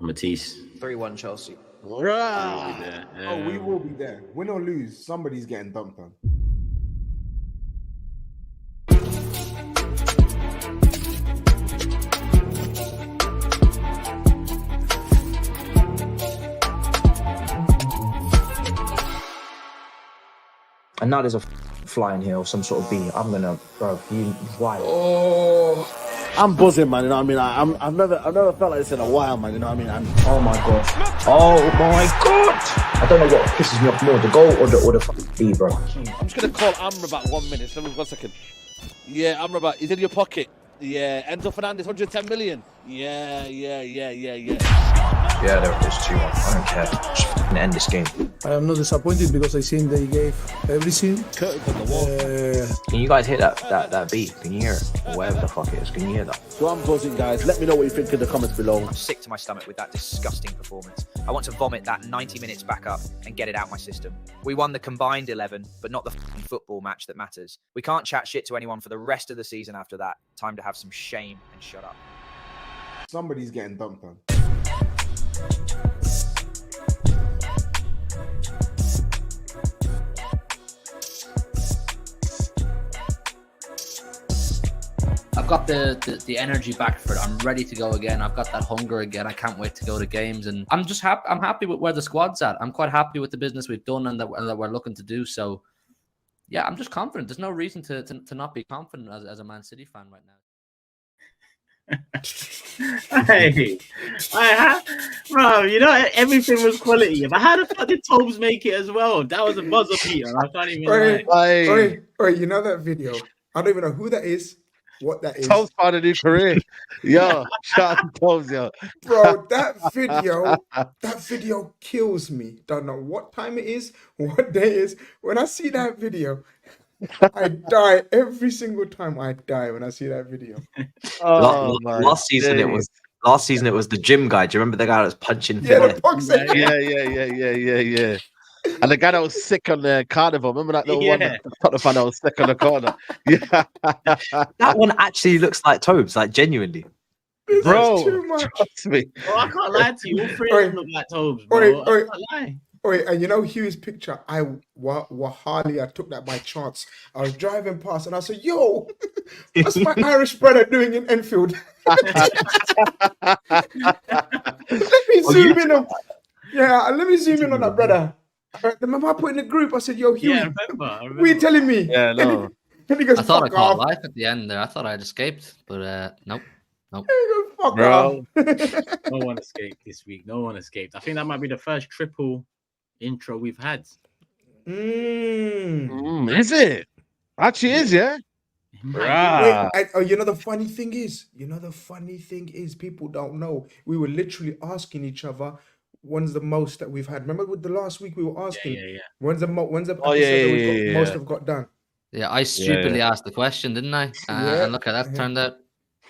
Matisse. 3-1 Chelsea. Right. Oh, we will be there. Win or lose, somebody's getting dumped on. And now there's a fly in here or some sort of bee. I'm gonna, bro. Why? Oh, I'm buzzing, man. You know what I mean? I've never felt like this in a while, man. You know what I mean? Oh my god. Oh my god. I don't know what pisses me off more, the goal or the fucking bee, bro. I'm just gonna call Amrabat 1 minute. So 1 second. Yeah, Amrabat, he's in your pocket. Yeah, Enzo Fernandez, 110 million. Yeah. Yeah, there it is, 2-1. I don't care. Just fucking end this game. I am not disappointed because I think they gave everything. Curtains on the wall. Can you guys hear that beat? Can you hear it? Or whatever the fuck it is. Can you hear that? So I'm buzzing, guys. Let me know what you think in the comments below. I'm sick to my stomach with that disgusting performance. I want to vomit that 90 minutes back up and get it out my system. We won the combined 11, but not the football match that matters. We can't chat shit to anyone for the rest of the season after that. Time to have some shame and shut up. Somebody's getting dumped on. I've got the energy back for it. I'm ready to go again. I've got that hunger again. I can't wait to go to games, and I'm just happy. I'm happy with where the squad's at. I'm quite happy with the business we've done and that we're looking to do. So, yeah, I'm just confident. There's no reason to not be confident as a Man City fan right now. Hey, bro, you know everything was quality. But how the fuck did TOBS make it as well? That was a buzzer beater. I can't even. Oi, you know that video? I don't even know who that is. What that is. TOBS found a new career. Yo, shout out to TOBS, yo. Bro, that video kills me. Don't know what time it is, what day it is. When I see that video, I die every single time. I die when I see that video. Last season it was the gym guy. Do you remember the guy that was punching? Yeah. And the guy that was sick on the carnival. Remember that little one? The Tottenham fan that was sick on the corner. Yeah. That one actually looks like TOBS, like genuinely. Bro, trust me. Bro, I can't lie to you. All three of them look like TOBS, bro. I can't lie. Wait, and you know Hugh's picture? I took that by chance. I was driving past and I said, yo, what's my Irish brother doing in Enfield? Let me zoom in on that brother. Remember I put in the group, I said, yo, Hugh, I remember. What are you telling me? Yeah, no. And he goes, I thought I fuck caught off. life at the end there. I thought I had escaped, but nope. And he goes, fuck Bro. off. No one escaped this week. No one escaped. I think that might be the first triple intro we've had. Is it? Actually is, yeah? Wait, you know the funny thing is, people don't know. We were literally asking each other, when's the most that we've had? Remember with the last week we were asking, when's the episode that most have got done? Yeah, I stupidly asked the question, didn't I? And look how that turned out.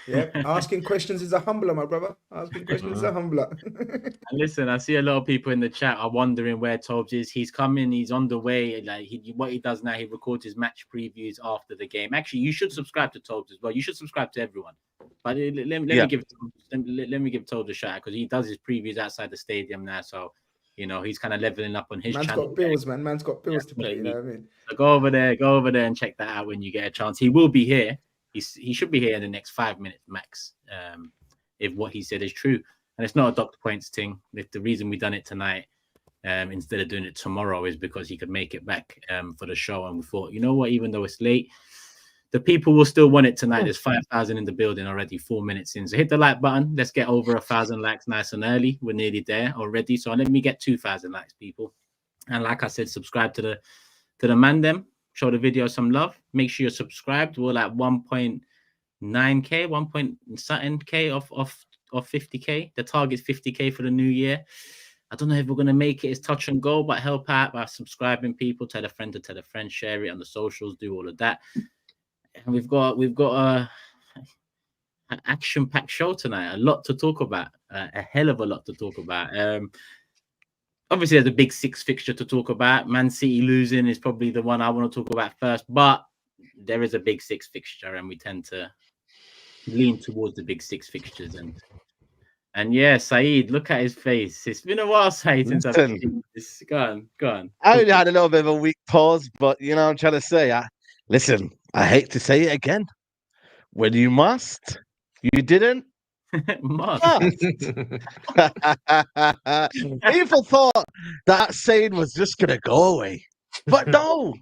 Yeah, asking questions is a humbler, my brother. Asking questions is a humbler. And listen, I see a lot of people in the chat are wondering where TOBS is. He's coming. He's on the way. Like what he does now, he records his match previews after the game. Actually, you should subscribe to TOBS as well. You should subscribe to everyone. But let me give TOBS a shout out because he does his previews outside the stadium now. So you know he's kind of leveling up on his channel. Man's got bills, man. Man's got bills to pay. You know what I mean? So go over there and check that out when you get a chance. He will be here. He should be here in the next 5 minutes max, if what he said is true. And it's not a Dr. Points thing. If the reason we done it tonight instead of doing it tomorrow is because he could make it back for the show. And we thought, you know what, even though it's late, the people will still want it tonight. There's 5,000 in the building already, 4 minutes in. So hit the like button. Let's get over 1,000 likes nice and early. We're nearly there already. So let me get 2,000 likes, people. And like I said, subscribe to the man them. Show the video some love. Make sure you're subscribed. We're like 1.9k, 1 point something k off 50k. The target's 50k for the new year. I don't know if we're gonna make it. It's touch and go, but help out by subscribing, people. Tell a friend to tell a friend. Share it on the socials. Do all of that. And we've got an action-packed show tonight. A lot to talk about. A hell of a lot to talk about. Obviously, there's a big six fixture to talk about. Man City losing is probably the one I want to talk about first, but there is a big six fixture, and we tend to lean towards the big six fixtures. And And yeah, Saeed, look at his face. It's been a while, Saeed, since I've Listen. seen this. Go on, go on. I only had a little bit of a weak pause, but you know what I'm trying to say. Listen, I hate to say it again. When you must, you didn't. Must. People thought that saying was just gonna go away, but no.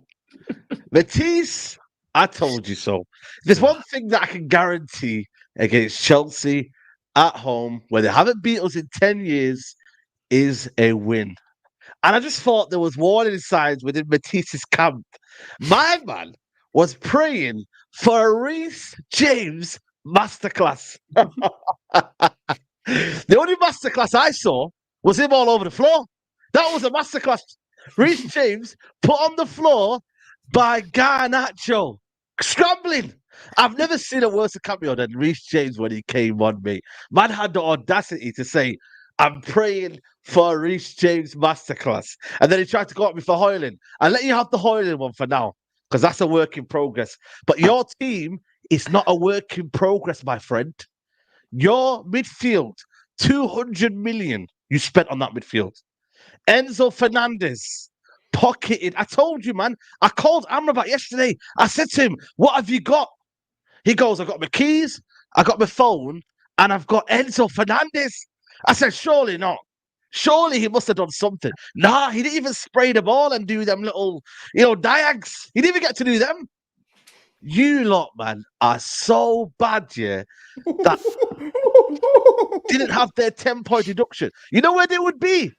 Matisse, I told you so. There's one thing that I can guarantee against Chelsea at home, where they haven't beat us in 10 years, is a win. And I just thought there was warning signs within Matisse's camp. My man was praying for a Reece James masterclass. The only masterclass I saw was him all over the floor. That was a masterclass. Reece James put on the floor by Garnacho, scrambling. I've never seen a worse cameo than Reece James when he came on, mate. Man had the audacity to say, I'm praying for a Reece James masterclass. And then he tried to go at me for Hoyland. I'll let you have the Hoyland one for now, because that's a work in progress. But your team is not a work in progress, my friend. Your midfield, 200 million you spent on that midfield. Enzo Fernandez, pocketed. I told you, man. I called Amrabat yesterday. I said to him, what have you got? He goes, I got my keys, I got my phone, and I've got Enzo Fernandez. I said, surely not. Surely he must have done something. Nah, he didn't even spray the ball and do them little, diags. He didn't even get to do them. You lot, man, are so bad, yeah, that didn't have their 10-point deduction. You know where they would be?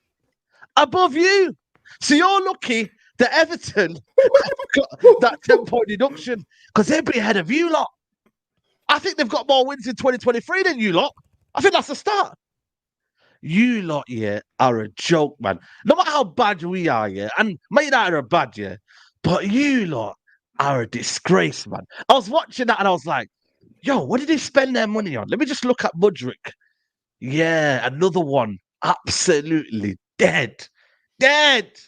Above you. So you're lucky that Everton got that 10-point deduction, because they'd be ahead of you lot. I think they've got more wins in 2023 than you lot. I think that's the start. You lot, yeah, are a joke, man. No matter how bad we are, yeah, and Man United are bad, yeah, but you lot are a disgrace, man. I was watching that and I was like, yo, what did they spend their money on? Let me just look at Mudryk. Yeah, another one. Absolutely dead. Dead.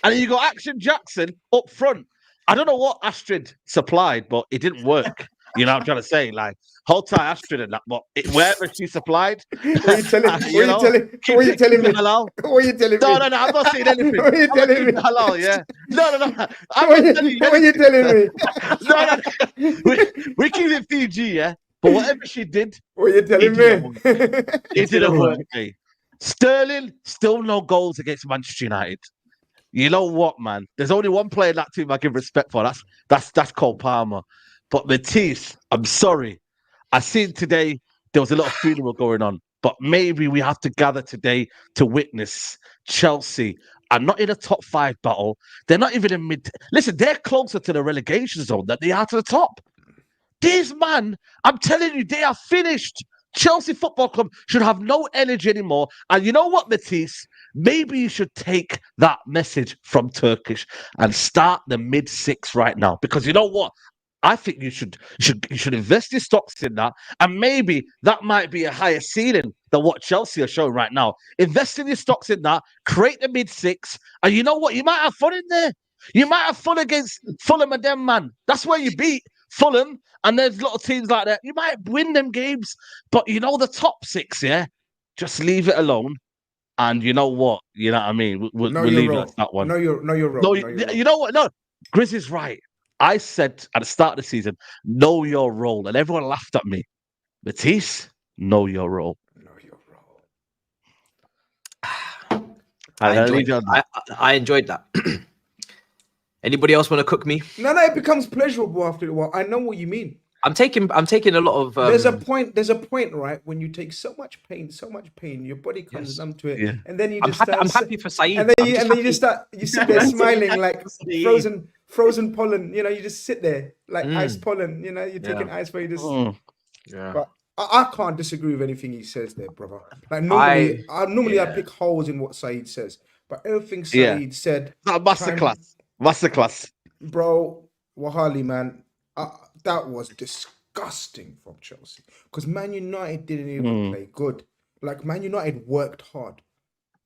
And then you got Action Jackson up front. I don't know what Astrid supplied, but it didn't work. You know what I'm trying to say? Like, hold tight Astrid and that, but wherever she supplied. What are you telling me? Hello? What are you telling me? No, I'm not saying anything. What are you telling me? Hello, yeah. No. What are you telling me? No. We keep it PG, yeah? But whatever she did, What are you telling me? it didn't work, mate. Sterling, still no goals against Manchester United. You know what, man? There's only one player in that team I give respect for. That's Cole Palmer. But Matisse, I'm sorry. I seen today there was a little funeral going on. But maybe we have to gather today to witness Chelsea are not in a top 5 battle. They're not even in mid. Listen, they're closer to the relegation zone than they are to the top. These man, I'm telling you, they are finished. Chelsea Football Club should have no energy anymore. And you know what, Matisse? Maybe you should take that message from Turkish and start the mid-6 right now. Because you know what? I think you should invest your stocks in that, and maybe that might be a higher ceiling than what Chelsea are showing right now. Invest in your stocks in that, create the mid-6, and you know what? You might have fun in there. You might have fun against Fulham and them, man. That's where you beat Fulham, and there's little teams like that. You might win them games, but you know the top 6, yeah? Just leave it alone. And you know what? You know what I mean? We'll leave it at that one. No, you're wrong. You know what? No, GRIZZ is right. I said at the start of the season, know your role. And everyone laughed at me. Matisse, know your role. Know your role. I enjoyed that. Anybody else want to cook me? No, it becomes pleasurable after a while. I know what you mean. I'm taking a lot of. There's a point, right? When you take so much pain, your body comes numb to it, yeah. and then you I'm just start. I'm happy for Saeed. And then you just start. You sit there smiling like frozen pollen. You know, you just sit there like ice pollen. You know, you're taking ice where you just. Yeah. But I can't disagree with anything he says there, brother. Like normally I pick holes in what Saeed says, but everything Saeed said. Masterclass, bro. Wahali, man. That was disgusting from Chelsea, because Man United didn't even play good. Like, Man United worked hard.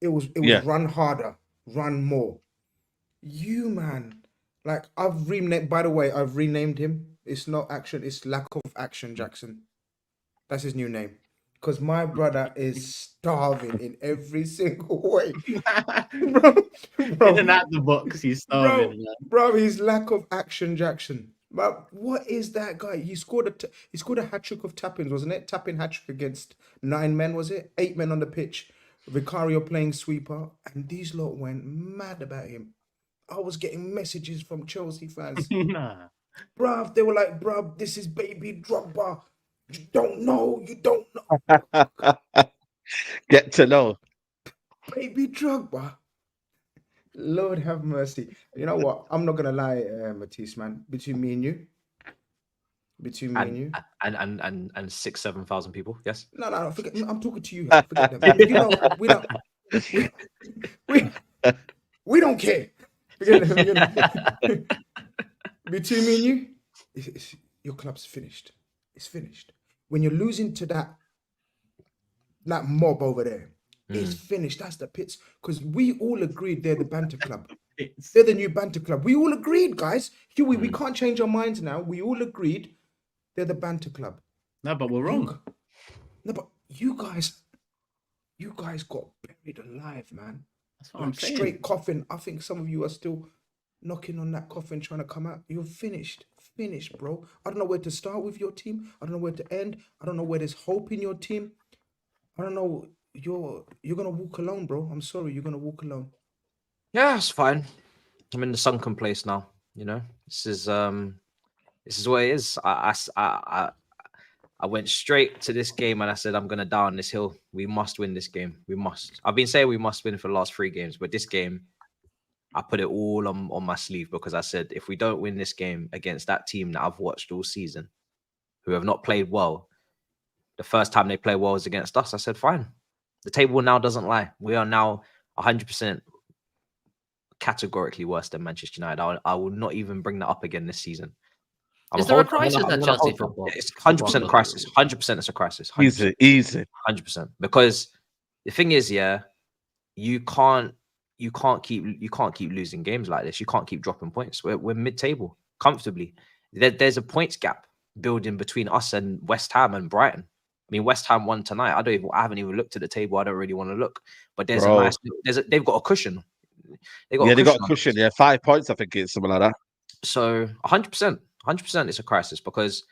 It was run harder, run more. You, man, like, I've renamed him. It's not action, it's lack of action, Jackson. That's his new name. because my brother is starving in every single way. In bro, and out the box, he's starving. Man. bro, his lack of action, Jackson. But what is that guy? He scored a hat trick of tap-ins, wasn't it? Tap-in hat trick against 9 men, was it? 8 men on the pitch. Vicario playing sweeper, and these lot went mad about him. I was getting messages from Chelsea fans. Nah. Bruv, they were like, bruv, this is baby Drogba. You don't know. Get to know. Baby Drogba. Lord have mercy. You know what? I'm not gonna lie, Matisse, man. Between me and you. And 6,000-7,000 people. Yes. No. Forget. I'm talking to you. Forget them. You know, we don't care. Forget them. Between me and you, your club's finished. It's finished. When you're losing to that mob over there, it's finished. That's the Pits. Because we all agreed they're the banter club. They're the new banter club. We all agreed, guys. Huey, we can't change our minds now. We all agreed they're the banter club. No, but we're wrong. No, but you guys got buried alive, man. That's what I'm saying. Straight coffin. I think some of you are still knocking on that coffin trying to come out. You're finished, bro. I don't know where to start with your team. I don't know where to end. I don't know where there's hope in your team. I don't know. You're gonna walk alone, bro. I'm sorry, you're gonna walk alone. Yeah, it's fine. I'm in the sunken place now. You know, this is what it is. I went straight to this game and I said, I'm gonna die on this hill. We must win this game. We must. I've been saying we must win for the last 3 games, but this game, I put it all on my sleeve because I said, if we don't win this game against that team that I've watched all season, who have not played well, the first time they play well is against us. I said, fine. The table now doesn't lie. We are now 100% categorically worse than Manchester United. I will not even bring that up again this season. Is there a crisis at Chelsea football? It's 100% a crisis. 100% it's a crisis. 100%. Easy. 100%. Because the thing is, yeah, you can't keep losing games like this. You can't keep dropping points. We're mid-table comfortably. There's a points gap building between us and West Ham and Brighton. I mean, West Ham won tonight. I haven't even looked at the table. I don't really want to look. But they've got a cushion. They've got a cushion. Yeah, 5 points. I think it's something like that. So 100%, it's a crisis because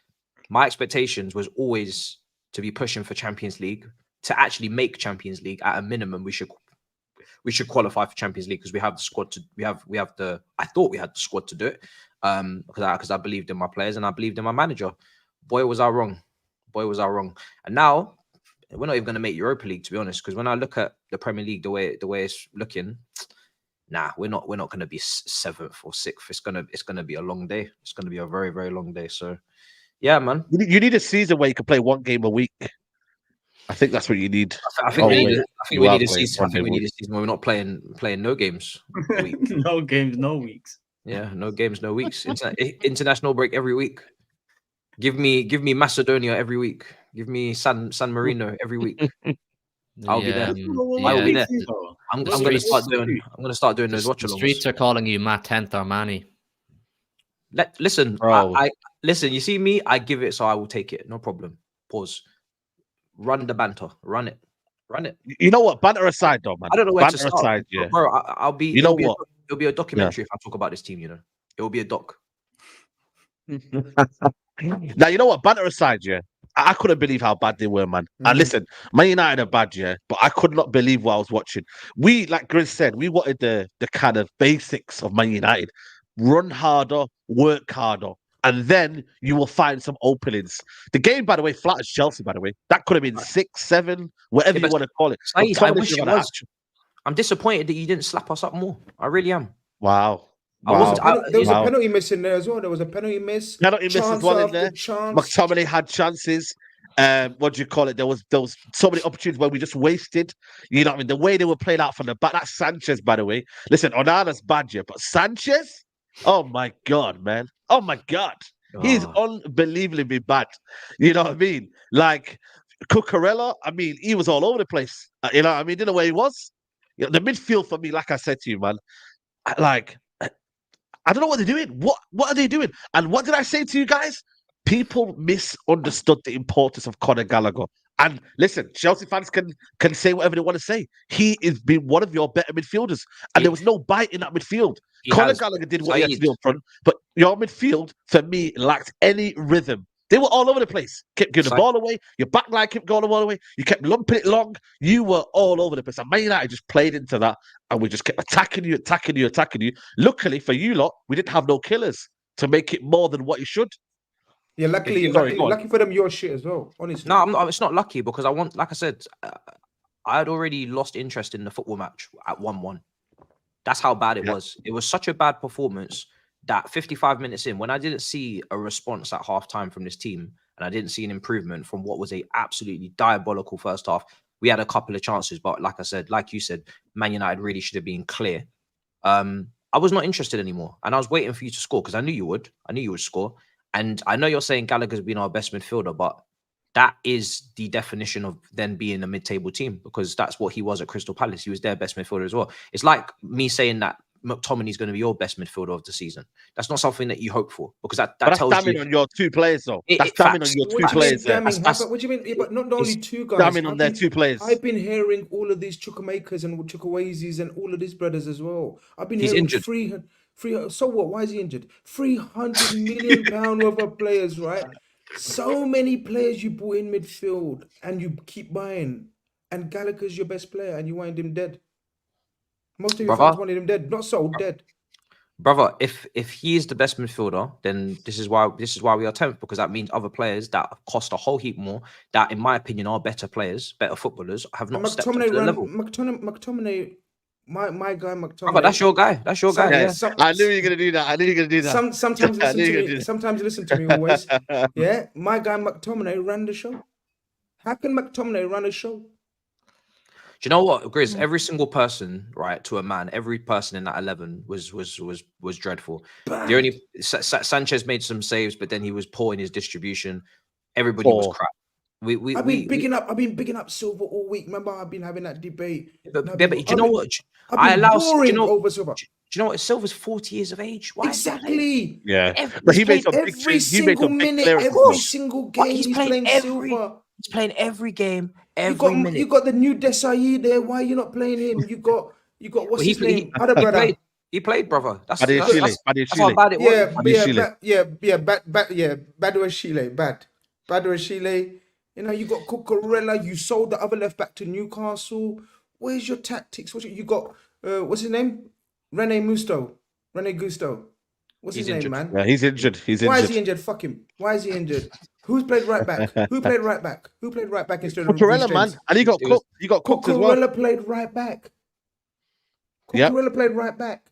my expectations was always to be pushing for Champions League, to actually make Champions League at a minimum. We should qualify for Champions League because we have the squad to. I thought we had the squad to do it because I believed in my players and I believed in my manager. Boy, was I wrong. And now we're not even going to make Europa League, to be honest, because when I look at the Premier League, the way it's looking, nah, we're not going to be 7th or 6th. It's gonna be a long day. It's gonna be a very, very long day. So yeah, man. You need a season where you can play 1 game a week. I think that's what you need. I think we need a season where we're not playing no games a week. No games, no weeks. Yeah, no games, no weeks. International break every week. Give me Macedonia every week. Give me San Marino every week. I'll be there. I'll be there. I'm gonna start doing those watch alongs. The streets are calling you Matt 10th or Manny. Listen, I listen. You see me, I give it, so I will take it. No problem. Pause. Run the banter. Run it. You know what? Banter aside, though, man. I don't know where banter to start. Aside, yeah. Bro, I'll be. You know what? It'll be a documentary if I talk about this team. You know, it will be a doc. Now, you know what? Banter aside, yeah. I couldn't believe how bad they were, man. And listen, Man United are bad, yeah, but I could not believe what I was watching. We, like GRIZZ said, we wanted the kind of basics of Man United. Run harder, work harder, and then you will find some openings. The game, by the way, flat as Chelsea, by the way. That could have been 6, 7, whatever you want to call it. SAEED, I wish it was. I'm disappointed that you didn't slap us up more. I really am. Wow. There was a penalty miss in there as well. There was a penalty miss. Penalty miss as well in there. Mctominay had chances. What do you call it? There was so many opportunities where we just wasted. You know what I mean? The way they were playing out from the back. That's Sanchez, by the way. Listen, Onana's bad, yeah, but Sanchez? Oh my God, man. Oh my God. He's unbelievably bad. You know what I mean? Like Cucurella, I mean, he was all over the place. You know what I mean? Didn't know where he was. You know, the midfield for me, like I said to you, man, I don't know what they're doing. What are they doing? And what did I say to you guys? people misunderstood the importance of Conor Gallagher. And listen, Chelsea fans can say whatever they want to say. He has been one of your better midfielders, and there was no bite in that midfield. Conor Gallagher did what he had to do up front, but your midfield, for me, lacked any rhythm. They were all over the place. Kept giving the ball away. Your back line kept going the ball away. You kept lumping it long. You were all over the place. And Man United just played into that, and we just kept attacking you. Luckily for you lot, we didn't have no killers to make it more than what you should. Yeah, luckily for them, you're shit as well. Honestly, no, I'm not. It's not lucky because like I said, I had already lost interest in the football match at 1-1. That's how bad it was. It was such a bad performance that 55 minutes in, when I didn't see a response at halftime from this team, and I didn't see an improvement from what was a absolutely diabolical first half. We had a couple of chances, but like I said, like you said, Man United really should have been clear. I was not interested anymore, and I was waiting for you to score because I knew you would. I knew you would score. And I know you're saying Gallagher's been our best midfielder, but that is the definition of then being a mid-table team, because that's what he was at Crystal Palace. He was their best midfielder as well. It's like me saying that McTominay is going to be your best midfielder of the season. That's not something that you hope for, because that tells damning you on your two players, though. That's damning on your two players. What do you mean? But not only two guys. Damning on their two players. I've been hearing all of these Chukwuemekas and Chukwuezis and all of these brothers as well. I've been hearing injured. So what? Why is he injured? £300 million worth of players, right? So many players you bought in midfield and you keep buying, and Gallagher's your best player and you wanted him dead. Most of your fans wanted him dead, not sold, dead. Brother, if he is the best midfielder, then this is why we are 10th, because that means other players that cost a whole heap more, that in my opinion are better players, better footballers, have not stepped up to the level. McTominay, my guy McTominay. Brother, that's your guy. That's your guy. Yeah. I knew you were gonna do that. Sometimes listen to me. Sometimes listen to me. Always. Yeah, my guy McTominay ran the show. How can McTominay run a show? Do you know what, Grizz? Every single person, right, to a man, every person in that 11 was dreadful. The only Sanchez made some saves, but then he was poor in his distribution. Everybody was crap. I've been bigging up Silva all week. Remember, I've been having that debate. But do you know what? Do you know what? Silva's 40 years of age. Why exactly? Yeah, but he made some big changes. He made some big clearances. Every single game, he's playing Silva. He's playing every game, minute. You got the new SAEED there. Why are you not playing him? You got what's his name? Other brother. He played, brother. That's how bad it was. Baduashile. You know, you got Cucurella. You sold the other left back to Newcastle. Where's your tactics? You got? What's his name? Rene Gusto. What's his name, man? Yeah, he's injured. Why is he injured? Fuck him. Why is he injured? Who's played right back? Who played right back? Who played right back instead of Cucurella, man? And he got cooked. He got cooked as well. Cucurella played right back. Cucurella played right back.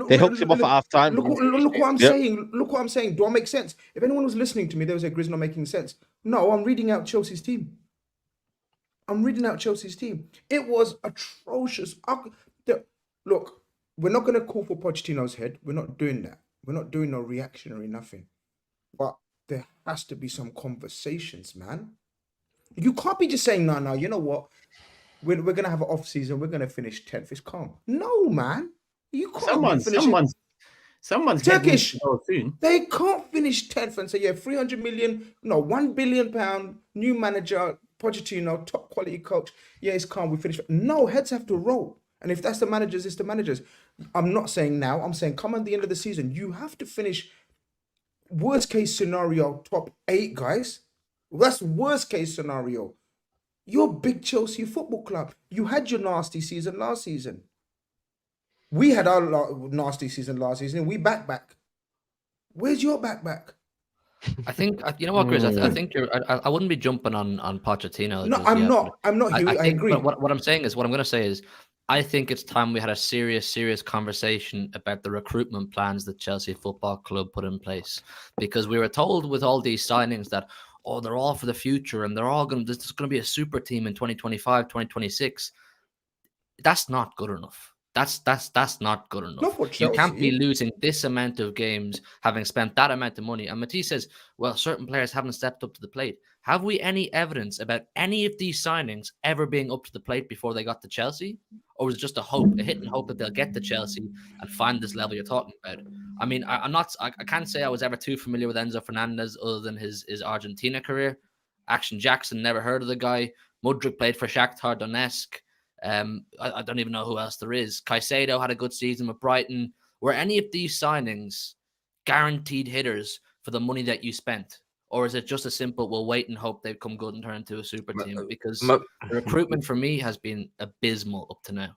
They hooked him off at half time. Look what I'm saying. Look what I'm saying. Do I make sense? If anyone was listening to me, they would say Grizz not making sense. No, I'm reading out Chelsea's team. It was atrocious. Look, we're not going to call for Pochettino's head. We're not doing that. We're not doing no reactionary nothing. But there has to be some conversations, man. You can't be just saying, no, you know what? We're going to have an off season. We're going to finish 10th. It's calm. No, man. You can't someone's Turkish. They can't finish 10th and say, 300 million, no, £1 billion, new manager, Pochettino, top quality coach. Yeah, it's calm. We finish. No, heads have to roll. And if that's the managers, it's the managers. I'm not saying now. I'm saying come at the end of the season. You have to finish, worst case scenario, top 8, guys. That's worst case scenario. You're big Chelsea Football Club. You had your nasty season last season. We had our nasty season last season. We back. Where's your back? I think you know what, Grizz. I think I wouldn't be jumping on Pochettino. No, I'm not. I agree. What I'm saying is, what I'm going to say is, I think it's time we had a serious conversation about the recruitment plans that Chelsea Football Club put in place, because we were told with all these signings that, oh, they're all for the future and they're all going to be a super team in 2025, 2026. That's not good enough. That's not good enough. Not for You can't be Chelsea. losing this amount of games, having spent that amount of money. And Matisse says, well, certain players haven't stepped up to the plate. Have we any evidence about any of these signings ever being up to the plate before they got to Chelsea? Or was it just a hit and hope that they'll get to Chelsea and find this level you're talking about? I mean, I can't say I was ever too familiar with Enzo Fernandez other than his Argentina career. Action Jackson, never heard of the guy. Mudryk played for Shakhtar Donetsk. I don't even know who else there is. Caicedo had a good season with Brighton. Were any of these signings guaranteed hitters for the money that you spent? Or is it just a simple, we'll wait and hope they come good and turn into a super team? Because the recruitment for me has been abysmal up to now.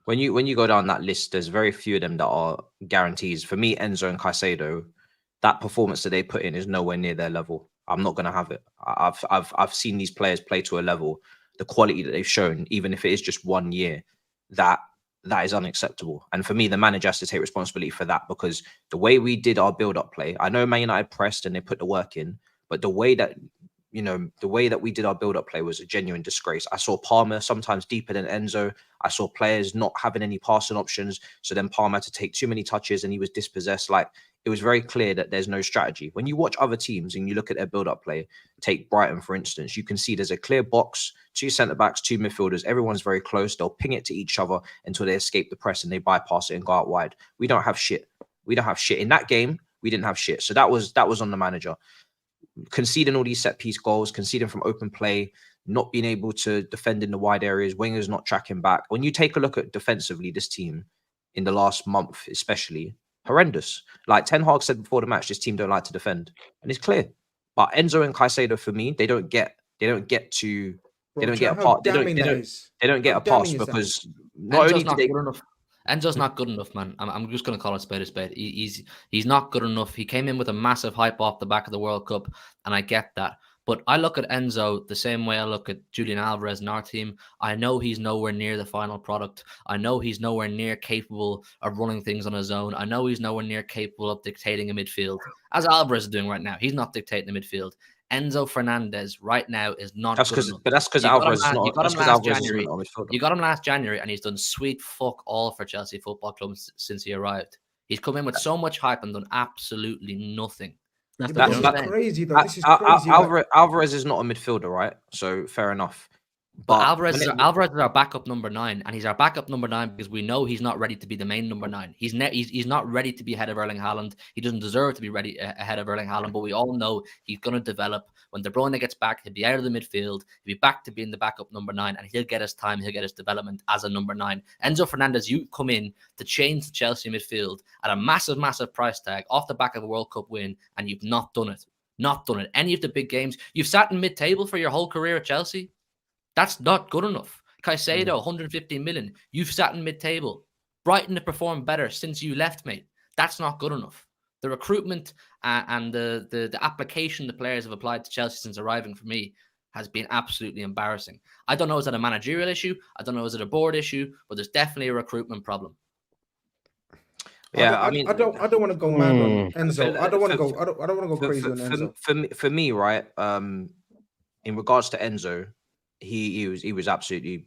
When you go down that list, there's very few of them that are guarantees. For me, Enzo and Caicedo, that performance that they put in is nowhere near their level. I'm not going to have it. I've seen these players play to a level, the quality that they've shown, even if it is just 1 year, that is unacceptable. And for me, the manager has to take responsibility for that, because the way we did our build-up play, I know Man United pressed and they put the work in, but the way that we did our build-up play was a genuine disgrace. I saw Palmer sometimes deeper than Enzo. I saw players not having any passing options. So then Palmer had to take too many touches and he was dispossessed. Like, it was very clear that there's no strategy. When you watch other teams and you look at their build-up play, take Brighton, for instance, you can see there's a clear box, 2 centre-backs, 2 midfielders. Everyone's very close. They'll ping it to each other until they escape the press and they bypass it and go out wide. We don't have shit. We don't have shit. In that game, we didn't have shit. So that was on the manager. Conceding all these set-piece goals, conceding from open play, not being able to defend in the wide areas, wingers not tracking back. When you take a look at defensively, this team in the last month especially, horrendous. Like Ten Hag said before the match, this team don't like to defend, and it's clear. But Enzo and Caicedo, for me, they don't get a pass because not only do they. Enzo's not good enough, man. I'm just going to call it spade a spade. He's not good enough. He came in with a massive hype off the back of the World Cup, and I get that. But I look at Enzo the same way I look at Julian Alvarez in our team. I know he's nowhere near the final product. I know he's nowhere near capable of running things on his own. I know he's nowhere near capable of dictating a midfield, as Alvarez is doing right now. He's not dictating the midfield. Enzo Fernandez right now is not. That's because Alvarez is not. You got him last January, and he's done sweet fuck all for Chelsea Football Club since he arrived. He's come in with so much hype and done absolutely nothing. This is crazy, though. This is crazy. Alvarez is not a midfielder, right? So fair enough. But Alvarez is our backup number 9, and he's our backup number 9 because we know he's not ready to be the main number 9. He's not ready to be ahead of Erling Haaland. He doesn't deserve to be ready ahead of Erling Haaland, but we all know he's going to develop. When De Bruyne gets back, he'll be out of the midfield. He'll be back to being the backup number 9, and he'll get his time. He'll get his development as a number 9. Enzo Fernandez, you come in to change the Chelsea midfield at a massive, massive price tag off the back of a World Cup win, and you've not done it. Not done it. Any of the big games. You've sat in mid-table for your whole career at Chelsea. That's not good enough. Caicedo, 150 million. You've sat in mid-table. Brighton have performed better since you left, mate. That's not good enough. The recruitment and the application the players have applied to Chelsea since arriving, for me, has been absolutely embarrassing. I don't know, is it a managerial issue? I don't know, is it a board issue? But there's definitely a recruitment problem. Yeah, I don't want to go mad on Enzo. I don't want to go crazy on Enzo. For me, right? In regards to Enzo, he was absolutely,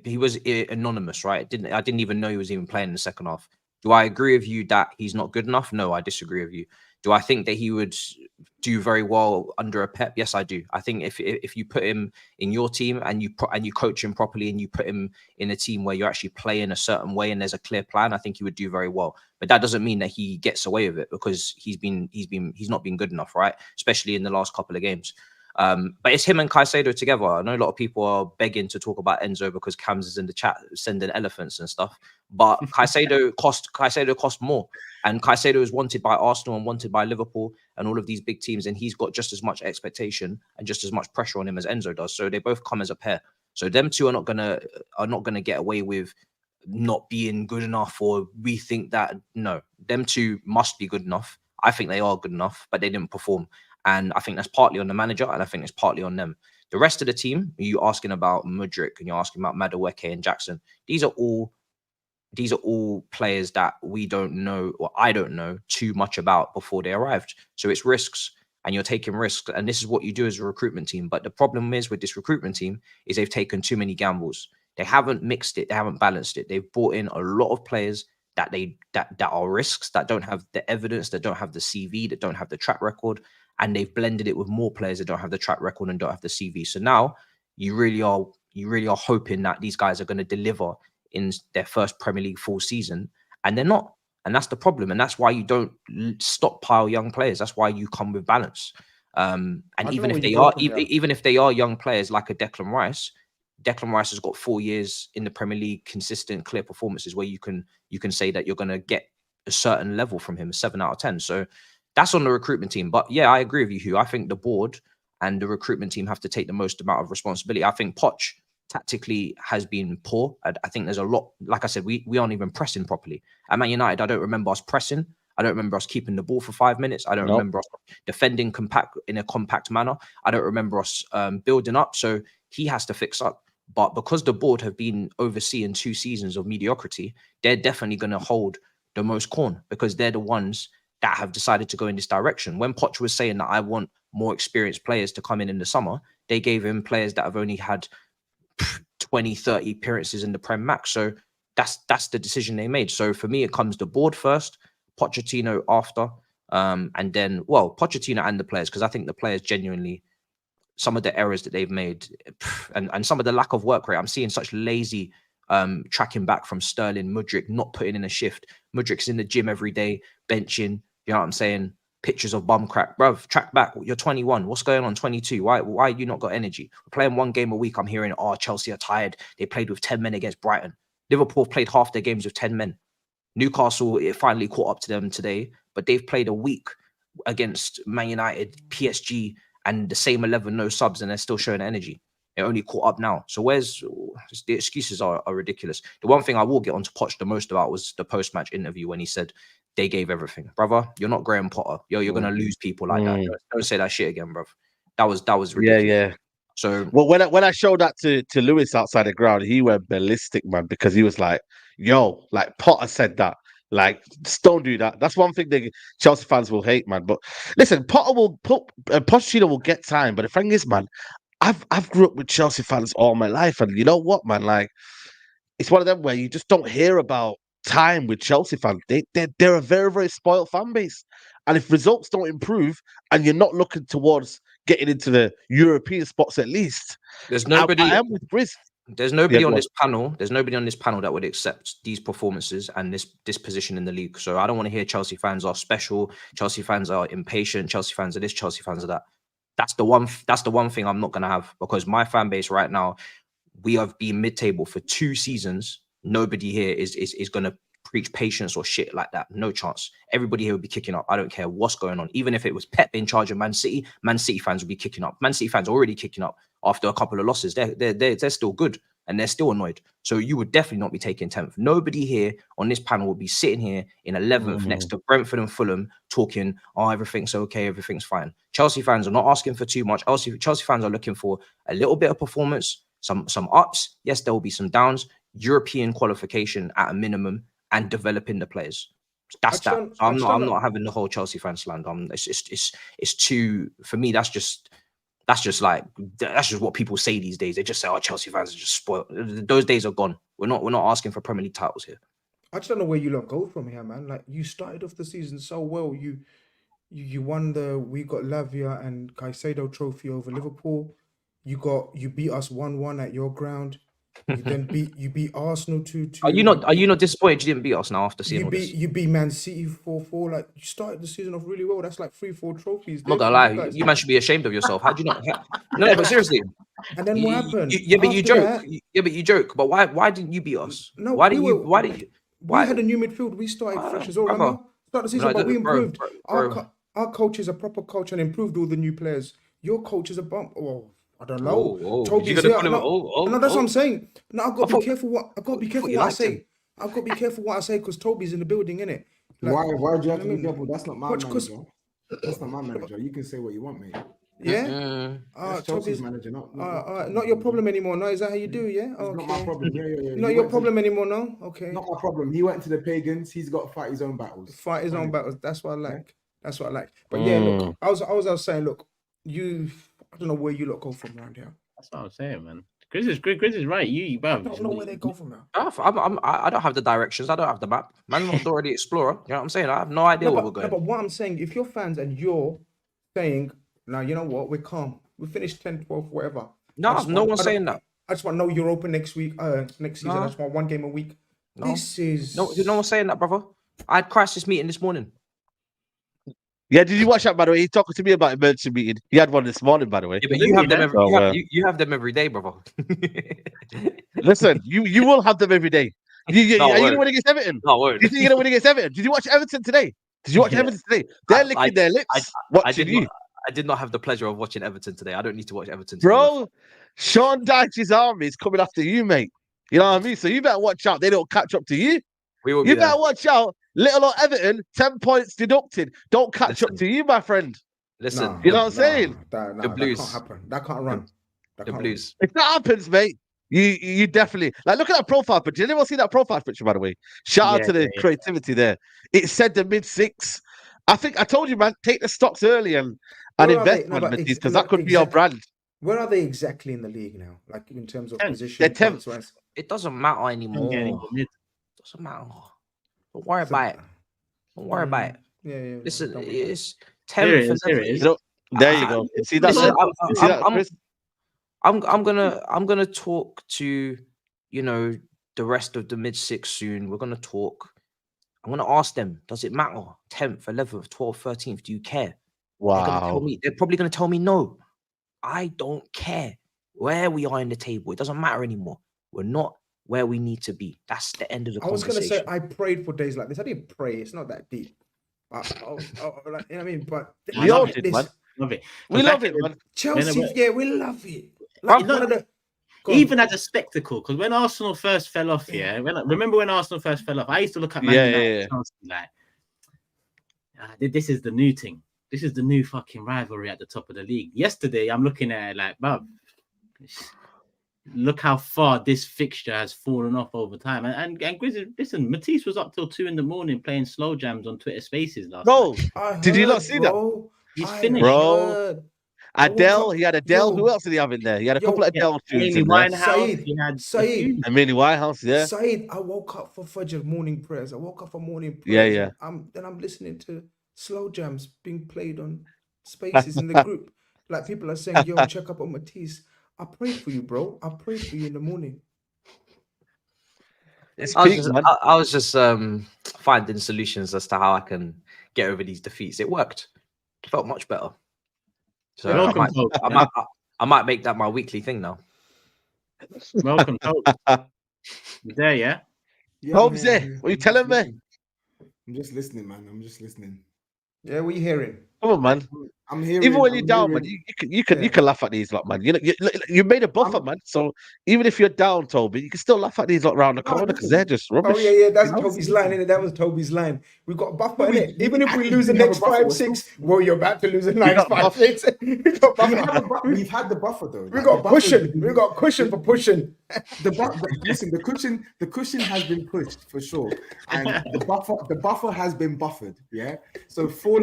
he was anonymous, right? I didn't even know he was even playing in the second half. Do I agree with you that he's not good enough? No, I disagree with you. Do I think that he would do very well under a Pep? Yes, I do. I think if you put him in your team and you coach him properly and you put him in a team where you're actually playing a certain way and there's a clear plan, I think he would do very well. But that doesn't mean that he gets away with it, because he's not been good enough, right? Especially in the last couple of games. But it's him and Caicedo together. I know a lot of people are begging to talk about Enzo because Cams is in the chat sending elephants and stuff. But Caicedo cost more. And Caicedo is wanted by Arsenal and wanted by Liverpool and all of these big teams. And he's got just as much expectation and just as much pressure on him as Enzo does. So they both come as a pair. So them two are not gonna get away with not being good enough, or we think that. No, them two must be good enough. I think they are good enough, but they didn't perform. And I think that's partly on the manager, and I think it's partly on them. The rest of the team, you asking about Mudryk and you're asking about Madueke and Jackson, these are all players that we don't know, or I don't know too much about before they arrived. So it's risks, and you're taking risks. And this is what you do as a recruitment team. But the problem is with this recruitment team is they've taken too many gambles. They haven't mixed it. They haven't balanced it. They've brought in a lot of players that are risks, that don't have the evidence, that don't have the CV, that don't have the track record, and they've blended it with more players that don't have the track record and don't have the CV. So now you really are hoping that these guys are going to deliver in their first Premier League full season, and they're not. And that's the problem. And that's why you don't stockpile young players. That's why you come with balance. And even if they are young players like a Declan Rice has got 4 years in the Premier League, consistent, clear performances where you can say that you're going to get a certain level from him, 7 out of 10. So that's on the recruitment team. But yeah, I agree with you, Hugh. I think the board and the recruitment team have to take the most amount of responsibility. I think Poch tactically has been poor. I think there's a lot, like I said, we aren't even pressing properly. At Man United, I don't remember us pressing. I don't remember us keeping the ball for 5 minutes. I don't remember us defending in a compact manner. I don't remember us building up. So he has to fix up. But because the board have been overseeing 2 seasons of mediocrity, they're definitely going to hold the most corn because they're the ones that have decided to go in this direction. When Poch was saying that I want more experienced players to come in the summer, they gave him players that have only had 20, 30 appearances in the Prem Max. So that's the decision they made. So for me, it comes the board first, Pochettino after, and then, well, Pochettino and the players, because I think the players genuinely, some of the errors that they've made and some of the lack of work rate. I'm seeing such lazy tracking back from Sterling, Mudryk, not putting in a shift. Mudryk's in the gym every day, benching, you know what I'm saying? Pictures of bum crack. Bruv, track back. You're 21. What's going on? 22. Why you not got energy? We're playing 1 game a week. I'm hearing, oh, Chelsea are tired. They played with 10 men against Brighton. Liverpool played half their games with 10 men. Newcastle, it finally caught up to them today, but they've played a week against Man United, PSG, and the same 11 no subs, and they're still showing energy. They're only caught up now. So the excuses are ridiculous. The one thing I will get onto Poch the most about was the post-match interview when he said they gave everything. Brother, you're not Graham Potter. You're gonna lose people like that. Don't say that shit again, bruv. That was ridiculous. Yeah. So well, when I showed that to Lewis outside the ground, he went ballistic, man, because he was like, "Yo, like Potter said that. Like, just don't do that." That's one thing Chelsea fans will hate, man. But listen, Pochettino will get time. But the thing is, man, I've grew up with Chelsea fans all my life, and you know what, man? Like, it's one of them where you just don't hear about time with Chelsea fans. They're a very, very spoiled fan base, and if results don't improve, and you're not looking towards getting into the European spots at least, there's nobody. I am with GRIZZ. There's nobody on this panel. There's nobody on this panel that would accept these performances and this position in the league. So I don't want to hear Chelsea fans are special. Chelsea fans are impatient. Chelsea fans are this. Chelsea fans are that. That's the one thing I'm not gonna have, because my fan base right now, we have been mid-table for 2 seasons. Nobody here is gonna preach patience or shit like that. No chance. Everybody here would be kicking up. I don't care what's going on. Even if it was Pep in charge of Man City fans would be kicking up. Man City fans are already kicking up after a couple of losses. They're still good and they're still annoyed. So you would definitely not be taking 10th. Nobody here on this panel would be sitting here in 11th next to Brentford and Fulham talking, oh, everything's okay, everything's fine. Chelsea fans are not asking for too much. Chelsea fans are looking for a little bit of performance, some ups. Yes, there will be some downs. European qualification at a minimum, and developing the players. That's that. I'm not having the whole Chelsea fan slander. It's too, for me. That's just what people say these days. They just say, "Oh, Chelsea fans are just spoiled." Those days are gone. We're not asking for Premier League titles here. I just don't know where you lot go from here, man. Like, you started off the season so well. You won we got Lavia and Caicedo trophy over Liverpool. You beat us 1-1 at your ground. You then beat Arsenal 2-2. Are you not disappointed you didn't beat us now after seeing all this? You beat Man City 4-4. Like, you started the season off really well. That's like 3-4 trophies. I'm not gonna lie, you man should be ashamed of yourself. How'd you not? No, but seriously. And then what happened? But you joke. But why didn't you beat us? No, why did you? We had a new midfield. We started fresh as well. Remember? Start the season, but we improved. Our coach is a proper coach and improved all the new players. Your coach is a bump. Oh, I don't know. No, that's what I'm saying. No, I've got to be careful what I say. I've got to be careful what I say because Toby's in the building, innit? Like, why do you have to be careful? That's not my manager. That's not my manager. You can say what you want, mate. Yeah. That's Chelsea's manager, not your problem anymore. No, is that how you do? Yeah. Okay. Not my problem. Yeah. Not your problem anymore. No. Okay. Not my problem. He went to the pagans. He's got to fight his own battles. That's what I like. That's what I like. But yeah, look, I was saying, look, I don't know where you lot go from around here. That's what I'm saying, man. Grizz is right. I don't know where they go from now. I don't have the directions. I don't have the map. Man, I'm not already explorer. You know what I'm saying? I have no idea where we're going. No, but what I'm saying, if you're fans and you're saying, now, you know what, we're calm. We finished 10, 12, whatever. No, no one's saying that. I just want no Europa next week, next season. No. I just want one game a week. No. This is... No one's saying that, brother. I had crisis meeting this morning. Yeah, did you watch that, by the way? He's talking to me about emergency meeting. He had one this morning, by the way. Yeah, but you have them every, you have them every day, brother. Listen, you will have them every day. Are you going to win against Everton? No, word. Do you think you're going to win against Everton? Did you watch Everton today? They're licking their lips. I did not have the pleasure of watching Everton today. I don't need to watch Everton today. Bro, Sean Dyche's army is coming after you, mate. You know what I mean? So you better watch out. They don't catch up to you. You better watch out. Little old Everton, 10 points deducted. Don't catch up to you, my friend. Listen. You know what I'm saying? The Blues. That can't happen. That can't run. The Blues. If that happens, mate, you definitely... Like, look at that profile picture. Did anyone see that profile picture, by the way? Shout out to the creativity there. It said the mid-6. I think I told you, man, take the stocks early and invest, because that could be your brand. Where are they exactly in the league now? Like, in terms of position? They're 10th. It doesn't matter anymore. It doesn't matter. Don't worry about it. Don't worry about it. Yeah. Listen, it's 10th. There you go. See that? Listen, I'm gonna talk to, you know, the rest of the mid-6 soon. We're gonna talk. I'm gonna ask them, does it matter? 10th, 11th, 12th, 13th, do you care? Wow. They're probably gonna tell me no. I don't care where we are in the table. It doesn't matter anymore. We're not where we need to be. That's the end of the conversation. I was going to say, I prayed for days like this. I didn't pray. It's not that deep. Like, you know what I mean? But we love it, man. We love it, man. Chelsea, we love it. Like, even as a spectacle, because when Arsenal first fell off, remember when Arsenal first fell off? I used to look at Man United like, this is the new thing. This is the new fucking rivalry at the top of the league. Yesterday, I'm looking at it like, bruv, look how far this fixture has fallen off over time. And GRIZZ, listen, Matisse was up till 2 a.m. playing slow jams on Twitter Spaces last night. Did you not see that? He's finished. Bro. Adele, he had Adele. Who else did he have in there? He had a couple of Adele tunes in there. SAEED. And Amy Winehouse, yeah. SAEED, I woke up for Fajr morning prayers. I woke up for morning Yeah, prayers. yeah. Then I'm listening to slow jams being played on Spaces in the group. Like, people are saying, yo, check up on Matisse. I prayed for you, bro. I prayed for you in the morning. I was just finding solutions as to how I can get over these defeats. It worked. It felt much better. So I might make that my weekly thing now. Welcome, Poch. You there, yeah? TOBS there. What are you telling me? I'm just listening, man. I'm just listening. Yeah, what are you hearing? Come on, man. I'm hearing. Even when you're down, man, you can laugh at these lot, man. You made a buffer, man. So even if you're down, Toby, you can still laugh at these lot round the corner because they're just rubbish. Oh yeah, that's Toby's line, innit? That was Toby's line. We got a buffer, innit? Even if we lose the next 5-6, well, you're about to lose the next 5-6. We've had the buffer though. We got cushion. We got cushion for pushing. Listen, the cushion has been pushed for sure, and the buffer has been buffered. Yeah. So 4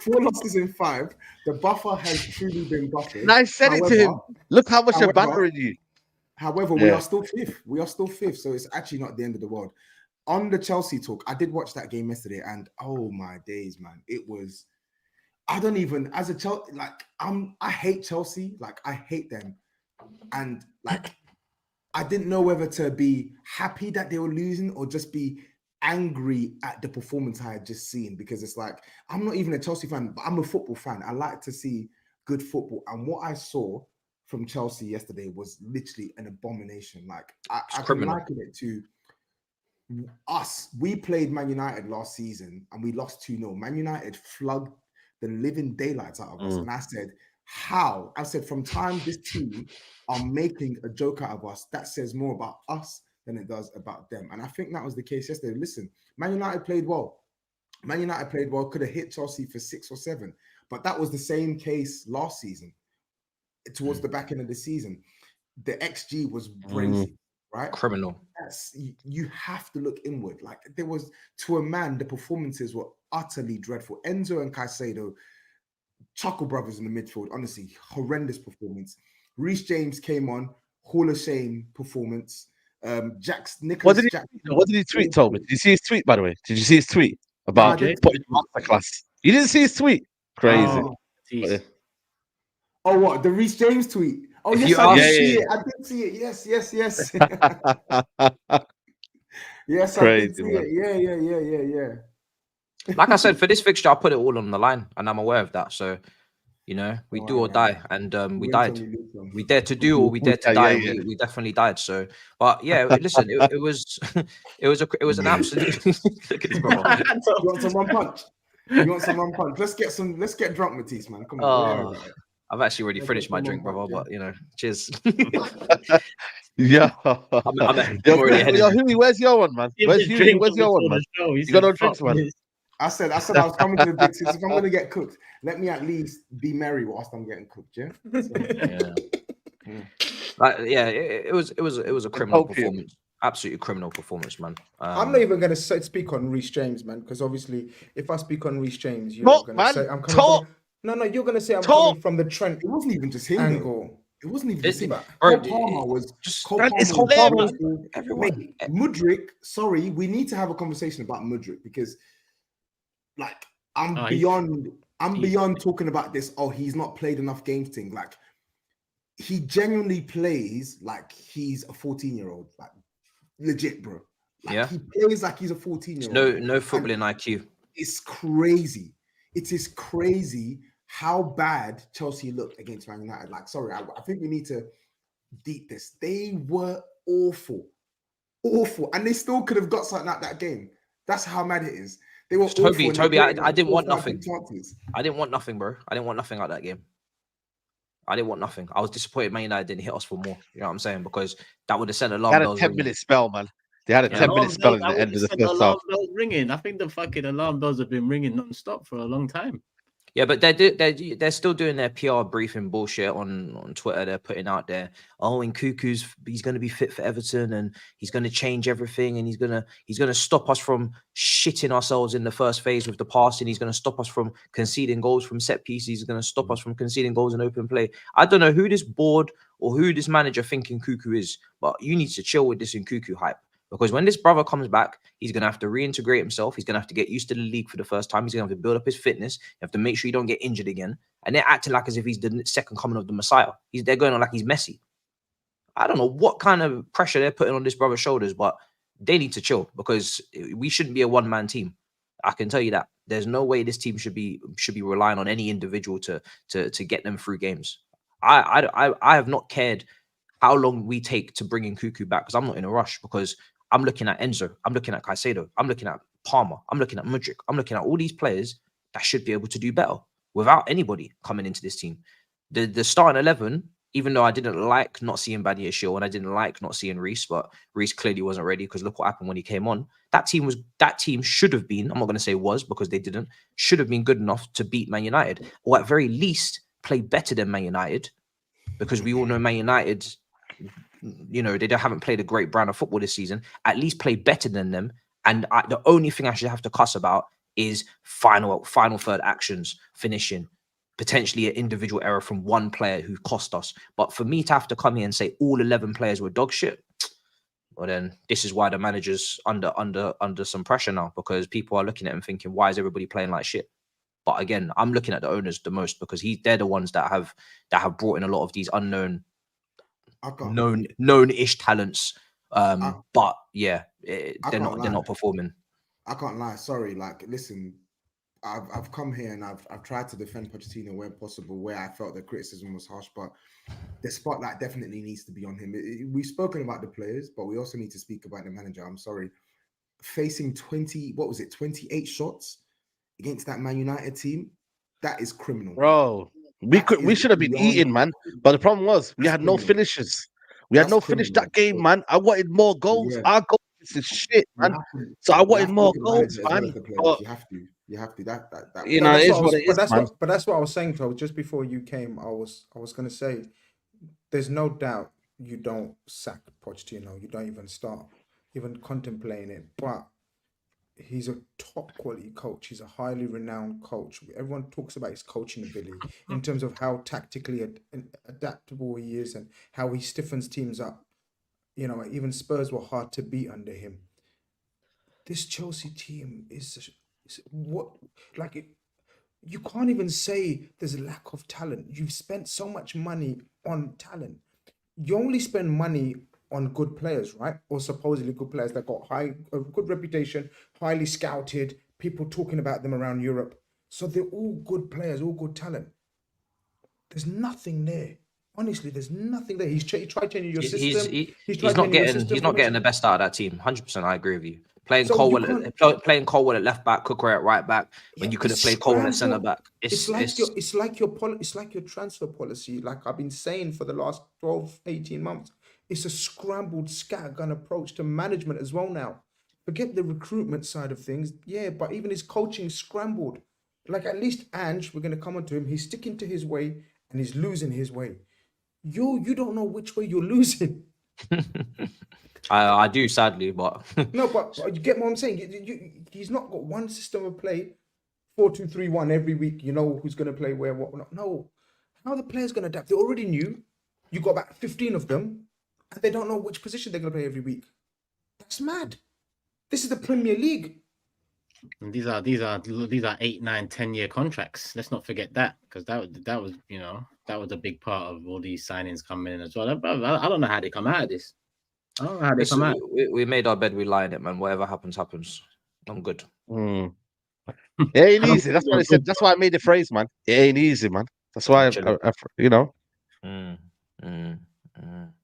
losses in 5. The buffer has truly been buffered. And I said it to him. Look how much they're battering you. However, we are still 5th. We are still 5th, so it's actually not the end of the world. On the Chelsea talk, I did watch that game yesterday, and oh my days, man, it was. I don't even as a Chelsea I hate Chelsea, like I hate them, and like I didn't know whether to be happy that they were losing or just be angry at the performance I had just seen, because it's like I'm not even a Chelsea fan, but I'm a football fan. I like to see good football, and what I saw from Chelsea yesterday was literally an abomination. Like I can liken it to us. We played Man United last season and we lost 2-0. Man United flogged the living daylights out of us, and I said, how? I said, from time this team are making a joke out of us, that says more about us than it does about them. And I think that was the case yesterday. Listen, Man United played well. Man United played well, could have hit Chelsea for 6 or 7. But that was the same case last season, towards the back end of the season. The XG was crazy, right? Criminal. You have to look inward. Like, there was, to a man, the performances were utterly dreadful. Enzo and Caicedo, Chuckle Brothers in the midfield, honestly, horrendous performance. Reece James came on, Hall of Shame performance. What did he tweet, Toby? Did you see his tweet, by the way? Did you see his tweet about putting masterclass? You didn't see his tweet? Crazy. Oh, what? The Reece James tweet? Oh, yes, I did see it. I did see it. Yes. Yes, Crazy, I did see it. Yeah. Like I said, for this fixture, I put it all on the line, and I'm aware of that. So, you know, we do or die, and we died. We dared to do or we dared to die. Yeah. We definitely died. So, but yeah, listen, it was an absolute. Look at this, bro. You want some one punch? Let's get drunk, Matisse, man. Come on. I've actually already finished my drink, brother. But you know, cheers. Yeah. I'm already ahead. Hughie, where's your one, man? Where's your one, man? You got no drinks, man. I said I was coming to the big six. If I'm gonna get cooked, let me at least be merry whilst I'm getting cooked. Yeah. It was a criminal performance. Absolutely criminal performance, man. I'm not even gonna speak on Reece James, man, because obviously, if I speak on Reece James, you're gonna say I'm coming. No, you're gonna say I'm coming from the Trent. It wasn't even just him angle. It wasn't even just him. Cole Palmer was just everyone. Mudryk. Sorry, we need to have a conversation about Mudryk because, like, I'm beyond talking about this. Oh, he's not played enough games thing. Like, he genuinely plays like he's a 14-year-old. Like, legit, bro. Like, he plays like he's a 14-year-old. No footballing IQ. It's crazy. It is crazy how bad Chelsea looked against Man United. Like, sorry, I think we need to deep this. They were awful, and they still could have got something out that game. That's how mad it is. They were Toby. I didn't want nothing. I didn't want nothing, bro. I didn't want nothing out of that game. I didn't want nothing. I was disappointed Man United didn't hit us for more. You know what I'm saying? Because that would have sent alarm bells. They had a 10-minute spell, man. They had a 10-minute spell at the end of the first half. Alarm bells ringing. I think the fucking alarm bells have been ringing non-stop for a long time. Yeah, but they're still doing their PR briefing bullshit on Twitter. They're putting out there, and he's going to be fit for Everton and he's going to change everything and he's going to stop us from shitting ourselves in the first phase with the passing. He's going to stop us from conceding goals from set pieces. He's going to stop us from conceding goals in open play. I don't know who this board or who this manager thinking Cuckoo is, but you need to chill with this Cuckoo hype. Because when this brother comes back, he's going to have to reintegrate himself. He's going to have to get used to the league for the first time. He's going to have to build up his fitness. You have to make sure you don't get injured again. And they're acting like as if he's the second coming of the Messiah. They're going on like he's Messi. I don't know what kind of pressure they're putting on this brother's shoulders, but they need to chill because we shouldn't be a one-man team. I can tell you that. There's no way this team should be relying on any individual to get them through games. I have not cared how long we take to bring in Cuckoo back because I'm not in a rush because I'm looking at Enzo. I'm looking at Caicedo. I'm looking at Palmer. I'm looking at Mudryk. I'm looking at all these players that should be able to do better without anybody coming into this team. The starting 11, even though I didn't like not seeing Badiashile and I didn't like not seeing Reece, but Reece clearly wasn't ready because look what happened when he came on. That team should have been, I'm not going to say was because they didn't, should have been good enough to beat Man United or at very least play better than Man United because we all know Man United, you know, they haven't played a great brand of football this season, at least play better than them. And the only thing I should have to cuss about is final third actions, finishing, potentially an individual error from one player who cost us. But for me to have to come here and say all 11 players were dog shit, well then this is why the manager's under some pressure now because people are looking at him thinking, why is everybody playing like shit? But again, I'm looking at the owners the most because they're the ones that have brought in a lot of these known-ish talents. But yeah, they're not performing. I can't lie. Sorry. Like, listen, I've come here and I've tried to defend Pochettino where possible, where I felt the criticism was harsh, but the spotlight definitely needs to be on him. We've spoken about the players, but we also need to speak about the manager. I'm sorry. Facing 28 shots against that Man United team, that is criminal. Bro, we should have been eating, man. But the problem was we had no finishes. We had no finish that game, man. I wanted more goals. Yeah. Our goals is shit, man. So I wanted more goals, man. You have to. That you know, it is what it is, man. But that's what I was saying, Toby. Just before you came, I was going to say, there's no doubt you don't sack Pochettino. You don't even start even contemplating it. But he's a top quality coach. He's a highly renowned coach. Everyone talks about his coaching ability in terms of how tactically adaptable he is and how he stiffens teams up. You know, even Spurs were hard to beat under him. This Chelsea team is what, like, you can't even say there's a lack of talent. You've spent so much money on talent. You only spend money on good players, right? Or supposedly good players that got a good reputation, highly scouted, people talking about them around Europe. So they're all good players, all good talent. There's nothing there. Honestly, there's nothing there. He tried changing your system. He's not getting the best out of that team. 100%, I agree with you. Playing Colwell at left back, Cooker at right back, when you could have played Colwell at centre back. It's like your transfer policy. Like I've been saying for the last 12, 18 months. It's a scrambled scattergun approach to management as well now. Forget the recruitment side of things. Yeah, but even his coaching is scrambled. Like at least Ange, we're going to come on to him. He's sticking to his way and he's losing his way. You don't know which way you're losing. I do, sadly, but... No, but you get what I'm saying? He's not got one system of play, 4-2-3-1 every week. You know who's going to play where, what not. No. How are the players going to adapt? They already knew. You got about 15 of them. And they don't know which position they're going to play every week. That's mad. This is the Premier League. And these are 8, 9, 10-year contracts. Let's not forget that, because that was a big part of all these signings coming in as well. I don't know how they come out of this. I don't know how they come out. We made our bed, we lie in it, man. Whatever happens, happens. I'm good. It ain't easy. That's what I said. That's why I made the phrase, man. It ain't easy, man. That's why It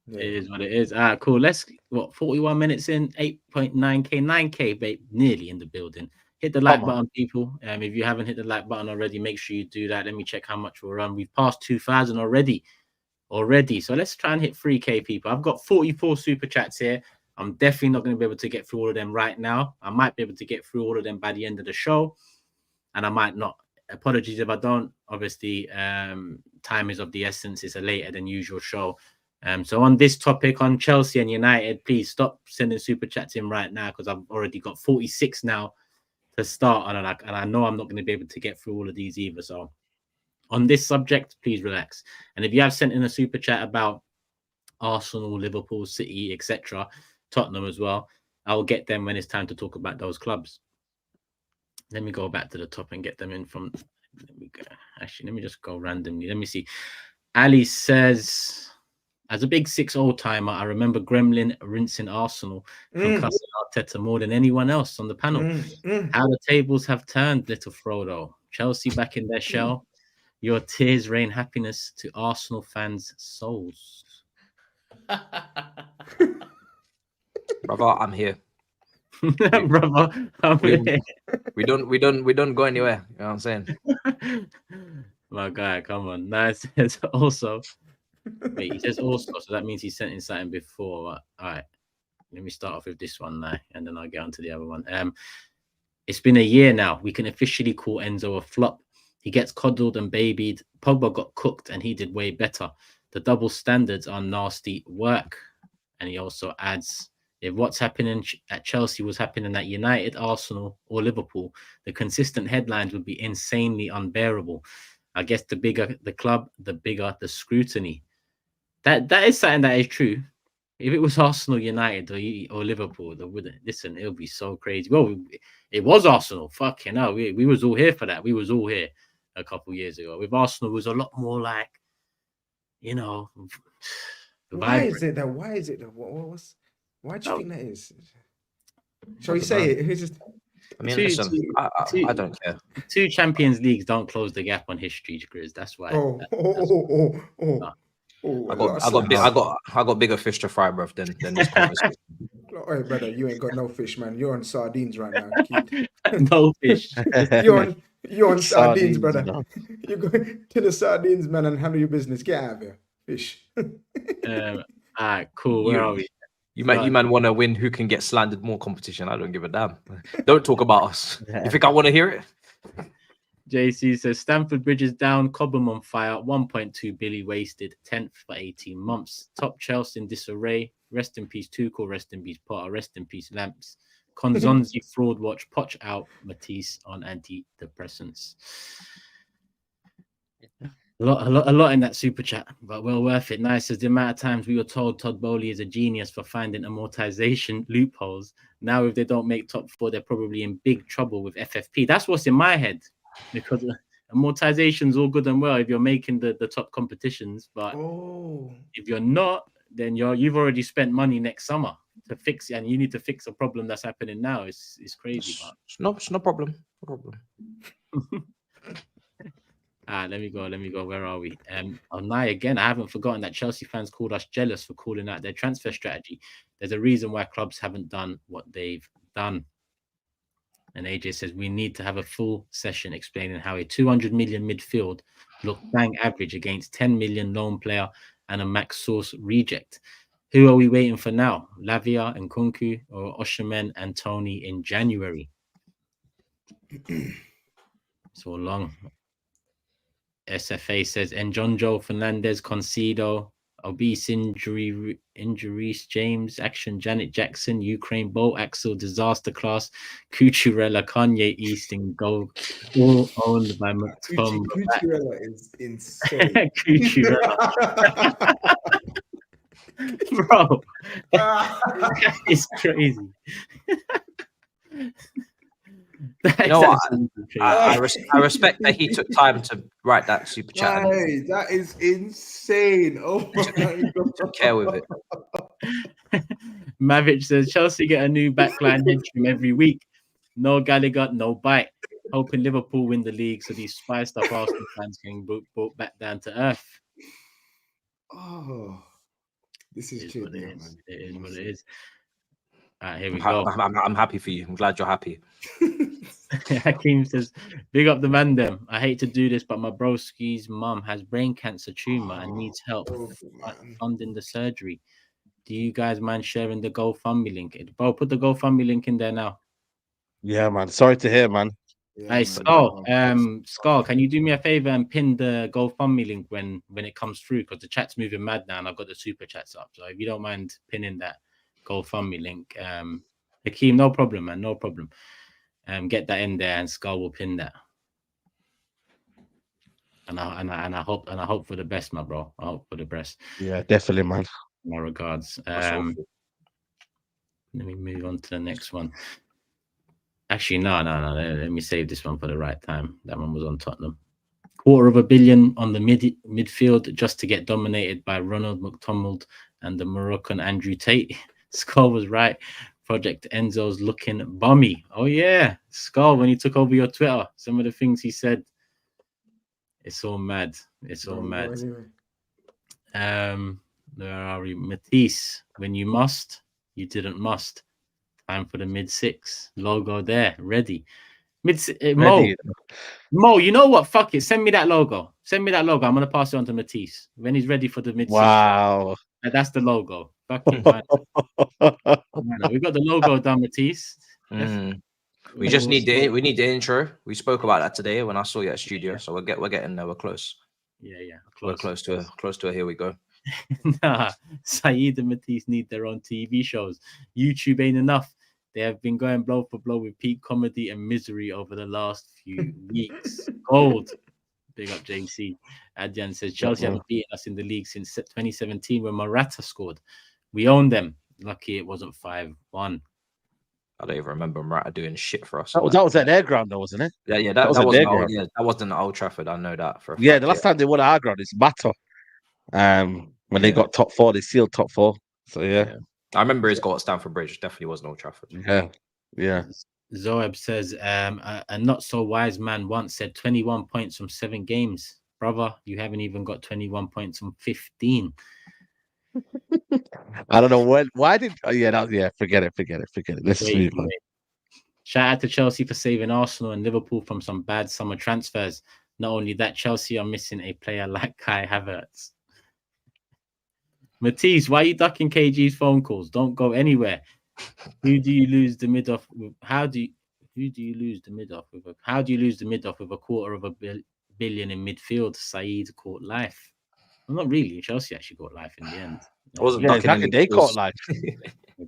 is what it is. Cool. Let's 41 minutes in, 8.9k, 9k, babe, nearly in the building. Hit the like button, people. If you haven't hit the like button already, make sure you do that. Let me check how much we're on. We've passed 2,000 already. So let's try and hit 3k, people. I've got 44 super chats here. I'm definitely not going to be able to get through all of them right now. I might be able to get through all of them by the end of the show, and I might not. Apologies if I don't. Obviously, time is of the essence. It's a later than usual show. So on this topic, on Chelsea and United, please stop sending super chats in right now, because I've already got 46 now to start on, and I know I'm not going to be able to get through all of these either. So on this subject, please relax. And if you have sent in a super chat about Arsenal, Liverpool, City, etc., Tottenham as well, I'll get them when it's time to talk about those clubs. Let me go back to the top and get them in from. Let me just go randomly. Let me see. Ali says, as a big 6 old-timer, I remember Gremlin rinsing Arsenal from cussing Arteta more than anyone else on the panel. How the tables have turned, little Frodo. Chelsea back in their shell. Your tears rain happiness to Arsenal fans' souls. Brother, I'm here. Brother, I'm here. We don't go anywhere. You know what I'm saying? My guy, come on. Now it says also. Wait, he says also, so that means he sent in something before. All right, let me start off with this one now, and then I'll get on to the other one. It's been a year now. We can officially call Enzo a flop. He gets coddled and babied. Pogba got cooked, and he did way better. The double standards are nasty work. And he also adds, if what's happening at Chelsea was happening at United, Arsenal, or Liverpool, the consistent headlines would be insanely unbearable. I guess the bigger the club, the bigger the scrutiny. That is something that is true. If it was Arsenal, United, or Liverpool, listen, it would be so crazy. Well, it was Arsenal. Fucking hell, we was all here for that. We was all here a couple of years ago. With Arsenal, it was a lot more like, Why is it that? Why do you think that is? Shall we say it? It's just. I mean, listen, I don't care. 2 Champions Leagues don't close the gap on history, Grizz. That's why. I got bigger fish to fry, bruv, than this conversation. Hey, brother, you ain't got no fish, man. You're on sardines right now. No fish. You're on sardines, brother. No. You go to the sardines, man, and handle your business. Get out of here, fish. All right, cool. Where are we? You man want to win who can get slandered more competition. I don't give a damn. Don't talk about us. You think I want to hear it? JC says Stamford Bridge is down, Cobham on fire, 1.2 billion wasted, 10th for 18 months. Top Chelsea in disarray. Rest in peace Tuchel, rest in peace Potter, rest in peace Lamps. Konzonzi fraud watch. Poch out. Matisse on antidepressants. A lot in that super chat, but well worth it. Nice as the amount of times we were told Todd Bowley is a genius for finding amortization loopholes. Now, if they don't make top 4, they're probably in big trouble with FFP. That's what's in my head, because amortization's all good and well if you're making the top competitions, but if you're not, then you've already spent money next summer to fix it, and you need to fix a problem that's happening now. It's crazy, but It's no problem. No problem. Let me go. Where are we? Nye again. I haven't forgotten that Chelsea fans called us jealous for calling out their transfer strategy. There's a reason why clubs haven't done what they've done. And AJ says we need to have a full session explaining how a 200 million midfield looked bang average against 10 million loan player and a max source reject. Who are we waiting for now? Lavia and Kunku or Oshimen and Tony in January? It's all long. SFA says Njonjo, Fernandez, Concedo, obese injuries, James, Action, Janet Jackson, Ukraine, Bolt, Axel, Disaster Class, Cucurella, Kanye East, and Gold, all owned by Mctominay. Cucurella is insane. Cucurella. Bro, it's crazy. I respect that he took time to write that super chat. Hey, that is insane. Oh my God. Care with it. Mavic says Chelsea get a new backline henchman every week. No Gallagher, no bite. Hoping Liverpool win the league so these spiced up Arsenal fans can brought back down to earth. Oh, this is true. It is what it is. All right, here we go. I'm happy for you. I'm glad you're happy. Hakeem says, big up the man them. I hate to do this, but my broski's mum has brain cancer tumor and needs help funding the surgery. Do you guys mind sharing the GoFundMe link? Bro, put the GoFundMe link in there now. Yeah, man. Sorry to hear, man. Hey, Skull, can you do me a favor and pin the GoFundMe link when it comes through? Because the chat's moving mad now and I've got the super chats up. So if you don't mind pinning that GoFundMe link, Hakeem, no problem, man, no problem. Get that in there and Skull will pin that. And I hope for the best, my bro. I hope for the best. Yeah, definitely, man. My regards. Let me move on to the next one. Actually, no. Let me save this one for the right time. That one was on Tottenham. $250 million on the midfield just to get dominated by Ronald McDonald and the Moroccan Andrew Tate. Skull was right. Project Enzo's looking bummy. Oh yeah, Skull, when he took over your Twitter, some of the things he said, it's all mad. It's all mad. Where are we? Matisse, when you must, you didn't must. Time for the mid-6 logo there, ready. Mo, you know what? Fuck it. Send me that logo. I'm gonna pass it on to Matisse when he's ready for the mid-6. Wow, that's the logo. Fucking fine. We got the logo done, Matisse. We just need the intro. We spoke about that today when I saw you at studio. So we're getting there. We're close. Yeah. We're close to it. Here we go. Nah, SAEED and Matisse need their own TV shows. YouTube ain't enough. They have been going blow for blow with peak comedy and misery over the last few weeks. Gold. Big up JC. Adjan says Chelsea haven't beaten us in the league since 2017 when Morata scored. We own them. Lucky it wasn't 5-1. I don't even remember Morata doing shit for us. That was at their ground, though, wasn't it? Yeah. That wasn't at Old Trafford. I know that for a fact. The last time they won at our ground is Matter. When they got top 4, they sealed top 4. So yeah. I remember his goal at Stamford Bridge. Definitely wasn't Old Trafford. Yeah. Zoeb says, a not so wise man once said 21 points from 7 games. Brother, you haven't even got 21 points from 15. I don't know why did forget it. Let's move on. Shout out to Chelsea for saving Arsenal and Liverpool from some bad summer transfers. Not only that, Chelsea are missing a player like Kai Havertz. Matisse, why are you ducking KG's phone calls? Don't go anywhere. Who do you lose the mid off with? How do you lose the mid off with? How do you lose the mid off with $250 million in midfield? SAEED caught life. Well, not really. Chelsea actually caught life in the end. They caught life.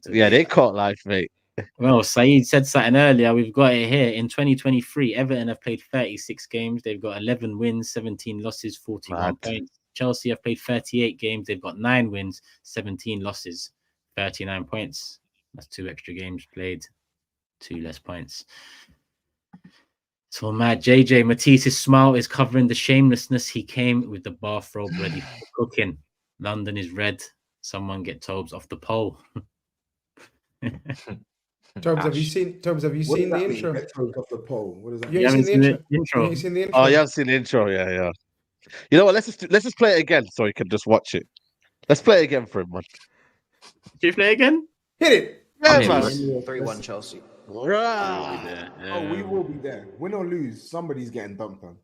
They caught life, mate. Well, Saeed said something earlier. We've got it here. In 2023, Everton have played 36 games. They've got 11 wins, 17 losses, 41 points. Chelsea have played 38 games. They've got 9 wins, 17 losses, 39 points. That's 2 extra games played, 2 less points. So mad. JJ Matisse's smile is covering the shamelessness. He came with the bathrobe ready for cooking. London is red. Someone get TOBS off the pole. Tobes, have you seen the intro? Off the pole. What does that You mean? haven't seen the intro? You ain't seen the intro? Oh, you haven't seen the intro? Yeah. You know what? Let's just play it again so you can just watch it. Let's play it again for him, man. Should you play again? Hit it. Yeah, man. 3-1 Chelsea. Right. Oh, we will be there. Win or lose, somebody's getting dumped on.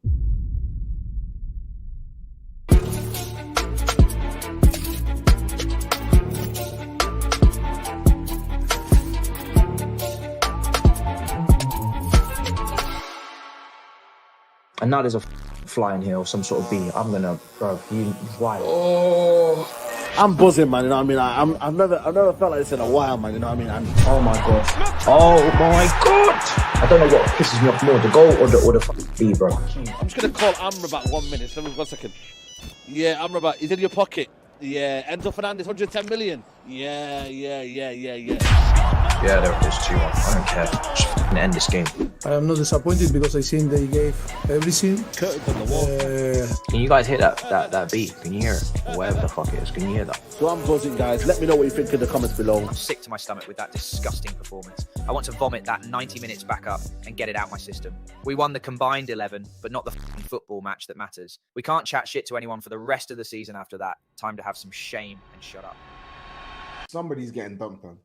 And now there's a fly in here or some sort of bee. I'm gonna, bro. Why? Oh, I'm buzzing, man. You know what I mean? I've never felt like this in a while, man. You know what I mean? And Oh my god. Oh my god. I don't know what pisses me off more, the goal or the bee, bro. I'm just gonna call Amrabat 1 minute. Let me 1 second. Yeah, Amrabat, he's in your pocket. Yeah, Enzo Fernandez, 110 million. Yeah. Yeah, there it is. 2-1. I don't care. Just fucking end this game. I am not disappointed because I seen they gave everything. Curtains on the wall. Can you guys hear that beat? Can you hear it? Or whatever the fuck it is. Can you hear that? So I'm buzzing, guys. Let me know what you think in the comments below. I'm sick to my stomach with that disgusting performance. I want to vomit that 90 minutes back up and get it out my system. We won the combined 11, but not the football match that matters. We can't chat shit to anyone for the rest of the season after that. Time to have some shame and shut up. Somebody's getting dumped on.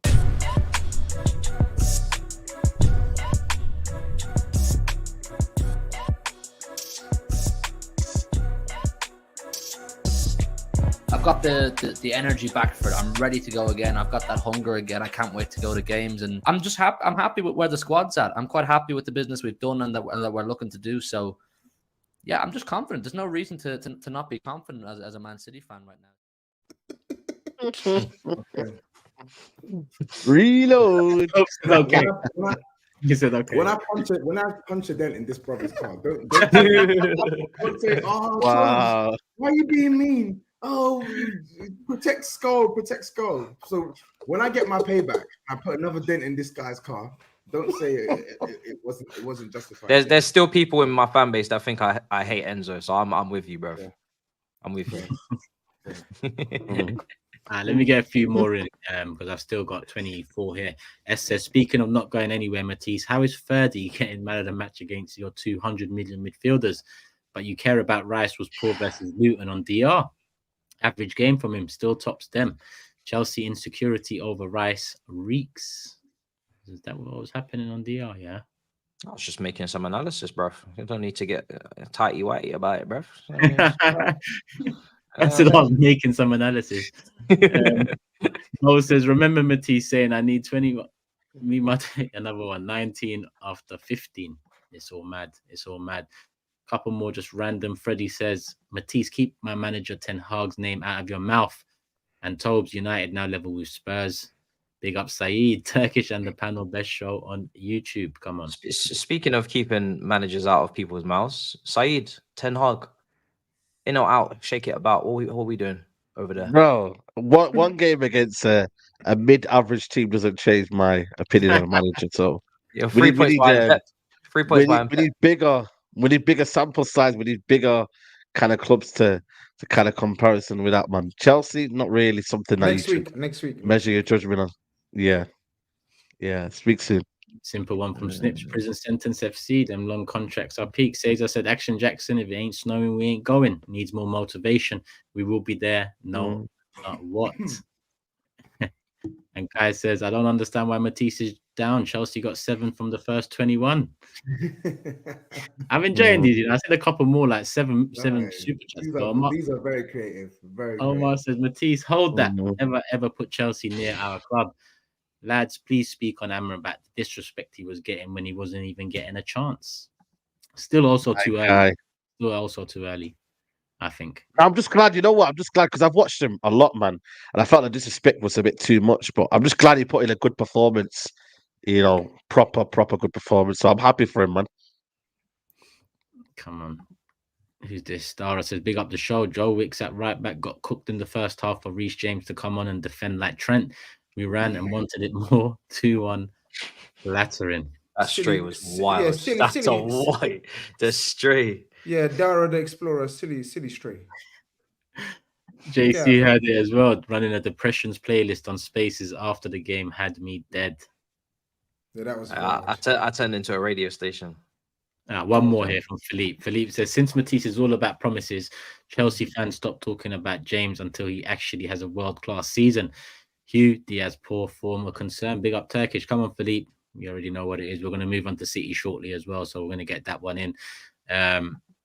I've got the energy back for it. I'm ready to go again. I've got that hunger again. I can't wait to go to games, and I'm just happy. I'm happy with where the squad's at. I'm quite happy with the business we've done and that we're looking to do. So, yeah, I'm just confident. There's no reason to not be confident as a Man City fan right now. Reload. Okay. You said okay. When I punch a dent in this brother's car, don't say, "Oh, Wow. why are you being mean?" Oh, protect skull. So when I get my payback, I put another dent in this guy's car. Don't say it wasn't justified. There's still people in my fan base that think I hate Enzo, so I'm with you, bro. Yeah. I'm with you. Let me get a few more in because I've still got 24 here. S says, speaking of not going anywhere, Matisse, how is Ferdy getting man of the match against your 200 million midfielders? But you care about Rice was poor versus Luton on DR. Average game from him, still tops them. Chelsea insecurity over Rice reeks. Is that what was happening on DR? Yeah. I was just making some analysis, bro. You don't need to get tighty-whitey about it, bro. That's it. I was making some analysis. Mo says, remember Matisse saying I need 20. Me might take another one. 19 after 15. It's all mad. Couple more just random. Freddie says, Matisse, keep my manager Ten Hag's name out of your mouth. And TOBS United now level with Spurs. Big up SAEED, Turkish and the panel, best show on YouTube. Come on. Speaking of keeping managers out of people's mouths, SAEED, Ten Hag, in or out, shake it about. What are we doing over there? Bro, one game against a mid-average team doesn't change my opinion on a manager. So Yeah, 3 points behind. 3 points behind. We need bigger sample size. We need bigger kind of clubs to kind of comparison with that, man. Chelsea, not really something that next week. Measure your judgment on. Yeah. Speak soon. Simple one from Snips. Prison sentence FC. Them long contracts are peak. Says I said, Action Jackson. If it ain't snowing, we ain't going. Needs more motivation. We will be there. No, not what. And Kai says, I don't understand why Matisse is down. Chelsea got 7 from the first 21. I'm enjoying these. I said a couple more, like seven super chats. These are very creative. Omar says, Matisse, hold that. Ever put Chelsea near our club. Lads, please speak on Amrabat. The disrespect he was getting when he wasn't even getting a chance. Still also too early. I think. I'm just glad, you know what? I'm just glad because I've watched him a lot, man. And I felt the disrespect was a bit too much, but I'm just glad he put in a good performance you know, proper good performance. So I'm happy for him, man. Come on. Who's this? Dara says, big up the show. Joe Wicks at right back got cooked in the first half for Reece James to come on and defend like Trent. We ran and wanted it more. 2-1 Lateran. That stray was wild. Yeah, That's silly. a white. The stray. Yeah, Dara the Explorer, silly stray. JC had it as well, running a depressions playlist on Spaces after the game had me dead. Yeah, that was I turned into a radio station. One more here from Philippe. Philippe says, since Matisse is all about promises, Chelsea fans stop talking about James until he actually has a world-class season. Hugh, Diaz, poor form or concern. Big up Turkish. Come on, Philippe. You already know what it is. We're going to move on to City shortly as well, so we're going to get that one in.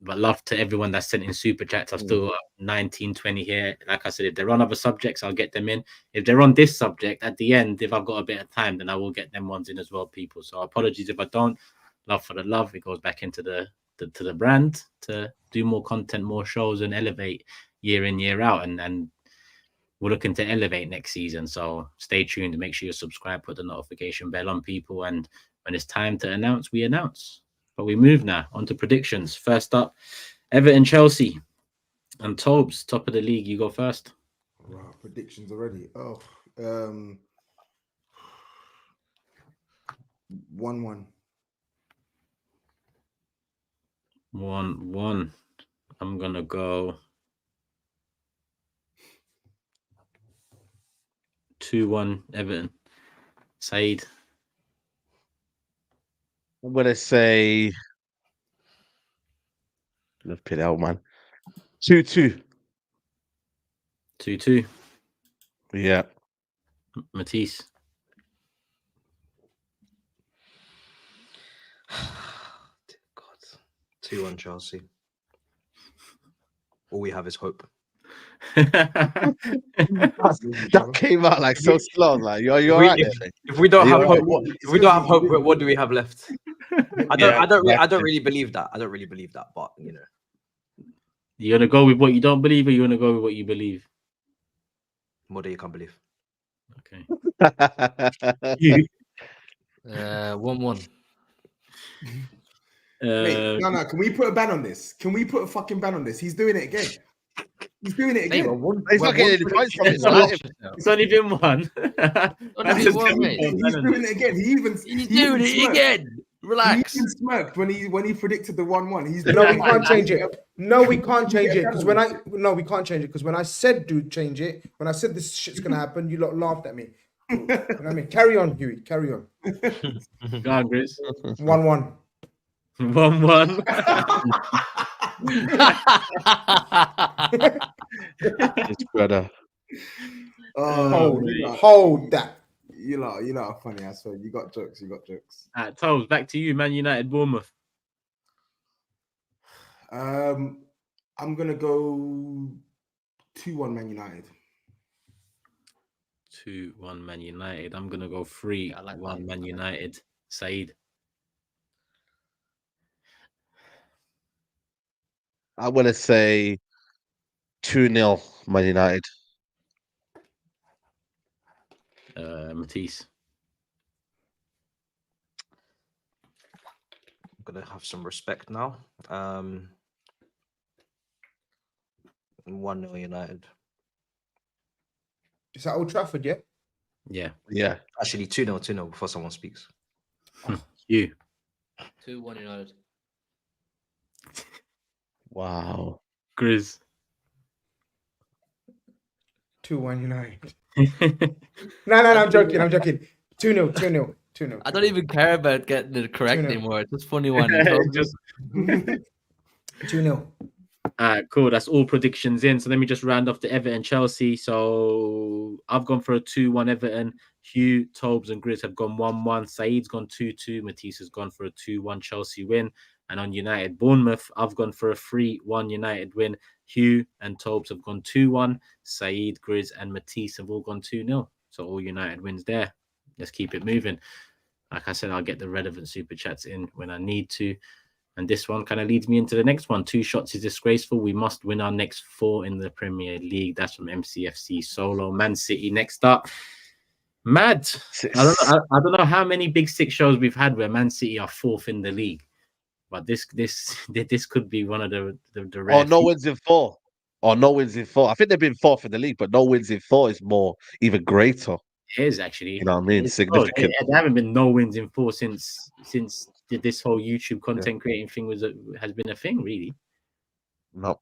But love to everyone that sent in super chats. I've still got 19, 20 here. Like I said, if they're on other subjects, I'll get them in. If they're on this subject, at the end, if I've got a bit of time, then I will get them ones in as well, people. So apologies if I don't. Love for the love. It goes back into the brand to do more content, more shows, and elevate year in, year out. And we're looking to elevate next season. So stay tuned. Make sure you subscribe, put the notification bell on, people. And when it's time to announce, we announce. But we move now on to predictions. First up, Everton, Chelsea, and Tobes, top of the league. You go first. Wow, predictions already. 1-1. 1-1. I'm gonna go 2-1 Everton. SAEED. I'm gonna say, let's put it out, man. 2-2. 2-2. Yeah. Matisse. God. 2-1 Chelsea. All we have is hope. That came out like so slow. Like you're right. If we don't have hope, what do we have left? I don't really believe that. I don't really believe that, but you know. You're gonna go with what you don't believe, or you're gonna go with what you believe? What do you can't believe? Okay. 1-1. Mate, no. Can we put a ban on this? Can we put a fucking ban on this? He's doing it again. He's doing it again. He's not getting any points from it. It's only been one. He's doing it again. He's doing it again. Relax. He even smirked when he predicted the 1-1. He's No, we can't change it. No, we can't change it because we can't change it because when I said do change it, when I said this shit's gonna happen, you lot laughed at me. You know what I mean? Carry on, Huey. Carry on. Go on, Grizz. 1-1. 1-1. It's better. Hold that. You lot are funny. I swear. You got jokes. Tobes, back to you, Man United, Bournemouth. I'm gonna go 2-1 Man United. 2-1 Man United. I'm gonna go 3-1 Man United. SAEED. I'm gonna say 2-0 Man United. Matisse. I'm gonna have some respect now. 1-0 United. Is that Old Trafford, yeah? Yeah. Actually, 2-0 before someone speaks. You. 2-1 United. Wow. Grizz. 2-1 United. No, I'm joking. 2-0. I don't even care about getting it correct anymore. It's just funny one. 2-0. Cool. That's all predictions in. So let me just round off the Everton Chelsea. So I've gone for a 2-1 Everton. Hugh, Tobes, and Grizz have gone 1-1. SAEED's gone 2-2. Matisse has gone for a 2-1 Chelsea win. And on United Bournemouth, I've gone for a 3-1 United win. Hugh and Tobes have gone 2-1. SAEED, Grizz, and Matisse have all gone 2-0. So all United wins there. Let's keep it moving. Like I said, I'll get the relevant super chats in when I need to. And this one kind of leads me into the next one. 2 shots is disgraceful. We must win our next 4 in the Premier League. That's from MCFC Solo. Man City next up. Mad. Six. I don't know how many Big Six shows we've had where Man City are 4th in the league, but this could be one of the rare. Or no wins in 4. Or no wins in 4. I think they've been 4th in the league, but no wins in 4 is more even greater. It is actually. You know what I mean? It's, Significant. there haven't been no wins in 4 since this whole YouTube content creating thing has been a thing, really. No.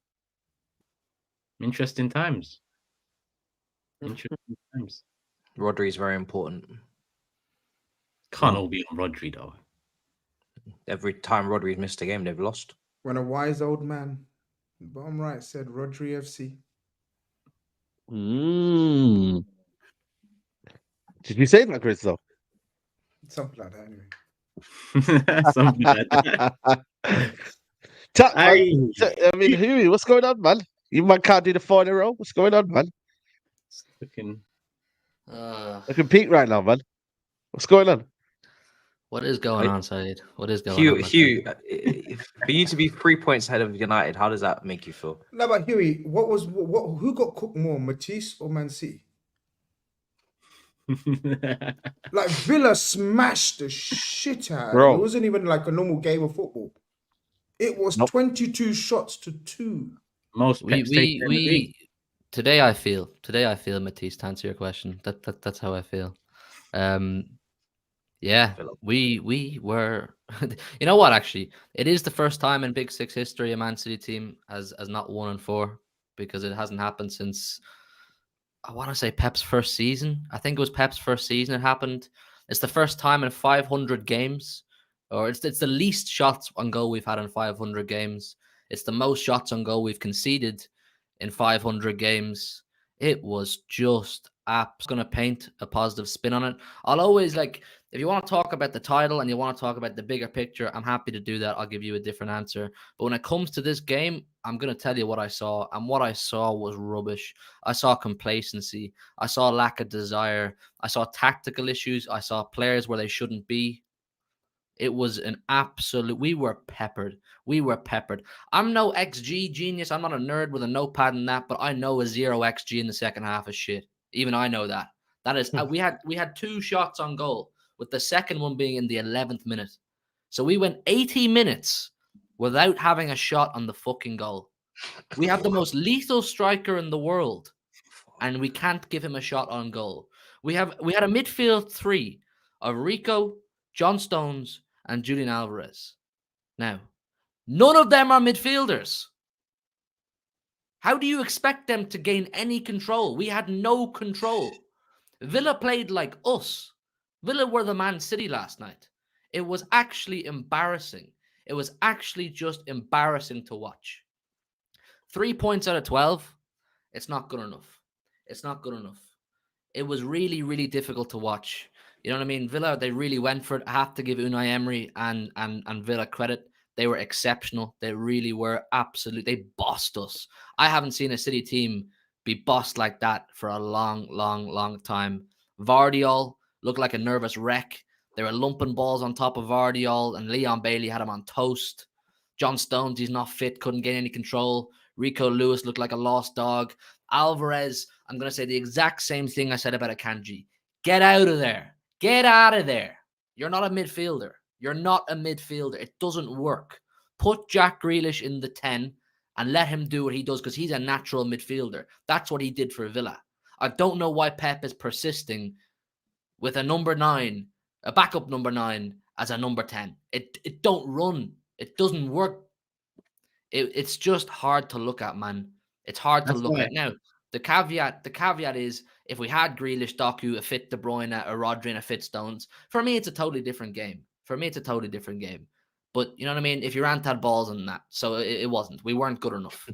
Interesting times. Interesting times. Rodri is very important. Can't all be on Rodri though. Every time Rodri's missed a game, they've lost. When a wise old man, bottom right, said Rodri FC. Did you say that, Grizz, though? Something like that, anyway. Something like that. I mean, Huey, what's going on, man? You man can't do the 4 in a row. What's going on, man? Looking peak right now, man. What's going on? What is going on, SAEED? What is going on? Hugh, for you to be 3 points ahead of United, how does that make you feel? No, but Huey, who got cooked more, Matisse or Man City? Like Villa smashed the shit out. Bro. It wasn't even like a normal game of football. It was 22 shots to 2. Most today I feel Matisse, to answer your question. That's how I feel. Yeah, we were. You know what? Actually, it is the first time in Big Six history a Man City team has not won in 4, because it hasn't happened since, I want to say, Pep's first season. I think it was Pep's first season it happened. It's the first time in 500 games, or it's the least shots on goal we've had in 500 games. It's the most shots on goal we've conceded in 500 games. It was just apps. Going to paint a positive spin on it. I'll always, like, if you want to talk about the title and you want to talk about the bigger picture, I'm happy to do that. I'll give you a different answer. But when it comes to this game, I'm going to tell you what I saw. And what I saw was rubbish. I saw complacency. I saw lack of desire. I saw tactical issues. I saw players where they shouldn't be. It was an absolute... We were peppered. I'm no XG genius. I'm not a nerd with a notepad and that, but I know a 0 XG in the second half is shit. Even I know that. That is... we had 2 shots on goal, with the second one being in the 11th minute. So we went 80 minutes without having a shot on the fucking goal. We have the most lethal striker in the world, and we can't give him a shot on goal. We had a midfield 3 of Rico, John Stones, and Julian Alvarez. Now, none of them are midfielders. How do you expect them to gain any control? We had no control. Villa played like us. Villa were the Man City last night. It was actually embarrassing. It was actually just embarrassing to watch. 3 points out of 12. It's not good enough. It's not good enough. It was really, really difficult to watch. You know what I mean? Villa, they really went for it. I have to give Unai Emery and Villa credit. They were exceptional. They really were they bossed us. I haven't seen a City team be bossed like that for a long, long, long time. Vardiol looked like a nervous wreck. They were lumping balls on top of Vardiol, and Leon Bailey had him on toast. John Stones, he's not fit, couldn't gain any control. Rico Lewis looked like a lost dog. Alvarez, I'm going to say the exact same thing I said about Akanji. Get out of there. Get out of there. You're not a midfielder. You're not a midfielder. It doesn't work. Put Jack Grealish in the 10 and let him do what he does, because he's a natural midfielder. That's what he did for Villa. I don't know why Pep is persisting with a number 9, a backup number 9 as a number 10. It don't run. It doesn't work. It's just hard to look at, man. It's hard to look at. Now, the caveat is, if we had Grealish, Doku, a fit De Bruyne, a Rodri, and a fit Stones, for me, it's a totally different game. But you know what I mean? If Durant had balls and that, so it wasn't. We weren't good enough.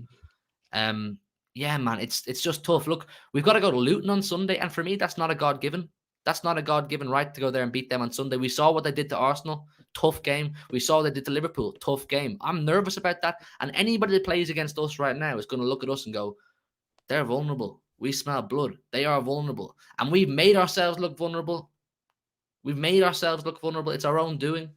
Yeah, man, it's just tough. Look, we've got to go to Luton on Sunday, and for me, that's not a God-given. That's not a God-given right to go there and beat them on Sunday. We saw what they did to Arsenal. Tough game. We saw what they did to Liverpool. Tough game. I'm nervous about that. And anybody that plays against us right now is going to look at us and go, they're vulnerable. We smell blood. They are vulnerable. And we've made ourselves look vulnerable. It's our own doing.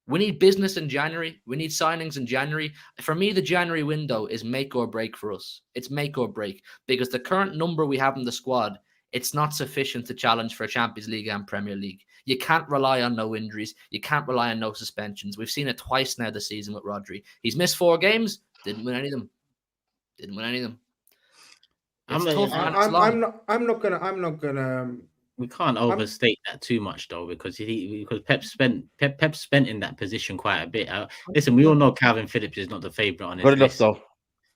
We need business in January. We need signings in January. For me, the January window is make or break for us. It's make or break, because the current number we have in the squad it's not sufficient to challenge for a Champions League and Premier League. You can't rely on no injuries. You can't rely on no suspensions. We've seen it twice now this season with Rodri. He's missed 4 games, didn't win any of them. It's tough, man. I'm not gonna. We can't overstate that too much though, because Pep spent in that position quite a bit. Listen, we all know Calvin Phillips is not the favourite on his Good enough, list. though.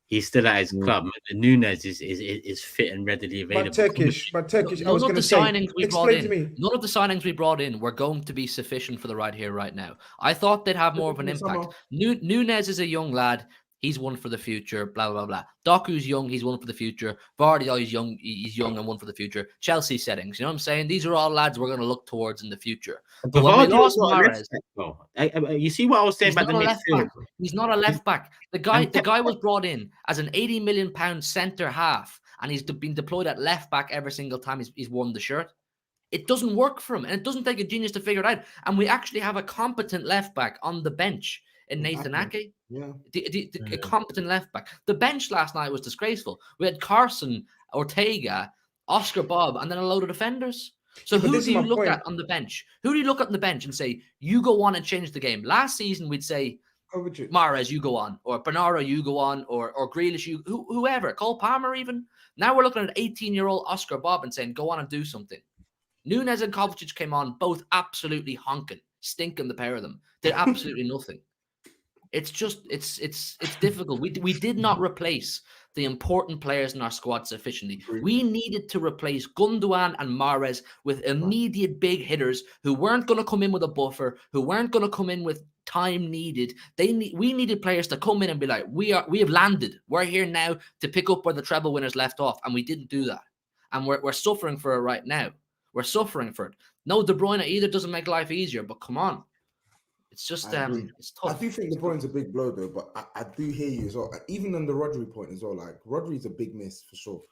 He's still at his club. Nunes is fit and readily available. But Turkish. None of the signings we brought in were going to be sufficient for the right here, right now. I thought they'd have more of an impact. Nunes is a young lad. He's one for the future, blah, blah, blah. Doku's young, he's one for the future. Vardy, he's young and one for the future. Chelsea settings, you know what I'm saying? These are all lads we're going to look towards in the future. But when we lost Mahrez, you see what I was saying about the midfield? He's not a left back. The guy was brought in as an £80 million centre half, and he's been deployed at left back every single time he's worn the shirt. It doesn't work for him, and it doesn't take a genius to figure it out. And we actually have a competent left back on the bench in Nathan Ake. Yeah. A competent left back. The bench last night was disgraceful. We had Carson, Ortega, Oscar Bob, and then a load of defenders. So who do you look at on the bench? Who do you look at on the bench and say, you go on and change the game? Last season, we'd say, Mahrez, you go on, or Bernardo, you go on, or Grealish, whoever, Cole Palmer even. Now we're looking at 18-year-old Oscar Bob and saying, go on and do something. Nunes and Kovacic came on, both absolutely honking, stinking, the pair of them. Did absolutely nothing. It's just, it's difficult. We did not replace the important players in our squad sufficiently. We needed to replace Gundogan and Mahrez with immediate big hitters who weren't going to come in with a buffer, who weren't going to come in with time needed. We needed players to come in and be like, we have landed. We're here now to pick up where the treble winners left off, and we didn't do that. And we're suffering for it right now. We're suffering for it. No, De Bruyne either doesn't make life easier, but come on. It's just it's tough. I do think De Bruyne's a big blow though, but I do hear you as well. Even on the Rodri point as well, like Rodri's a big miss for sure.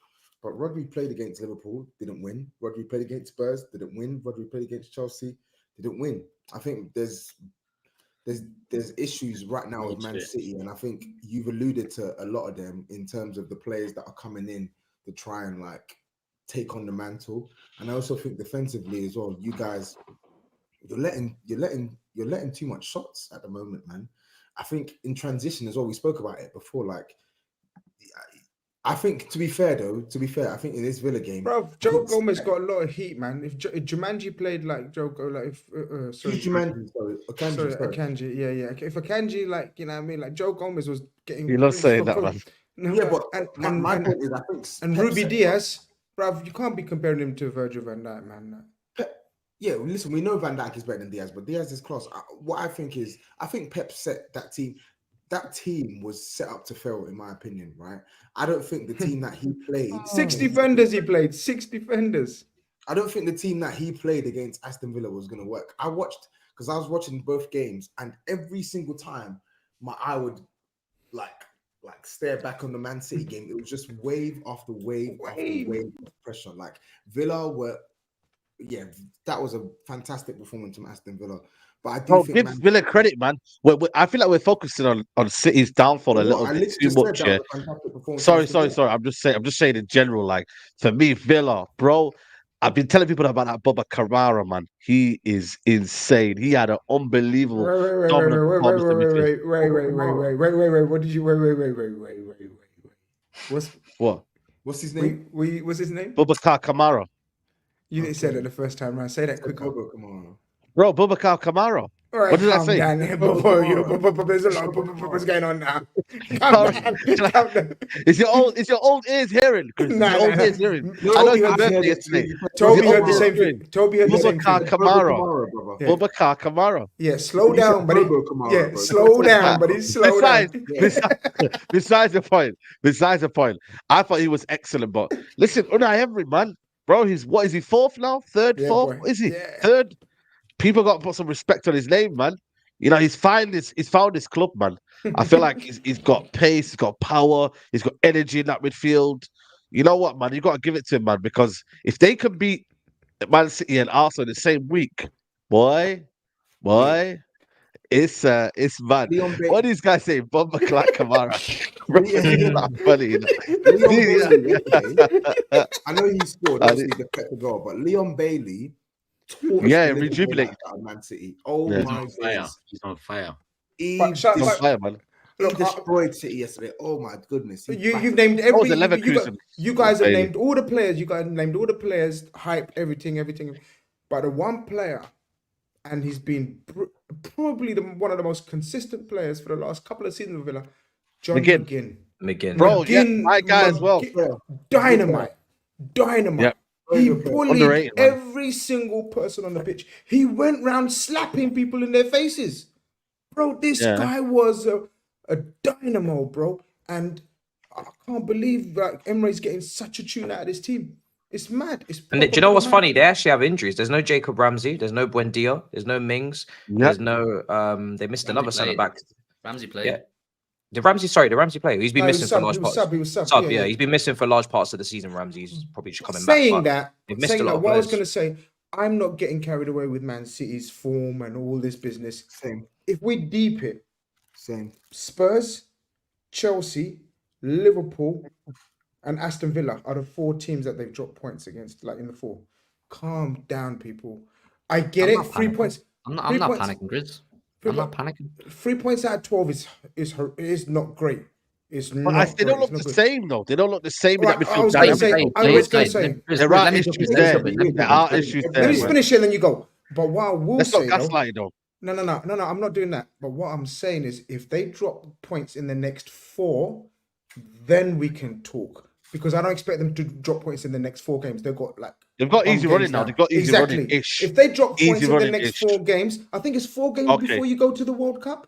But Rodri played against Liverpool, didn't win. Rodri played against Spurs, didn't win. Rodri played against Chelsea, didn't win. I think there's issues right now with Man City, and I think you've alluded to a lot of them in terms of the players that are coming in to try and like take on the mantle. And I also think defensively as well, you guys, you're letting too much shots at the moment, man. I think in transition as well, we spoke about it before. Like, I think to be fair, I think in this Villa game, bro, Joe Gomez got a lot of heat, man. If Jumanji played like Joe, Jumanji, Akanji, yeah. If Akanji, like, you know what I mean, like Joe Gomez was getting. You're not saying that, man. No, yeah, but my point is, I think, and Ruby Diaz, bro, you can't be comparing him to Virgil van Dijk, man. Yeah, listen, we know Van Dijk is better than Diaz, but Diaz is class. What I think is, I think Pep set that team. That team was set up to fail, in my opinion, right? I don't think the team that he played... 6 defenders he played, 6 defenders. I don't think the team that he played against Aston Villa was going to work. I watched, because I was watching both games, and every single time my eye would like stare back on the Man City game. It was just wave after wave after wave of pressure. Like, Villa were... Yeah, that was a fantastic performance from Aston Villa. But I do think give Villa credit, man. I feel like we're focusing on City's downfall a little bit too much. Yeah. Sorry. I'm just saying in general. Like, for me, Villa, bro. I've been telling people about that Bubba Kamara, man. He is insane. He had an unbelievable. Wait. What did you? Wait. What's his name? What's his name? Bubba Kamara. You didn't say that the first time around. Say that quicker. Bro, Boubacar Kamara. All right, what did I say? There's a lot of what's going on now. Calm down. Is your old ears hearing? Old ears hearing. I know your birthday yesterday. Toby heard the same thing. Boubacar Kamara. Yeah, slow down, buddy. Yeah, slow down, buddy. Slow down. Besides the point. I thought he was excellent, but listen, Unai Emery, man, bro, he's fourth now? Third, fourth? Is he? Third? People got to put some respect on his name, man. You know, he's found his club, man. I feel like he's got pace, he's got power, he's got energy in that midfield. You know what, man? You got to give it to him, man, because if they can beat Man City and Arsenal in the same week, boy, it's mad. What do these guys say? Boubacar Kamara. Bro, it's not funny. Leon Bailey yesterday, I know he scored, obviously the second goal, but Leon Bailey taught us to live rejuvenate. out of Man City. Oh Yeah. my days. He's on fire. He, But shout- He's on but- fire, man. he Look, destroyed City yesterday. Oh my goodness. He You've battered- named That was every. the Leverkusen. You guys have Bailey. named all the players. You guys named all the players. Hype everything. But the one player, and he's been probably one of the most consistent players for the last couple of seasons with Villa. John McGinn. McGinn. McGinn. Bro, my guy as well. Dynamite. Yep. He bullied Underrated, man. every single person on the pitch. He went round slapping people in their faces. Bro, this guy was a dynamo, bro. And I can't believe that Emre's getting such a tune out of this team. It's mad. And do you know what's funny? They actually have injuries. There's no Jacob Ramsey. There's no Buendia. There's no Mings. There's no. They missed another centre back. Ramsey played. Yeah. The Ramsey play. He's been missing for large parts. He was sub. Yeah, he's been missing for large parts of the season. Ramsey's probably just coming Saying back. that, missed a lot of what I was players. going to say, I'm not getting carried away with Man City's form and all this business. Same. If we deep it, Same. Spurs, Chelsea, Liverpool, and Aston Villa are the 4 teams that they've dropped points against, like in the 4. Calm down, people. I get I'm it. not 3 panicking. points. I'm not 3 points. panicking, Grizz. Three I'm not po- panicking. 3 points out of 12 is not great. It's But not. they don't great. look It's the not good. same, though. They don't look the same in Right, that I was midfield gonna say- dynamic. I was gonna say- There are issues there. There are issues Let there. me man. finish it, and then you go. But what I will Let's say, not gaslight, though. No, I'm not doing that. But what I'm saying is, if they drop points in the next 4, then we can talk. Because I don't expect them to drop points in the next 4 games. They've got They've got home easy running games now. They've got easy exactly. running-ish. If they drop Easy points in the next running-ish. 4 games, I think it's 4 games Okay. before you go to the World Cup.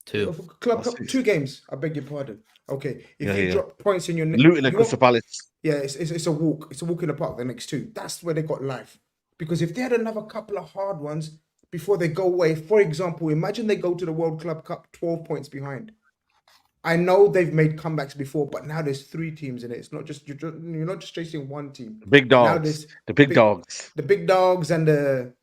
2. Club Cup, 2 games. I beg your pardon. Okay, if Yeah, you yeah. drop points in your Luton and you Crystal won't- Palace. yeah, it's a walk. It's a walk in the park. The next 2. That's where they got life. Because if they had another couple of hard ones before they go away, for example, imagine they go to the World Club Cup 12 points behind. I know they've made comebacks before, but now there's 3 teams in it. It's not just you're not just chasing one team. Big Now dogs. there's The big dogs. the big dogs and the,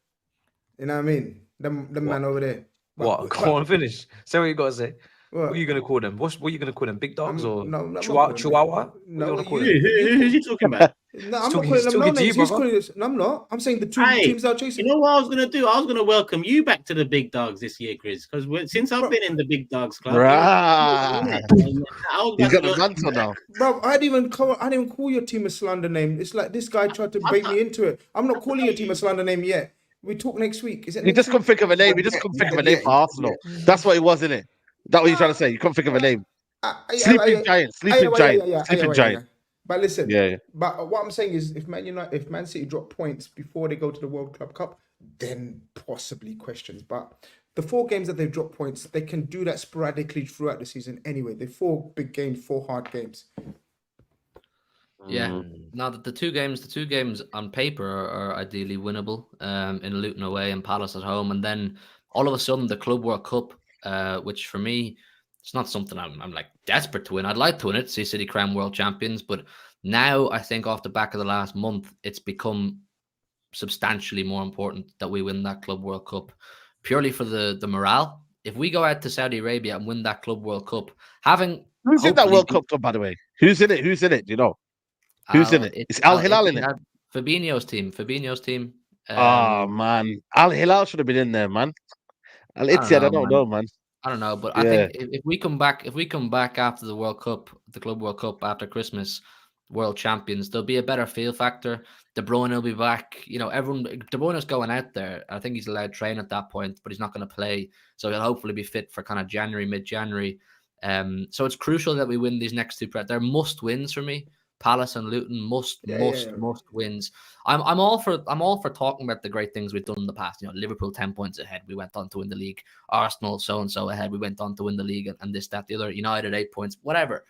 you know what I mean, the man over there. What? Go on, finish. Say what you got to say. What? What are you gonna call them? What are you gonna call them? Big dogs or no, I'm not Chihuahua? calling them. Chihuahua? No, What you gonna call you- them? Who's you talking about? No, I'm He's not talking- calling he's them no talking to names. you, He's brother. calling this. No, I'm not. I'm saying the 2 Hey, teams that are chasing. You know what I was gonna do? I was gonna welcome you back to the big dogs this year, Grizz, because since I've been in the big dogs club, Right. He's got the banter now. Bro, I didn't even call your team a slander name. It's like this guy tried to bait me into it. I'm not calling your team a slander name yet. We talk next week. Is it? He Next just week? couldn't think of a name. He just couldn't think of a name for Arsenal. That's what it was, isn't it? That's what you're trying to say. You couldn't think of a name. Sleeping Giant. Sleeping Giant. Sleeping Giant. But listen, Yeah. But what I'm saying is, if Man City drop points before they go to the World Club Cup, then possibly questions. But the 4 games that they've dropped points, they can do that sporadically throughout the season anyway. They're 4 big games, 4 hard games. Yeah. Now that the two games on paper are ideally winnable, in Luton away and Palace at home, and then all of a sudden the Club World Cup, which for me, it's not something I'm like desperate to win. I'd like to win it, see City crown world champions, but now I think off the back of the last month, it's become substantially more important that we win that Club World Cup, purely for the morale. If we go out to Saudi Arabia and win that Club World Cup, having Who's in that hopefully World Cup club, by the way? Who's in it? Who's in it? Do you know? Who's in it? It's Al Hilal in it. Fabinho's team. Oh man, Al Hilal should have been in there, man. Al Ittihad, I don't know, man. I don't know, but I think if we come back after the World Cup, the Club World Cup after Christmas, world champions, there'll be a better feel factor. De Bruyne will be back. You know, everyone. De Bruyne's going out there. I think he's allowed to train at that point, but he's not going to play, so he'll hopefully be fit for kind of mid-January. So it's crucial that we win these next 2. They're must wins for me. Palace and Luton must wins. I'm all for talking about the great things we've done in the past. You know, Liverpool 10 points ahead, we went on to win the league. Arsenal so and so ahead, we went on to win the league, and this, that, the other. United 8 points, whatever.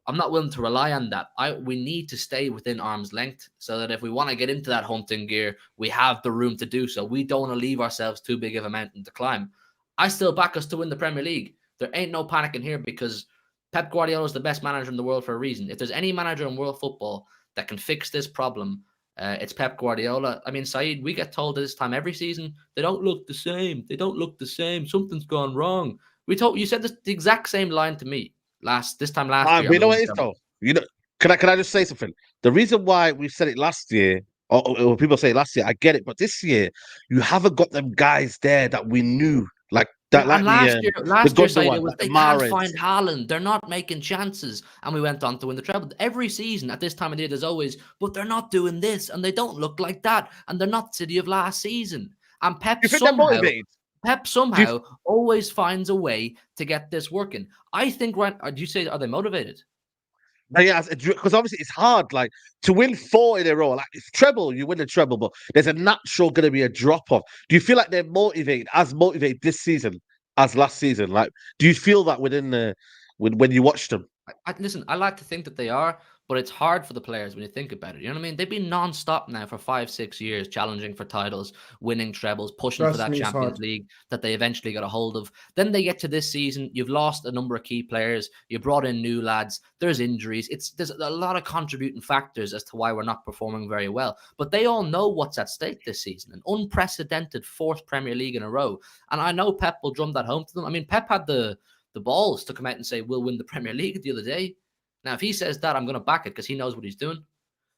I'm not willing to rely on that. We need to stay within arm's length so that if we want to get into that hunting gear, we have the room to do so. We don't want to leave ourselves too big of a mountain to climb. I still back us to win the Premier League. There ain't no panic in here because Pep Guardiola is the best manager in the world for a reason. If there's any manager in world football that can fix this problem, it's Pep Guardiola. I mean, SAEED, we get told this time every season, they don't look the same. They don't look the same. Something's gone wrong. You said the exact same line to me This time last year. But you know what it is though? You know, can I just say something? The reason why we said it last year, or people say last year, I get it, but this year you haven't got them guys there that we knew like that. And last year, Saeed, it was they can't Mahrez. find Haaland. They're not making chances, and we went on to win the treble. Every season at this time of the year, there's always, but they're not doing this, and they don't look like that, and they're not City of last season. And Pep somehow always finds a way to get this working. I think, right? Do you say, are they motivated? Yeah, because obviously it's hard, like to win 4 in a row. Like if treble, you win the treble, but there's a natural going to be a drop off. Do you feel like they're motivated this season as last season? Like, do you feel that when you watch them? Listen, I like to think that they are, but it's hard for the players when you think about it. You know what I mean? They've been non-stop now for 5-6 years, challenging for titles, winning trebles, pushing for that Champions League that they eventually got a hold of. Then they get to this season. You've lost a number of key players. You brought in new lads. There's injuries. There's a lot of contributing factors as to why we're not performing very well. But they all know what's at stake this season. An unprecedented 4th Premier League in a row. And I know Pep will drum that home to them. I mean, Pep had the balls to come out and say, we'll win the Premier League the other day. Now, if he says that, I'm going to back it because he knows what he's doing.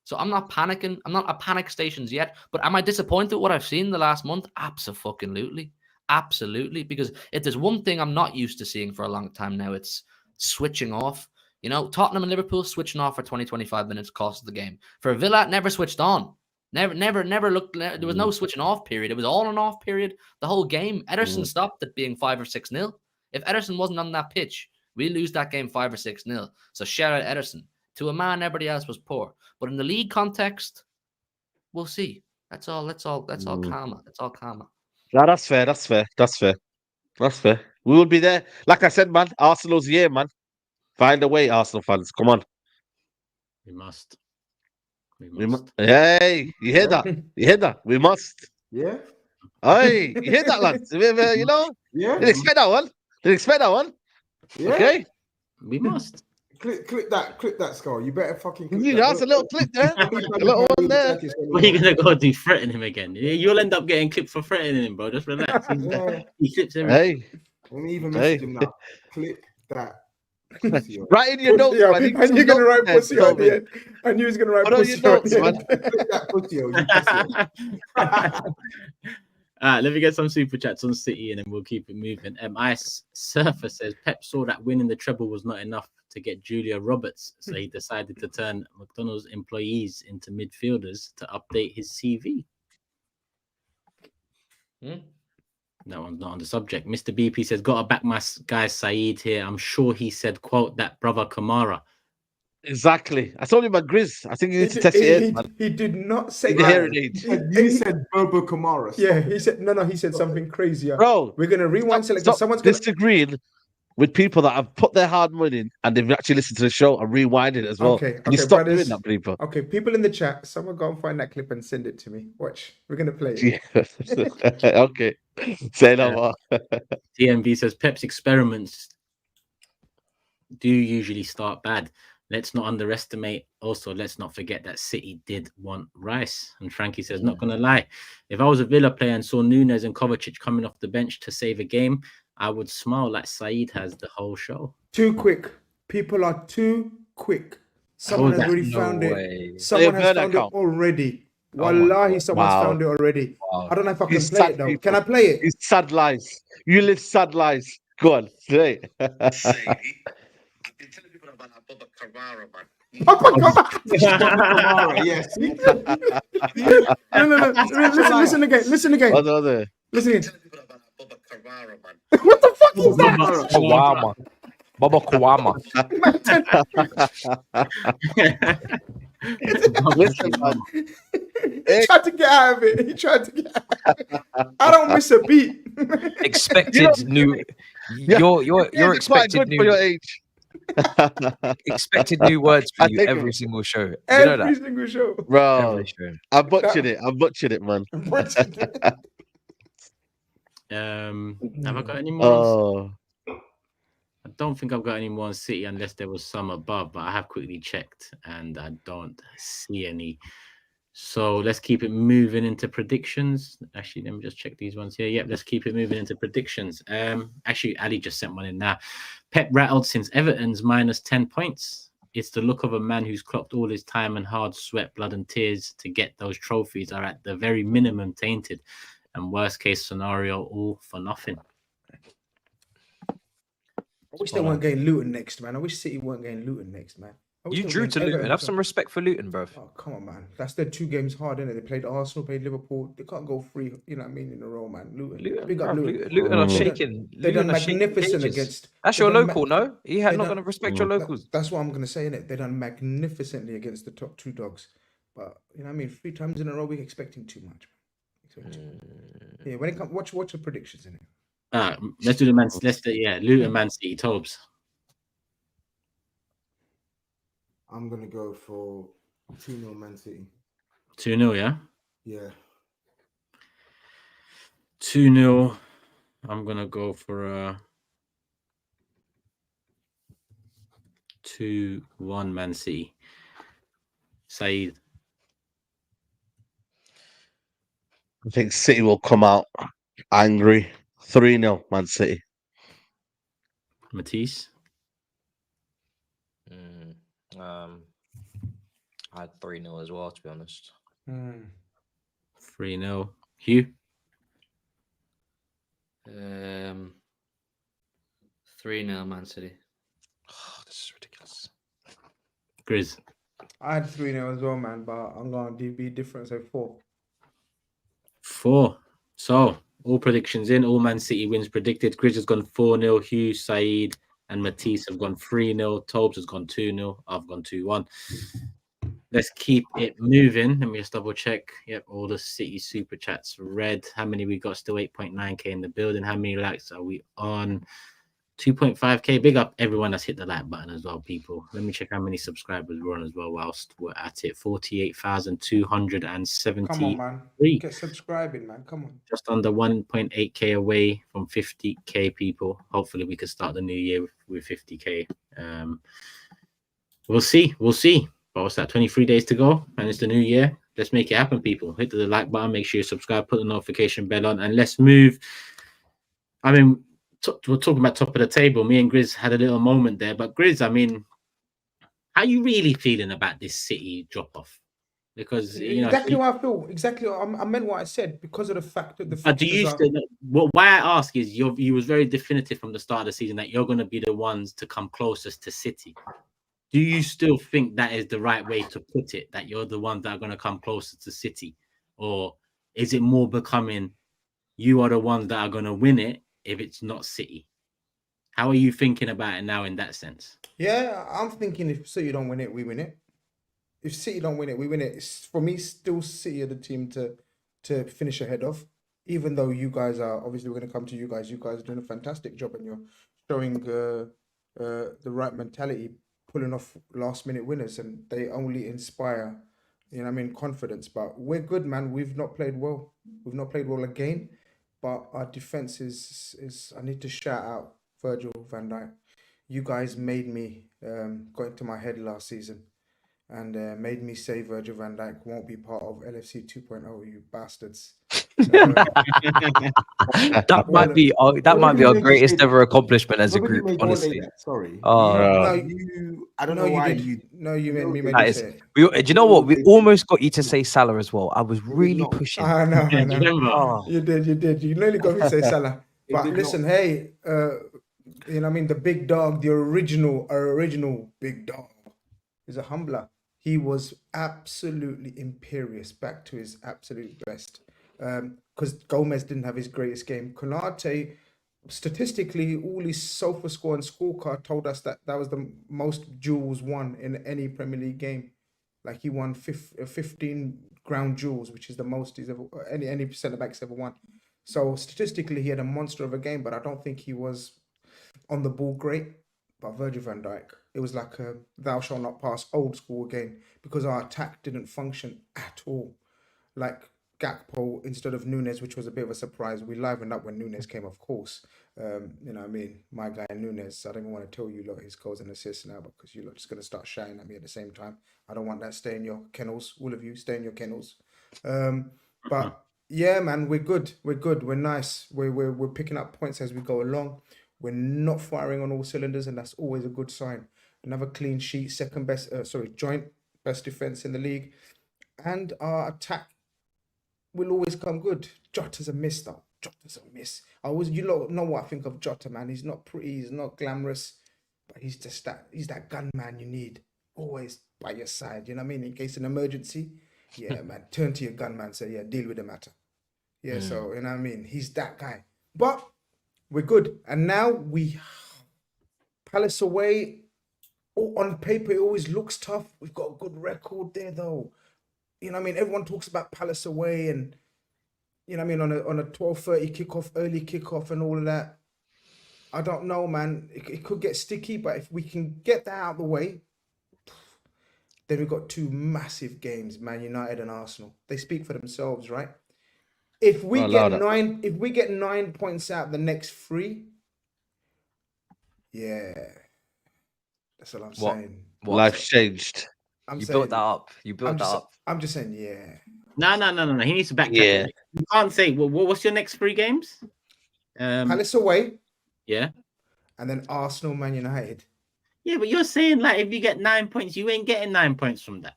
So I'm not panicking. I'm not at panic stations yet. But am I disappointed with what I've seen the last month? Absolutely. Absolutely. Because if there's one thing I'm not used to seeing for a long time now, it's switching off. You know, Tottenham and Liverpool switching off for 20, 25 minutes cost the game. For Villa, never switched on. Never looked. There was no switching off period. It was all an off period the whole game. Ederson stopped it being 5 or 6-0. If Ederson wasn't on that pitch, we lose that game 5 or 6-0. So shout out Ederson. To a man, everybody else was poor. But in the league context, we'll see. That's all karma. That's all karma. No, that's fair. We will be there. Like I said, man, Arsenal's year, man. Find a way, Arsenal fans. Come on. We must. Hey, you hear that? You hear that? We must. Yeah. Hey, you hear that, lads? You know? Yeah. Didn't expect that one. Yeah. Okay. We must. Click that, Skull. You better fucking click that. That's a little clip there. A little one there. What are you going to go do? Threaten him again? You'll end up getting clipped for threatening him, bro. Just relax. He clips everything. Hey. Let me even message him now. Click that. Right in your notes, man. And you're going to write pussy on the end. I knew he was going to write pussy on the end. Click that pussy, you pussy. Let me get some super chats on City and then we'll keep it moving. Ice Surfer says Pep saw that winning the treble was not enough to get Julia Roberts, so he decided to turn McDonald's employees into midfielders to update his CV. That one's not on the subject. Mr. BP says, gotta back my guy SAEED here. I'm sure he said, quote, that brother Kamara. Exactly. I told him about GRIZZ. I think you need to test it. He did not say that. You said Bobo Kamara. Yeah, he said no. He said something crazier. Bro, we're gonna rewind. Someone's disagreeing with people that have put their hard money in and they've actually listened to the show and rewinded it as well. Okay, you stop doing that, people. Okay, people in the chat, someone go and find that clip and send it to me. Watch, we're gonna play it. Yeah. Okay, say no more. TMB says Pep's experiments do usually start bad. Let's not underestimate. Also, let's not forget that City did want Rice. And Frankie says, not going to lie, if I was a Villa player and saw Nunes and Kovacic coming off the bench to save a game, I would smile like SAEED has the whole show. Too quick. People are too quick. Someone has already found it. Someone has found it already. Wallahi, someone's found it already. I don't know if I can play it, though. People. Can I play it? It's sad lies. You live sad lies. Go on, say it. Yes. No. Listen again. Listen again. What are What the fuck is that? Baba Kawama. Listen, man. He tried to get out of it. I don't miss a beat. Expected new. You're expected new. For your age. Expected new words for you every single show. Every single show. Bro, I butchered it, man. Have I got any more? I don't think I've got any more on City unless there was some above, but I have quickly checked and I don't see any. So let's keep it moving into predictions. Actually, let me just check these ones here. Yep, let's keep it moving into predictions. Actually, Ali just sent one in now. Pep rattled since Everton's minus 10 points. It's the look of a man who's clocked all his time and hard sweat, blood and tears to get those trophies are at the very minimum tainted. And worst case scenario, all for nothing. I wish they weren't getting Luton next, man. I wish City weren't getting Luton next, man. You drew to Luton. Have some respect for Luton, bro. Oh, come on, man. That's their 2 games hard, innit? They played Arsenal, played Liverpool. They can't go 3, you know what I mean, in a row, man. Luton. Big up Luton. Luton are shaking. They done magnificent against... That's your local, no? You're not going to respect your locals. That's what I'm going to say, innit? They done magnificently against the top 2 dogs. But, you know what I mean? 3 times in a row, we're expecting too much. Yeah, when it comes... Watch the predictions, innit? Let's do the Man... Luton, Man City, TOBS. I'm going to go for 2-0 Man City. 2-0, yeah? Yeah. 2-0. I'm going to go for a 2-1 Man City. SAEED. I think City will come out angry. 3-0 Man City. Matisse. I had 3-0 as well, to be honest. 3-0. Hugh. 3-0 Man City. Oh, this is ridiculous. GRIZZ. I had 3-0 as well, man, but I'm going to be different, so 4. 4. So, all predictions in. All Man City wins predicted. GRIZZ has gone 4-0. Hugh, SAEED, and Matisse have gone 3-0. TOBS has gone 2-0. I've gone 2-1. Let's keep it moving. Let me just double check. Yep, all the City super chats read. How many we got? Still 8.9k in the building. How many likes are we on? 2.5k. Big up everyone that's hit the like button as well, people. Let me check how many subscribers we're on as well whilst we're at it. 48,270. Come on, man. Get subscribing, man. Come on. Just under 1.8k away from 50k people. Hopefully we can start the new year with 50k. We'll see. We'll see. But what's that? 23 days to go, and it's the new year. Let's make it happen, people. Hit the like button. Make sure you subscribe. Put the notification bell on, and let's move. I mean, we're talking about top of the table. Me and GRIZZ had a little moment there, but GRIZZ, I mean, how are you really feeling about this City drop off? Because exactly how I feel. Exactly, I meant what I said because of the fact that the. Do you still? Why I ask is you was very definitive from the start of the season that you're going to be the ones to come closest to City. Do you still think that is the right way to put it? That you're the ones that are going to come closer to City, or is it more becoming you are the ones that are going to win it if it's not City? How are you thinking about it now in that sense? Yeah, I'm thinking if City don't win it, we win it. If City don't win it, we win it. For me, still City are the team to finish ahead of. Even though you guys are, obviously we're going to come to you guys. You guys are doing a fantastic job and you're showing the right mentality, pulling off last minute winners, and they only inspire, confidence. But we're good, man. We've not played well. We've not played well again. But our defense is I need to shout out Virgil van Dijk. You guys made me got into my head last season and made me say Virgil van Dijk won't be part of LFC 2.0, you bastards. That might be our greatest ever accomplishment as a group, honestly. Sorry. I don't know why you. No, you made me say it. Do you know what? We almost got you to say Salah as well. I was really pushing. I know. You did. You nearly got me to say Salah. But listen, hey, the big dog, the original big dog is a humbler. He was absolutely imperious, back to his absolute best. Because Gomez didn't have his greatest game. Konate, statistically, all his SOFA score and scorecard told us that was the most duels won in any Premier League game. Like he won 15 ground duels, which is the most he's ever any centre back's ever won. So statistically, he had a monster of a game, but I don't think he was on the ball great. But Virgil van Dijk, it was like a thou shalt not pass old school game because our attack didn't function at all. Like Gakpo instead of Nunes, which was a bit of a surprise. We livened up when Nunes came, of course. You know what I mean? My guy Nunes, I don't even want to tell you lot his goals and assists now because you're just going to start shouting at me at the same time. I don't want that. Stay in your kennels. All of you, stay in your kennels. But yeah, man, we're good. We're good. We're nice. We're picking up points as we go along. We're not firing on all cylinders, and that's always a good sign. Another clean sheet, joint best defense in the league. And our attack will always come good. Jota's a miss, though. Jota's a miss. You know what I think of Jota, man. He's not pretty, he's not glamorous, but he's just he's that gunman you need always by your side. You know what I mean? In case of an emergency, yeah, man, turn to your gunman, say, yeah, deal with the matter. Yeah, so, you know what I mean? He's that guy. But we're good. And now Palace away, on paper, it always looks tough. We've got a good record there, though. You know what I mean? Everyone talks about Palace away and, you know what I mean, on a 12:30 kickoff, early kickoff and all of that. I don't know, man. It could get sticky, but if we can get that out of the way, then we've got two massive games, Man United and Arsenal. They speak for themselves, right? If we get 9 points out of the next 3, yeah. That's all I'm saying. Life's changed. You built that up. I'm just saying, yeah. No. He needs to backtrack. Yeah. You can't say, what's your next 3 games? Palace away. Yeah. And then Arsenal, Man United. Yeah, but you're saying, like, if you get 9 points, you ain't getting 9 points from that.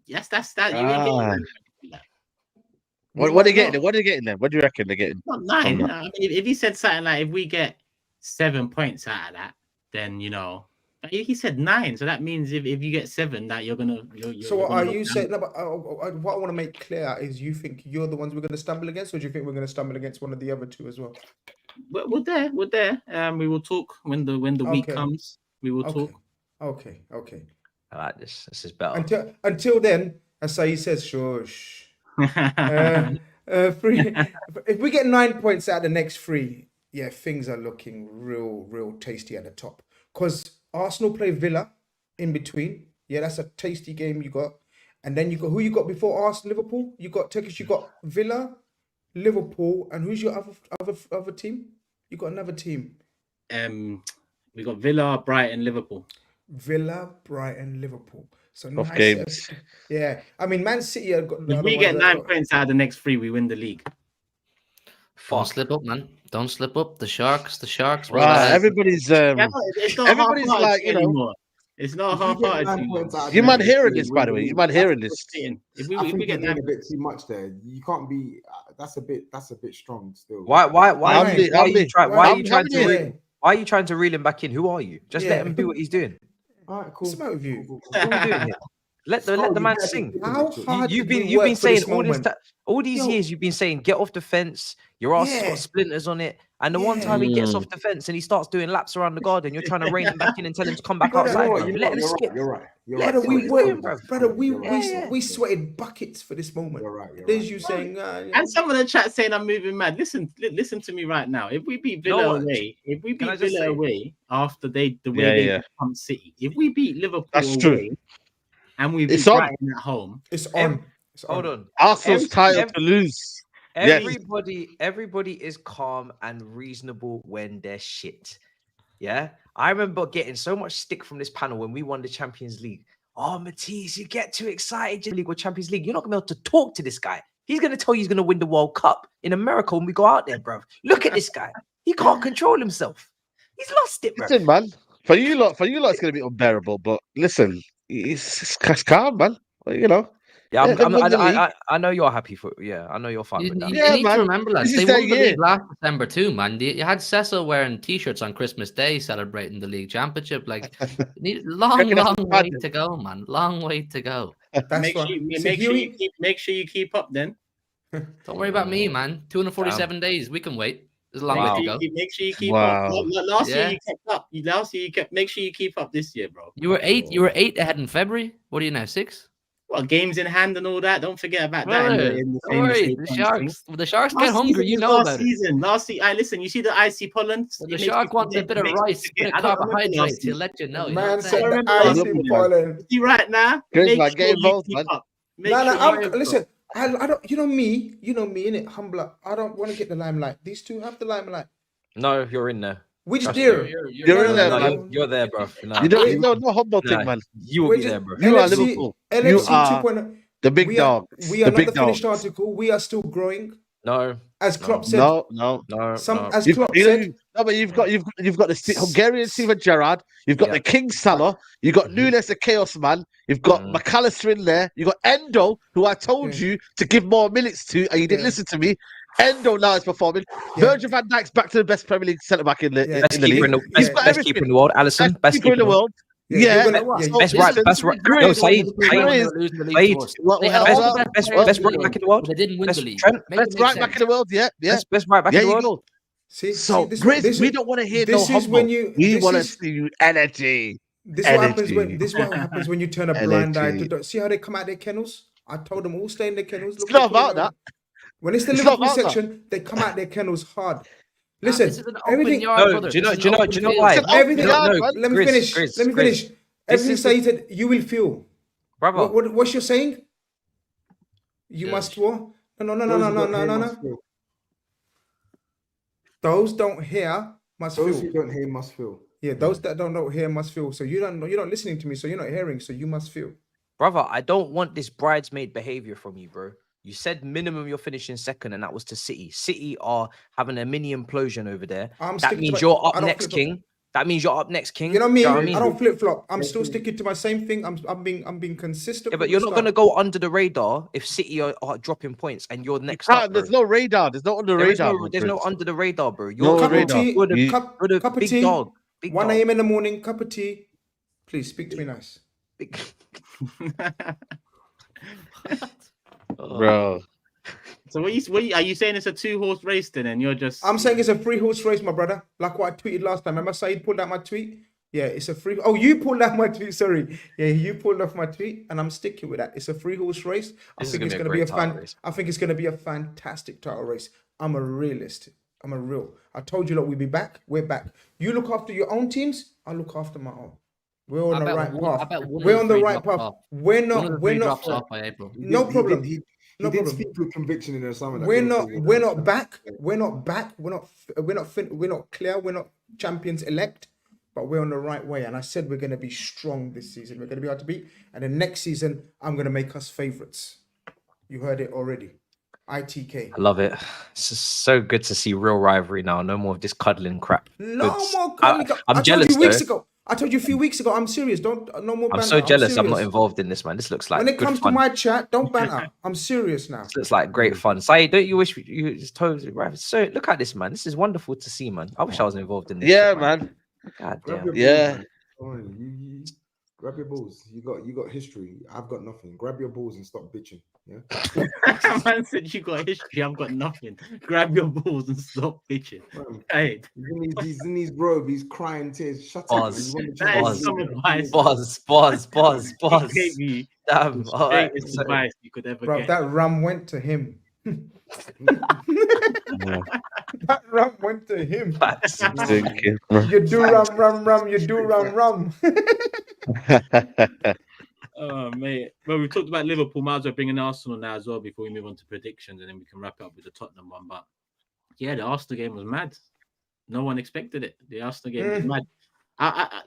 Yes, that's that. You ain't getting 9 points from that. What are they getting? What are they getting then? What do you reckon they're getting? Not 9. I mean, if he said something like, if we get 7 points out of that, then, you know, he said 9, so that means if you get 7, that you're gonna. So what are you saying? No, but what I want to make clear is, you think you're the ones we're going to stumble against, or do you think we're going to stumble against one of the other 2 as well? We're there. We will talk when the week comes. We will talk. Okay. I like this. This is better. Until then, as SAEED says, shush. If we get 9 points out of the next 3, yeah, things are looking real tasty at the top. Because Arsenal play Villa in between. Yeah, that's a tasty game you got. And then you got who you got before Arsenal, Liverpool. You got TURKISH. You got Villa, Liverpool, and who's your other team? You got another team. We got Villa, Brighton, Liverpool. Villa, Brighton, Liverpool. So nice games. Yeah, I mean, Man City have got. If we get 9 points out of the next 3, we win the league. Don't slip up, man. Don't slip up. The Sharks. Everybody's everybody's like, you know, anymore. It's not half-hearted. You might hearing this, by the way. You might hearing this. If we get a bit too much there, you can't be. That's a bit strong still. Why are you trying to reel him back in? Who are you? Just let him do what he's doing. All right, cool. Smoke with you. What are we doing here? Let the man sing. How hard you've been saying all these years. You've been saying get off the fence. Your ass has got splinters on it. And the one time he gets off the fence and he starts doing laps around the garden, you're trying to rein him back in and tell him to come back outside. Let him skip. You're right. We sweated buckets for this moment. You're right. There's you saying, and some of the chat saying I'm moving mad. Listen to me right now. If we beat Villa away, after they come City, if we beat Liverpool away and we beat Brighton at home, it's on. Hold on. Arsenal's title to lose. Everybody is calm and reasonable when they're shit. Yeah, I remember getting so much stick from this panel when we won the Champions League. Oh, Matisse, you get too excited. League or Champions League, you're not gonna be able to talk to this guy. He's gonna tell you he's gonna win the World Cup in America when we go out there, bro. Look at this guy. He can't control himself. He's lost it, bro. Listen, man. For you lot, it's gonna be unbearable. But listen, it's calm, man. You know. Yeah, I know you're happy for. Yeah, I know you're fine with that. You need to remember, lads. They won the league last December too, man. You had Cecil wearing T-shirts on Christmas Day celebrating the league championship. Like, long way to go, man. Long way to go. Make sure you keep up. Then don't worry about me, man. 247 days. We can wait. There's a long way to go. Make sure you keep up. Last year you kept up. Last year you kept. Make sure you keep up this year, bro. You were 8. You were 8 ahead in February. What are you now? 6. Well, games in hand and all that. Don't forget about that. The Sharks get hungry. You know about it. Last season, listen. You see the icy pollen. The Shark wants a bit of rice, a bit of carbohydrates. He'll let you know. Man said the icy pollen. See right now. Make sure you keep up. Listen. I don't. You know me, innit? Humbler. I don't want to get the limelight. These two have the limelight. No, you're in there. Which Trust dear? me. You're in there, man. You're there, bro. No, You don't know no humble thing, no, man. you will We're be just there, bro. You are LFC, Liverpool. You LFC are 2.0. the big dog. We are The not big the finished dog. article. We are still growing. No, As Klopp said, No. as You've, Klopp you know, said, no, but you've got the Hungarian Steven Gerrard. You've got Yeah. the King Salah. You've got Nunes, the Chaos Man. You've got McAllister in there. You've got Endo, who I told you to give more minutes to, and you didn't listen to me. Endo now is performing. Virgil van Dijk's back to the best Premier League centre back in the best league. keeper in the He's got best keeper in the world, Allison. Best keeper in the world. Yeah, Yeah, best right. Best right. No, Saeed. Best right back in the world. They didn't win the league. Best right back in the world. Yeah. Best right back in the you world. go. See, So, this Grizz, we don't want to hear no this is humble. when you. We this want to is- see you energy. This is what happens when. Energy. This is what happens when you turn a blind eye. Energy. See how they come out their kennels? I told them all stay in their kennels. It's not about that. When it's the It's not Liverpool about that. section, they come out their kennels hard. Listen, this is an open everything. yard, No, brother. do you know? This is Do you an know? open Do you know field. why? It's an open yard, man. Let me finish. Let me finish. Everything stated, you will feel. Brother. What's you saying? You must what? No. Those don't hear must Those feel. who don't hear must feel. Yeah, those that don't hear must feel. So you're not listening to me, so you're not hearing, so you must feel. Brother, I don't want this bridesmaid behavior from you, bro. You said minimum you're finishing second, and that was to City. City are having a mini implosion over there. That means you're up next, King. That means you're up next, King. You know me. what I don't flip flop. I'm still sticking to my same thing. I'm being consistent. Yeah, but with you're the not start. going to go under the radar if City are dropping points and you're next up. There's bro. no radar. There's no under radar. There's no under the radar, bro. No You're radar. tea, you're the, cup you're the of big tea. dog. Big 1 dog. a.m. in the morning, cup of tea. Please speak to me nice. Big... Bro. So what are you saying? It's a 2-horse race then, and you're just? I'm saying it's a 3-horse race, my brother. Like what I tweeted last time. Remember Saeed pulled out my tweet? Yeah, it's a free. Oh, you pulled out my tweet. Sorry. Yeah, you pulled off my tweet, and I'm sticking with that. It's a 3-horse race. I think it's going to be a I think it's going to be a fantastic title race. I'm a realist. I'm a real. I told you, look, we'll be back. We're back. You look after your own teams. I look after my own. We're on the right path. We're on the right path. We're not. Drops off by April. No problem. He No did problem. speak with conviction in the summer. We're not back. We're not back. We're not clear. We're not champions elect, but we're on the right way. And I said we're going to be strong this season. We're going to be hard to beat. And the next season, I'm going to make us favourites. You heard it already. ITK. I love it. It's just so good to see real rivalry now. No more of this cuddling crap. No Good. more cuddling. I'm jealous. I told you a few weeks ago. I'm serious. No more. I'm banter. so jealous. I'm not serious. involved in this, man. This looks like When it good comes fun. to my chat, don't banter. I'm serious now. This looks like great fun. Saeed, don't you wish you just told right? So look at this, man. This is wonderful to see, man. I wish I was involved in this. Yeah, shit, man. God Grab damn. your Yeah. balls, man. Come on, you grab your balls. You got history. I've got nothing. Grab your balls and stop bitching. Yeah. Man said you got history. I've got nothing. Grab your balls and stop bitching. Hey, He's in his robe. He's crying tears. Shut up. Pause. that is some advice. Pause. He gave you Damn. the All right. greatest advice you could ever Bro, get. that rum went to him. That rum went to him. You do rum. You do rum. Oh, mate. Well, we talked about Liverpool. Might as well bring in Arsenal now as well before we move on to predictions, and then we can wrap it up with the Tottenham one. But yeah, the Arsenal game was mad. No one expected it. The Arsenal game was mad.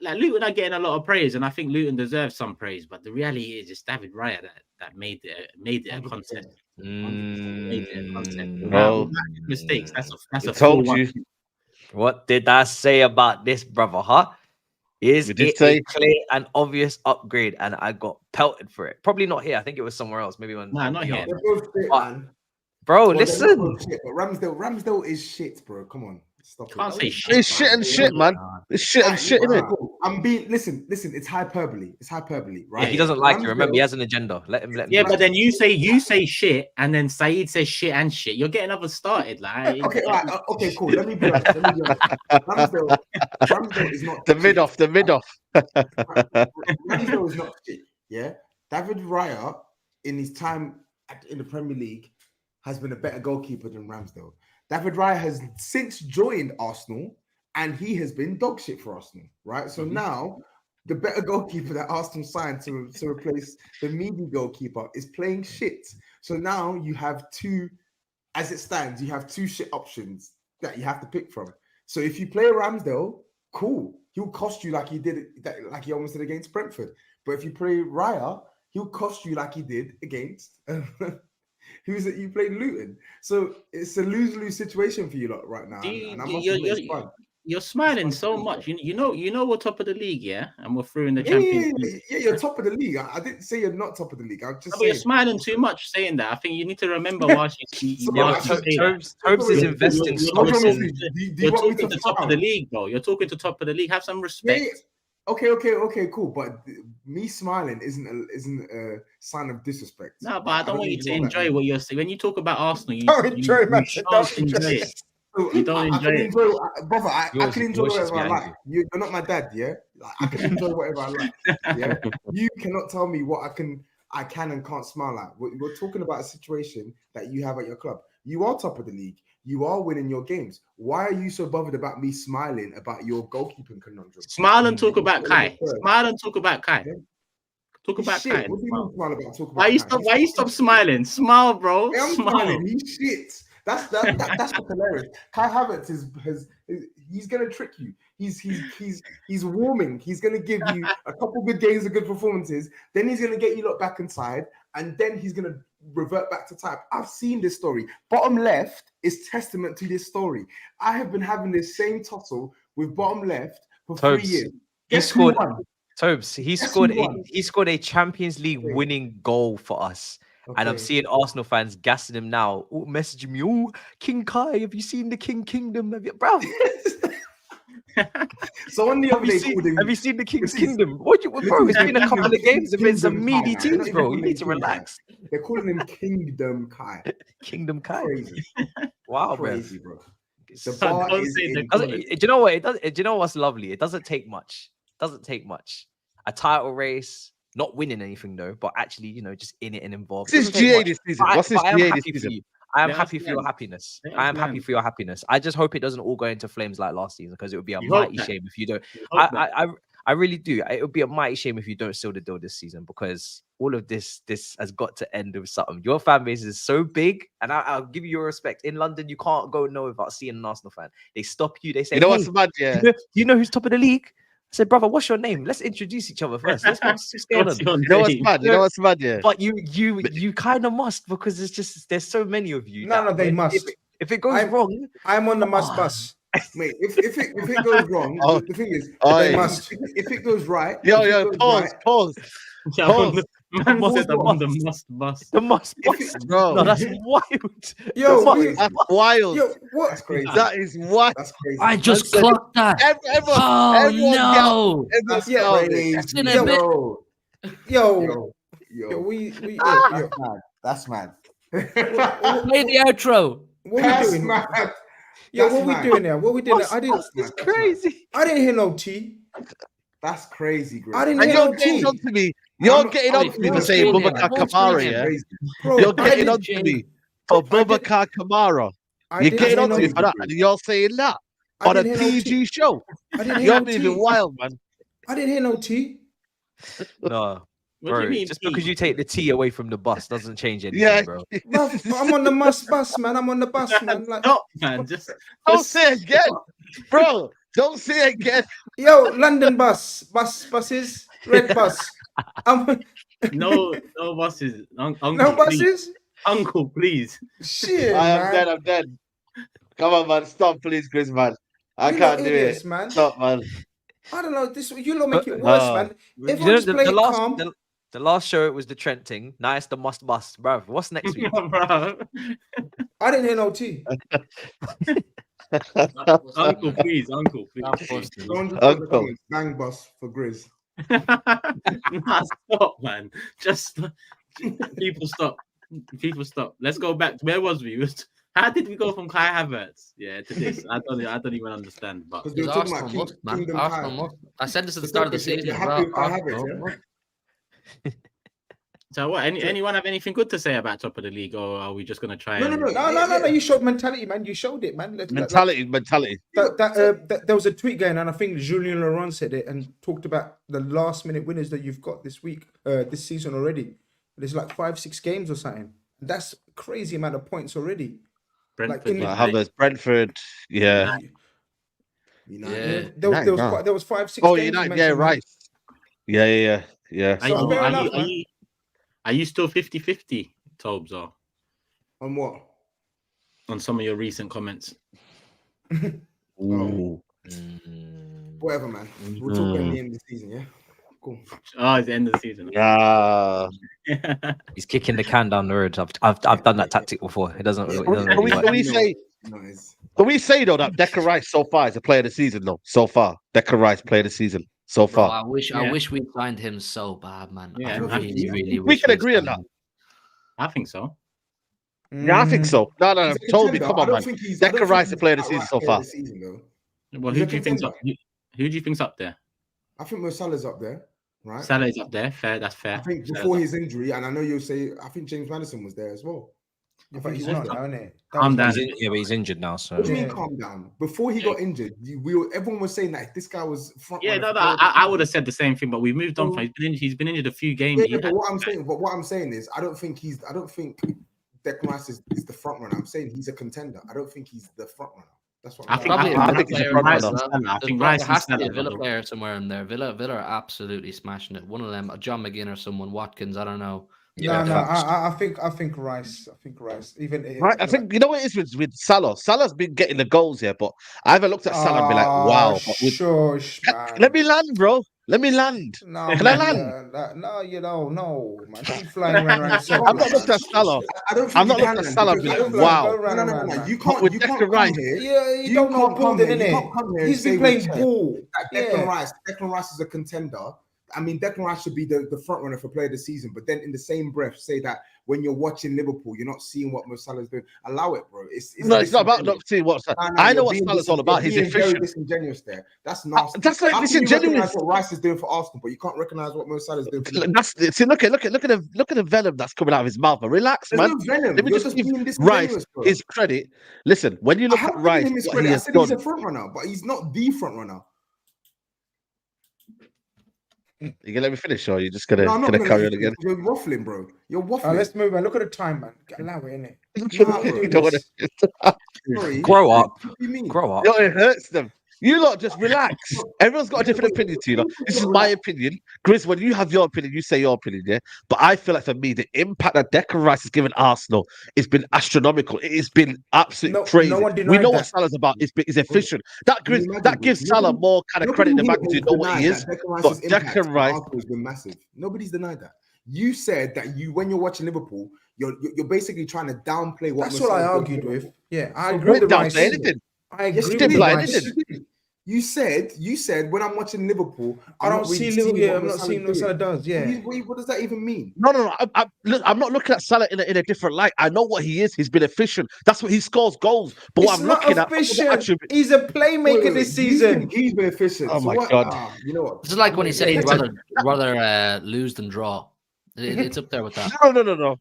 Like Luton are getting a lot of praise, and I think Luton deserves some praise. But the reality is, it's David Raya that made it a contest. Made it a contest. No Mistakes. That's a told full you. one. What did I say about this, brother? Huh? Is We did it say- a clear and obvious upgrade? And I got pelted for it. Probably not here. I think it was somewhere else. Maybe when. Nah, not here. They're both shit, What? man. Bro, Well, they're listen. both shit, but Ramsdale is shit, bro. Come on. Stop Can't it. say shit. It's shit and shit, man. It's shit and shit, innit? I'm being listen. It's hyperbole. It's hyperbole, right? Yeah, he doesn't like you. Remember, Ramsdale- he has an agenda. Let him. Yeah, but then you say shit, and then Saeed says shit and shit. You're getting others started, like. Okay, all right, okay, cool. Let me be honest. Ramsdale is not The mid off. Ramsdale is not shit. Yeah, David Raya in his time in the Premier League has been a better goalkeeper than Ramsdale. David Raya has since joined Arsenal, and he has been dog shit for Arsenal, right? So now the better goalkeeper that Arsenal signed to replace the meaty goalkeeper is playing shit. So now you have two, as it stands, you have two shit options that you have to pick from. So if you play Ramsdale, cool. He'll cost you like he did, like he almost did against Brentford. But if you play Raya, he'll cost you like he did against you played Luton. So it's a lose-lose situation for you lot right now. You're smiling so much. You know we're top of the league, yeah, and we're through in the Champions League. Yeah, you're top of the league. I didn't say you're not top of the league. I'm just saying you're smiling too much saying that. I think you need to remember why TOBS is investing so much. You're talking to top of the league, bro. You're talking to top of the league. Have some respect. Yeah. Okay, cool. But me smiling isn't a sign of disrespect. No, but I don't want you to enjoy what you're saying. When you talk about Arsenal, you don't enjoy it. You don't enjoy it. Brother, I can enjoy whatever I like. You're not my dad, yeah? I can enjoy whatever I like. Yeah. You cannot tell me what I can and can't smile at. We're talking about a situation that you have at your club. You are top of the league. You are winning your games. Why are you so bothered about me smiling about your goalkeeping conundrum? Smile and talk about Kai. Smile and talk about Kai. Talk about Kai. What do you mean smile about? Talk about Why you stop smiling? Smile, bro. Hey, I'm smiling. He's shit. That's what's hilarious. Kai Havertz he's gonna trick you. He's warming. He's gonna give you a couple good games of good performances. Then he's gonna get you lot back inside, and then he's gonna revert back to type. I've seen this story. Bottom left is testament to this story. I have been having this same tussle with bottom left for 3 years. He scored a Champions League winning goal for us. Okay. And I'm seeing Arsenal fans gassing him now, messaging me, "Oh, King Kai, have you seen the King Kingdom? Have you, bro?" So on the other day, have you seen the King's Kingdom? Bro, it's been a couple of games against some meaty teams, bro. You need to relax. They're calling him Kingdom Kai. Kingdom Kai. Crazy. Wow, crazy, bro. The bar is do you know what? Do you know what's lovely? It doesn't take much. A title race. Not winning anything though, but actually, just in it and involved. This is GA this season. What's this GA this season? I am happy for your happiness. I am happy for your happiness. I just hope it doesn't all go into flames like last season, because it would be a mighty shame if you don't. I really do. It would be a mighty shame if you don't seal the deal this season, because all of this has got to end with something. Your fan base is so big, and I'll give you your respect. In London, you can't go nowhere without seeing an Arsenal fan. They stop you. They say, what's bad? Yeah. You know who's top of the league? I said, brother, what's your name? Let's introduce each other first. Let's go. You know what's bad? Yeah. But you kind of must, because there's so many of you. No, they must. If it goes wrong, I'm on the must bus. Mate, if it goes wrong, the thing is, they must. If it goes right, pause. Man said I'm on the must bus. The must bus, bro. No, that's wild. That's wild. Yo, what? That's crazy. That is what. That's crazy. I just clocked that. Everyone no. That's crazy. It's in a bit. Yo. That's mad. Play the outro. What are we doing? Mad. Yo, what we doing now? What we doing? It's crazy. I didn't hear no T. That's crazy, bro. I didn't hear no T. You're getting on to me to say Boubacar Kamara, yeah? You're getting on to me for Boubacar Kamara. You're getting on to me for that, and you're saying that on a PG show. You're moving wild, man. I didn't hear no T. No. Bro, just because you take the T away from the bus doesn't change anything, bro. I'm on the must bus, man. I'm on the bus, man. Like, no, man, just don't say it again, bro. Don't say it again. Yo, London buses, red bus. No buses. No buses. Uncle, please. Shit, I'm dead. Come on, man. Stop, please, Chris, man. I can't do it, man. Stop, man. I don't know. You don't make it worse, man. Everyone's playing calm. The last show, it was the Trent thing. Now it's the must bust, bro. What's next week? I didn't hear no T. Uncle, please. Uncle. Bang bus for GRIZZ. Nah, stop, man. Just people stop. Let's go back. Where was we? How did we go from Kai Havertz, to this? I don't even understand. But Arsenal must. I said this at the start of the season. So what? Anyone have anything good to say about top of the league, or are we just gonna try? No. You showed mentality, man. You showed it, man. Mentality. There was a tweet going, and I think Julien Laurent said it and talked about the last minute winners that you've got this week, this season already. There's like 5-6 games or something. That's a crazy amount of points already. Brentford, Brentford, yeah. There was 5-6 Oh, games. United, yeah, right. Yeah. So fair enough, man. Are you still 50-50, Tobes, or On what? on some of your recent comments? Ooh. Whatever, man. We'll talk at the end of the season, yeah? Cool. Oh, it's the end of the season. Yeah. He's kicking the can down the road. I've done that tactic before. It doesn't. Can we say though that Declan Rice so far is a player of the season though? So far, Declan Rice player of the season so far. Bro, I wish we signed him so bad, man. Yeah, I really we can agree on that. I think so. Yeah, I think so. No, Toby, come on, man. Declan Rice is a player of the season so far. Well, who do you think's up? Who do you think's up there? I think Mo Salah's up there, right? Salah's up there. Fair, that's fair. I think before his injury, and I know you'll say, I think James Maddison was there as well. But he's not now, isn't it? Calm down. Yeah, but he's injured now. So what do you mean calm down? Before he got injured, everyone was saying that this guy was front. Yeah, I would have said the same thing, but we moved on. He's been injured a few games. Yeah, but what I'm saying is, I don't think Declan Rice is the front runner. I'm saying he's a contender. I don't think he's the front runner. That's what I think he's a front runner. I think Rice has to be a Villa player somewhere in there. Villa are absolutely smashing it. One of them, John McGinn or someone, Watkins. I don't know. I think Rice. I think Rice. Right, I think you know what it is with Salah. Salah's been getting the goals here, but I haven't looked at Salah and be like, wow. Let me land, bro. Let me land. No, can I land? No, you don't. No, man. Keep flying around. I'm not looking at Salah. I'm not looking at Salah. Wow. No. You can't. With You Declan can't Rice. Yeah, you don't know building, innit? He's been playing ball. Declan Rice is a contender. I mean, Declan Rice should be the front runner for player of the season, but then in the same breath, say that when you're watching Liverpool, you're not seeing what Mo Salah's doing. Allow it, bro. It's not about not seeing what I know what Salah's all about. He's efficient. Disingenuous there. That's nasty. That's like disingenuous. What Rice is doing for Arsenal, but you can't recognize what Mo Salah's doing. See, look at the venom that's coming out of his mouth. Relax, man. No venom. Let me just give Rice his credit. Listen, when you look at Rice, I said he's a front runner, but he's not the front runner. You gonna let me finish, or are you just gonna carry on again? You're waffling, bro. You're waffling. Let's move on. Look at the time, man. Allow it, innit? Grow up. What do you mean? Grow up. No, it hurts them. You lot just relax. Everyone's got a different opinion to you. Know? This is my opinion. Grizz, when you have your opinion, you say your opinion, yeah? But I feel like for me, the impact that Declan Rice has given Arsenal has been astronomical. It has been absolutely crazy. No one we know what Salah's about. He's efficient. That gives Salah more kind of credit than magnitude know what he is. But Declan Rice has been massive. Nobody's denied that. You said that when you're watching Liverpool, you're basically trying to downplay what. That's what I argued with. Yeah, I agree with Rice. I agree with Rice. You said when I'm watching Liverpool, I don't see Liverpool. I'm not seeing what Salah does. Yeah. What does that even mean? No. I'm not looking at Salah in a different light. I know what he is. He's been efficient. That's what he scores goals. But what I'm looking at, he's a playmaker this season. He's been efficient. Oh my god! You know what? This is like when he said he'd rather lose than draw. It's up there with that. No.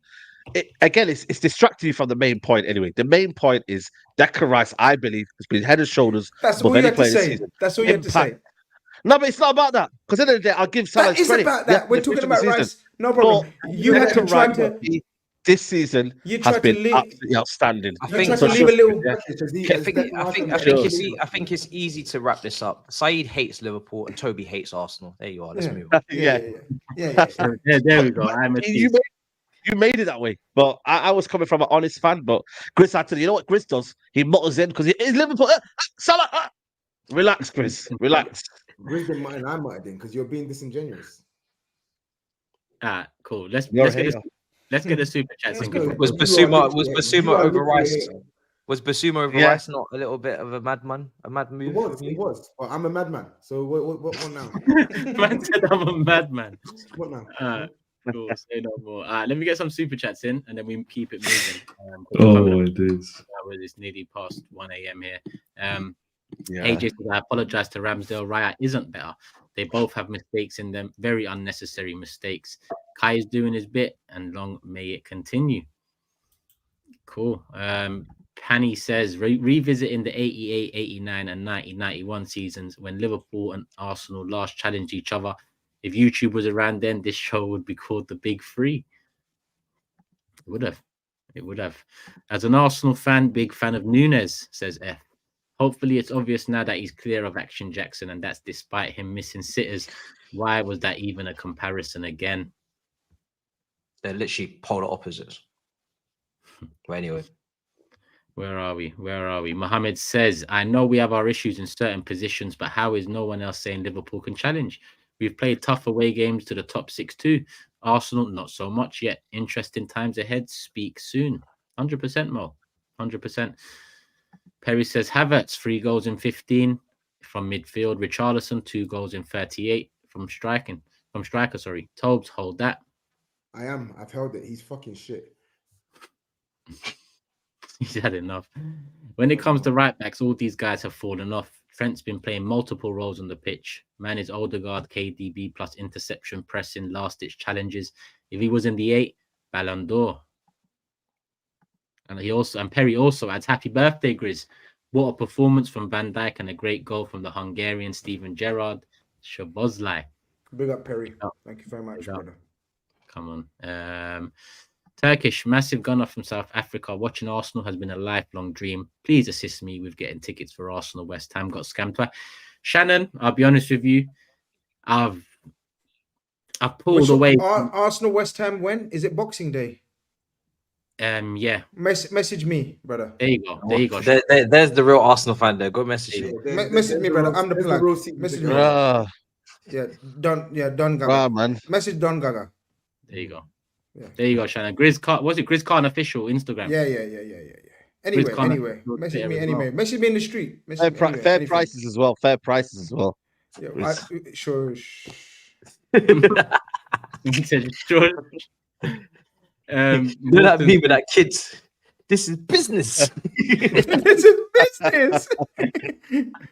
It's distracting you from the main point anyway. The main point is Declan Rice, I believe, has been head and shoulders. That's all you have to say. That's all you have to say. No, but it's not about that. Because at the end of the day, I'll give Salah credit. It's about that. We're talking about Rice. No problem. You had to try to... This season has been absolutely outstanding. I think it's easy to wrap this up. SAEED hates Liverpool and Toby hates Arsenal. There you are. Let's move on. Yeah. There we go. You made it that way, but I was coming from an honest fan. But Grizz had to, you know what Grizz does? He mutters in because he is Liverpool. Salah, relax, Grizz, relax. Grizz didn't mind, I might have been because you're being disingenuous. Cool. Let's get the super chats. Was Basuma over Rice? Was Basuma over Rice not a little bit of a madman? A mad move? It was. Well, I'm a madman. So what now? Man said I'm a madman. What now? Cool, say no more. Let me get some super chats in, and then we keep it Oh, moving. it is. It's nearly past 1 a.m. here. AJ says, I apologize to Ramsdale. Raya isn't better. They both have mistakes in them, very unnecessary mistakes. Kai is doing his bit, and long may it continue. Cool. Panny says, revisiting the 88, 89, and 90, 91 seasons when Liverpool and Arsenal last challenged each other. If YouTube was around then, this show would be called The Big Three. It would have. It would have. As an Arsenal fan, big fan of Nunes, says F. Hopefully, it's obvious now that he's clear of Action Jackson, and that's despite him missing sitters. Why was that even a comparison again? They're literally polar opposites. But anyway. Where are we? Where are we? Mohammed says, I know we have our issues in certain positions, but how is no one else saying Liverpool can challenge? We've played tough away games to the top 6 too. Arsenal, not so much yet. Interesting times ahead. Speak soon. 100%, Mo. 100%. Perry says, Havertz, 3 goals in 15 from midfield. Richarlison, 2 goals in 38 from striker. TOBS, hold that. I am. I've held it. He's fucking shit. He's had enough. When it comes to right backs, all these guys have fallen off. Trent's been playing multiple roles on the pitch. Man is Odegaard, KDB plus interception, pressing, last-ditch challenges. If he was in the 8, Ballon d'Or. And Perry also adds, happy birthday, Grizz. What a performance from Van Dijk and a great goal from the Hungarian Steven Gerrard. Shabozlai. Big up, Perry. Thank you very much, brother. Come on. Turkish, massive gunner from South Africa. Watching Arsenal has been a lifelong dream. Please assist me with getting tickets for Arsenal West Ham. Got scammed twice. Shannon, I'll be honest with you. I've pulled away. Arsenal West Ham when? Is it Boxing Day? Yeah. Message me, brother. There you go. There you go. There's the real Arsenal fan there. Go message me. Message me, brother. I'm the plug. Message me. Yeah, Don Gaga. Wow, man. Message Don Gaga. There you go. Yeah. There you go, Shannon. GRIZZ, was it GRIZZ Khan official Instagram? Yeah. Anyway, message me anyway. Well. Message me in the street. Fair prices as well. Fair prices as well. Yeah, sure. He said, sure. That meme with that kids. This is business. This is business.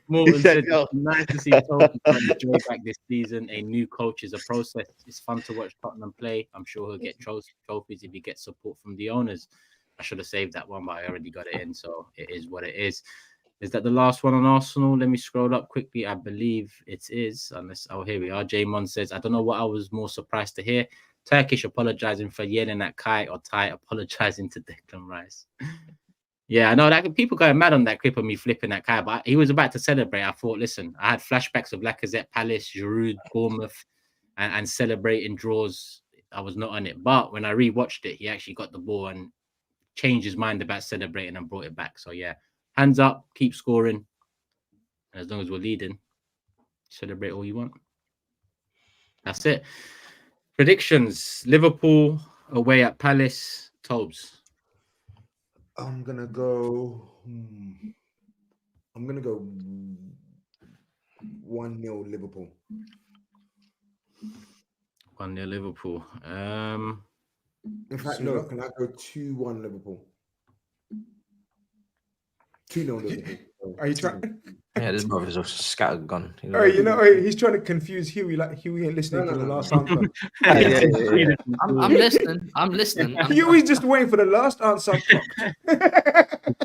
Morton said, nice to see Tottenham enjoy back this season. A new coach is a process. It's fun to watch Tottenham play. I'm sure he'll get trophies if he gets support from the owners. I should have saved that one, but I already got it in, so it is what it is. Is that the last one on Arsenal? Let me scroll up quickly. I believe it is, unless here we are. J Mon says, I don't know what I was more surprised to hear. Turkish apologizing for yelling at Kai, or Ty apologizing to Declan Rice. Yeah, I know that people going mad on that clip of me flipping at Kai, but he was about to celebrate. I thought, listen, I had flashbacks of Lacazette, Palace, Giroud, Bournemouth, and celebrating draws. I was not on it, but when I rewatched it, he actually got the ball and changed his mind about celebrating and brought it back. So yeah, hands up, keep scoring. And as long as we're leading, celebrate all you want. That's it. Predictions: Liverpool away at Palace. TOBS. I'm gonna go 1-0 Liverpool. 1-0 Liverpool. In fact, no. Can I go 2-1 Liverpool? 2-0 Liverpool. Are you trying? Yeah, this brother's a scattered gun. He's trying to confuse Huey. Like Huey ain't listening to the last answer. I'm listening. Huey's just waiting for the last answer.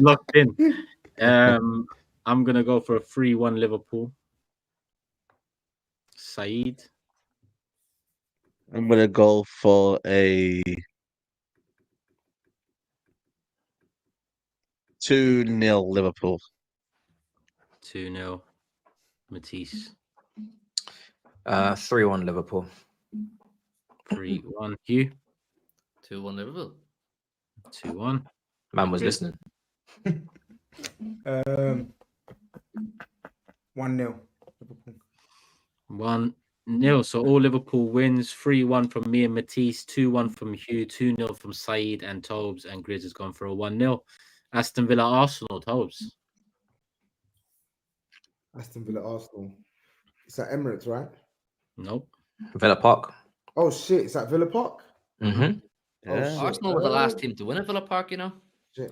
Locked in. I'm gonna go for a 3-1 Liverpool. SAEED. I'm gonna go for a 2-0 Liverpool. 2-0 Matisse. 3-1 Liverpool. 3-1 Hugh. 2-1 Liverpool. 2-1. Man was listening. 1-0 Liverpool. 1-0. So all Liverpool wins. 3-1 from me and Matisse. 2-1 from Hugh. 2-0 from SAEED and TOBS. And GRIZZ has gone for a 1-0. Aston Villa Arsenal. TOBS. Aston Villa Arsenal. It's at Emirates, right? Nope. Villa Park. Oh shit! It's at Villa Park. Mm-hmm. Yeah. Arsenal were the last team to win at Villa Park, you know.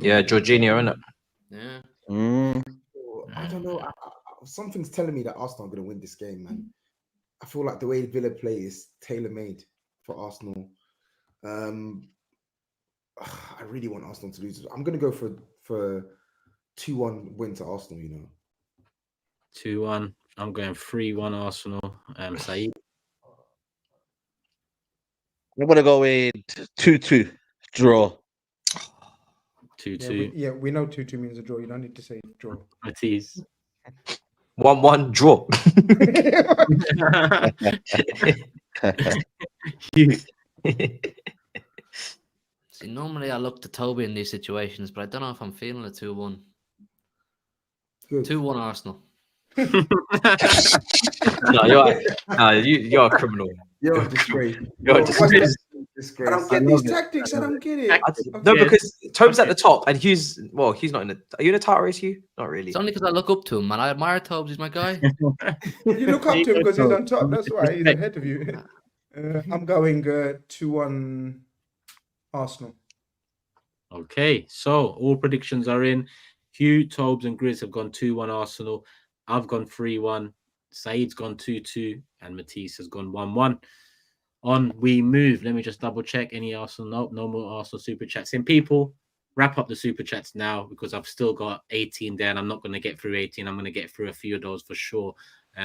Yeah, Jorginho, innit? Yeah. I don't know. Something's telling me that Arsenal are going to win this game, man. I feel like the way Villa play is tailor-made for Arsenal. I really want Arsenal to lose. I'm going to go for 2-1 win to Arsenal. 2-1. I'm going 3-1 Arsenal. SAEED. I'm gonna go with 2-2 draw. 2-2. Yeah, we know 2-2 means a draw. You don't need to say draw. Matisse. 1-1 draw. See, normally I look to Toby in these situations, but I don't know if I'm feeling a 2-1. 2-1 Arsenal. No, you're a criminal. You're a disgrace. You're a disgrace. I don't get these tactics. I don't get it. No, because Toby's at the top and Hugh's not in the. Are you in a title race, Hugh? Not really. It's only because I look up to him and I admire Tobes. He's my guy. You look up to him because he's on top. That's why he's ahead of you. I'm going 2-1 Arsenal. Okay, so all predictions are in. Hugh, Tobes, and Grizz have gone 2-1 Arsenal. I've gone 3-1. Saeed's gone 2-2, and Matisse has gone 1-1. On we move. Let me just double check any Arsenal. Nope, no more Arsenal super chats in. People, wrap up the super chats now because I've still got 18 there, and I'm not going to get through 18. I'm going to get through a few of those for sure.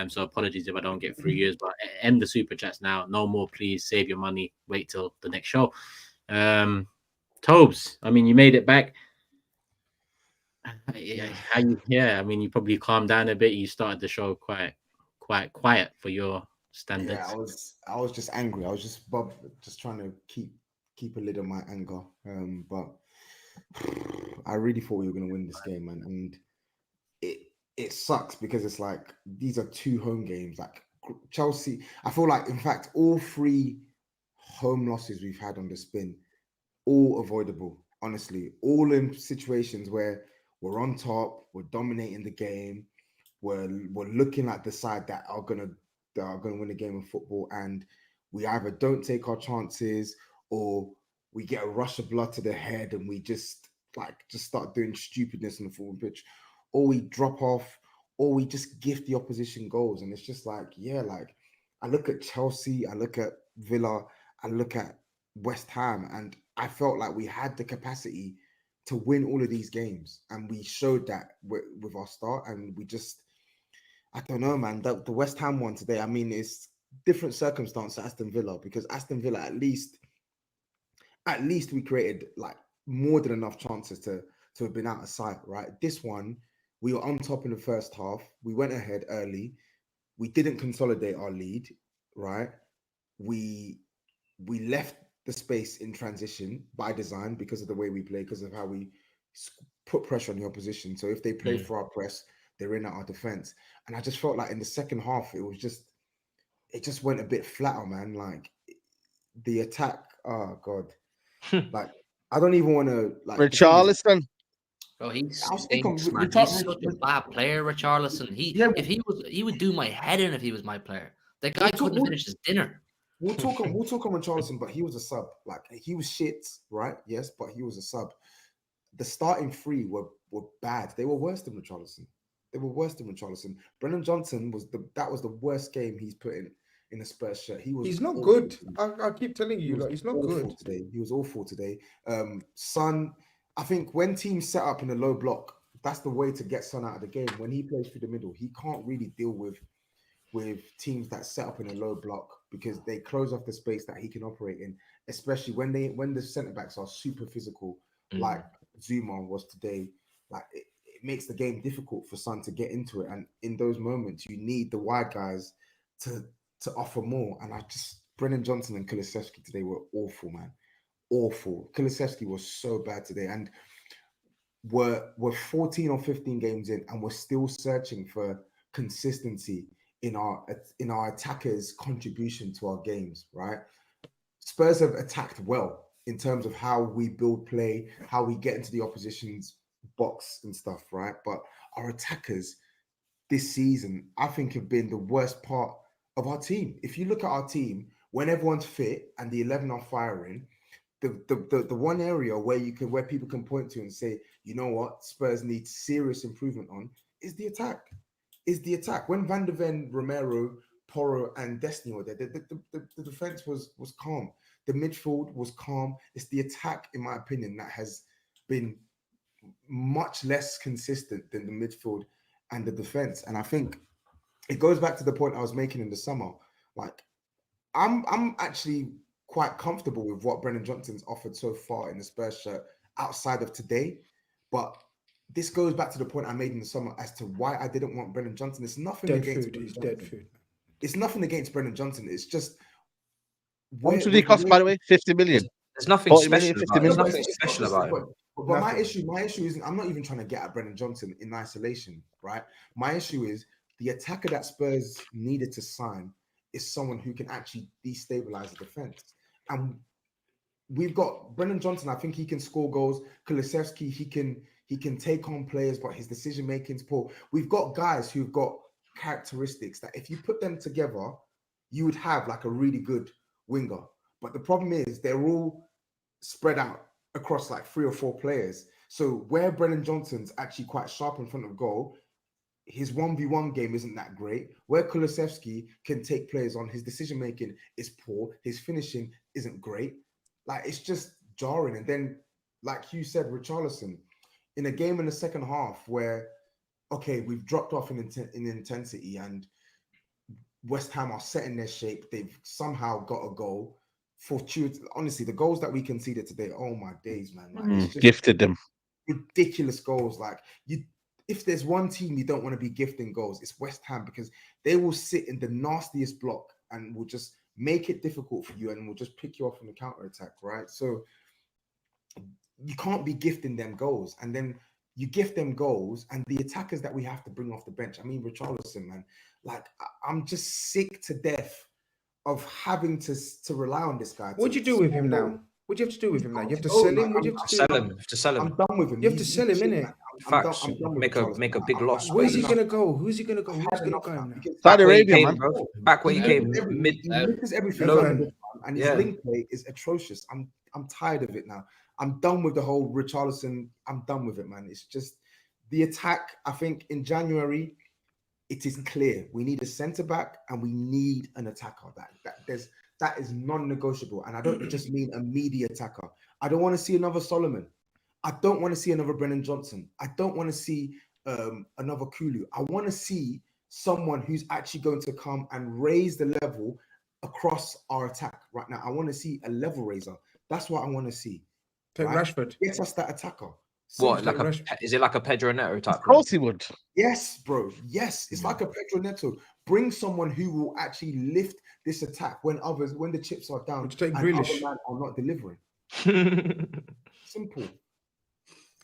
So apologies if I don't get through yours, but end the super chats now. No more, please. Save your money. Wait till the next show. Tobes, I mean, you made it back. I mean, you probably calmed down a bit. You started the show quite quiet for your standards. Yeah, I was just angry. I was just trying to keep a lid on my anger. But I really thought we were going to win this game, man. And it sucks because it's like these are 2 home games. Like Chelsea, I feel like, in fact, all 3 home losses we've had on the spin, all avoidable. Honestly, all in situations where we're on top, we're dominating the game, we're looking like the side that are gonna win the game of football, and we either don't take our chances or we get a rush of blood to the head and we just start doing stupidness on the football pitch, or we drop off, or we just gift the opposition goals. And it's just like, I look at Chelsea, I look at Villa, I look at West Ham, and I felt like we had the capacity to win all of these games, and we showed that with our start. And we just, I don't know, man. The West Ham one today, I mean, it's different circumstance to Aston Villa, because Aston Villa at least we created like more than enough chances to have been out of sight, right? This one, we were on top in the first half. We went ahead early. We didn't consolidate our lead, right? We left the space in transition by design because of the way we play, because of how we put pressure on the opposition. So if they play for our press, they're in at our defense. And I just felt like in the second half, it just went a bit flatter, man. Like the attack, oh God. Like, I don't even want to like Richarlison. Bro, he stinks, man. He's such a bad player, Richarlison. If he would do my head in if he was my player. The guy couldn't finish his dinner. We'll talk on Richarlison, but he was a sub. Like, he was shit, right? Yes, but he was a sub. The starting 3 were bad. They were worse than Richarlison. Brennan Johnson was the worst game he's put in a Spurs shirt. He's not good. I keep telling you, he's not good today. He was awful today. Son, I think when teams set up in a low block, that's the way to get Son out of the game. When he plays through the middle, he can't really deal with teams that set up in a low block, because they close off the space that he can operate in, especially when the centre backs are super physical, like Zuma was today. Like, it makes the game difficult for Son to get into it, and in those moments you need the wide guys to offer more. And Brennan Johnson and Kulusevski today were awful, man. Awful. Kulusevski was so bad today, and we're 14 or 15 games in, and we're still searching for consistency in our attackers' contribution to our games, right? Spurs have attacked well in terms of how we build play, how we get into the opposition's box and stuff, right? But our attackers this season, I think, have been the worst part of our team. If you look at our team, when everyone's fit and the 11 are firing, the one area where people can point to and say, you know what, Spurs need serious improvement on is the attack. When Van de Ven, Romero, Porro, and Destiny were there, the defense was calm. The midfield was calm. It's the attack, in my opinion, that has been much less consistent than the midfield and the defense. And I think it goes back to the point I was making in the summer. Like, I'm actually quite comfortable with what Brennan Johnson's offered so far in the Spurs shirt outside of today. But this goes back to the point I made in the summer as to why I didn't want Brennan Johnson. It's nothing against He's dead food. It's nothing against Brennan Johnson. It's just How much did he cost, by the way? 50 million. There's nothing 40 special million, 50 about it. There's million. nothing special about it. But my issue isn't, I'm not even trying to get at Brennan Johnson in isolation, right? My issue is the attacker that Spurs needed to sign is someone who can actually destabilize the defense. And we've got Brennan Johnson. I think he can score goals. Kulusevski, he can take on players, but his decision making is poor. We've got guys who've got characteristics that if you put them together, you would have like a really good winger. But the problem is they're all spread out across like 3 or 4 players. So where Brennan Johnson's actually quite sharp in front of goal, his 1v1 game isn't that great. Where Kulusevski can take players on, his decision making is poor. His finishing isn't great. Like, it's just jarring. And then, like you said, Richarlison, in a game in the second half where, okay, we've dropped off in intensity and West Ham are setting their shape. They've somehow got a goal. Honestly, the goals that we conceded today, oh my days, man. Like, it's just gifted them. Ridiculous goals. Like, if there's one team you don't want to be gifting goals, it's West Ham, because they will sit in the nastiest block and will just make it difficult for you and will just pick you off in the counter attack, right? So you can't be gifting them goals. And then you gift them goals, and the attackers that we have to bring off the bench. I mean, Richarlison, man, like, I'm just sick to death of having to rely on this guy. What do you do with him now? What do you have to do with him now? You have to sell him? What do you have to sell him? To sell him. I'm done with him. You have to sell him, innit? Facts. Make a big loss. Where is he gonna go? Who's he gonna go? Who's gonna go now? Saudi Arabia, man. Back when he came, He misses everything, and his link play is atrocious. I'm tired of it now. I'm done with the whole Richarlison. I'm done with it, man. It's just the attack. I think in January, it is clear we need a centre back and we need an attacker. That is non-negotiable. And I don't just mean a media attacker. I don't want to see another Solomon. I don't want to see another Brennan Johnson. I don't want to see another Kulu. I want to see someone who's actually going to come and raise the level across our attack right now. I want to see a level raiser. That's what I want to see. Take Rashford. Get us that attacker. What? Is it like a Pedro Neto type? Of course he would. Yes, bro. Yes, it's like a Pedro Neto. Bring someone who will actually lift this attack when the chips are down. Would you take and Grealish? other men are not delivering. Simple.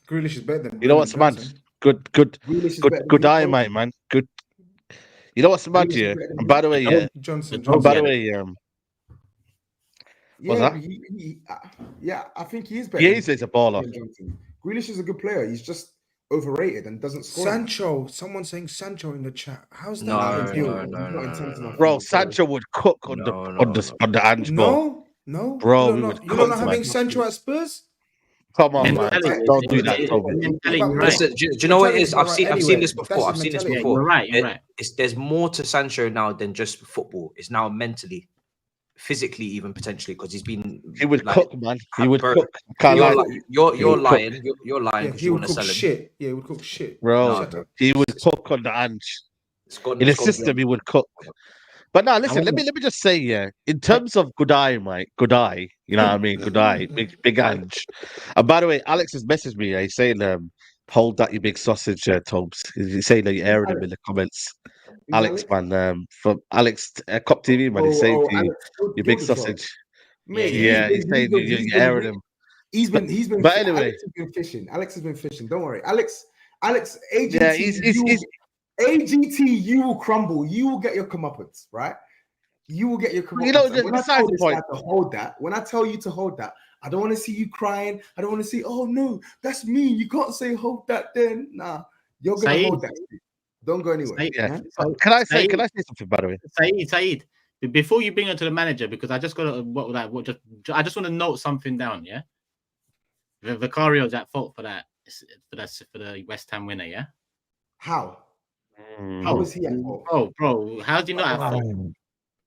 Grealish is better than. You know what's mad? Good eye, mate, man. Good. You know what's mad, yeah? And by the way, yeah. Johnson. By the way, yeah, I think he is better. Yeah, he's a baller. Grealish is a good player. He's just overrated and doesn't score. Sancho. Someone's saying Sancho in the chat. How's that? No. Bro, Sancho would cook on the Ange ball. No, bro. You're not having Sancho at Spurs. Come on, man. Don't do that. Listen, do you know what it is? I've seen this before. You're right. There's more to Sancho now than just football. It's now mentally, physically, even potentially, because he's been. He would cook, man. He would cook. You're lying. You're lying because you want to sell him. Shit. Yeah, he would cook shit, bro. He would cook on the Ange. In the system, he would cook. But now, listen. Let me just say, yeah. In terms of good eye, mate. Good eye. You know what I mean? Good eye. Big Ange. And by the way, Alex has messaged me. He's saying, "Hold that, you big sausage, Tobs." He's saying that you're airing him in the comments. Alex, man, from Alex Cop TV, man. He's saying to you, "You big sausage." Yeah, he's saying you're airing him. He's been. But anyway, Alex has been fishing. Don't worry, Alex. AGT, yeah, he's AGT. You will crumble. You will get your comeuppance, right? You will get your comeuppance. You know, besides the point. To hold that, when I tell you to hold that, I don't want to see you crying. I don't want to see. Oh no, that's mean. You can't say hold that. Then nah, you're gonna hold that. Don't go anywhere. Yeah. Can I say something, by the way? Saeed, before you bring her to the manager, because I just got to I just want to note something down. Yeah, Vicario's at fault for the West Ham winner. Yeah. How is he at fault? Oh, bro, how's he not at fault?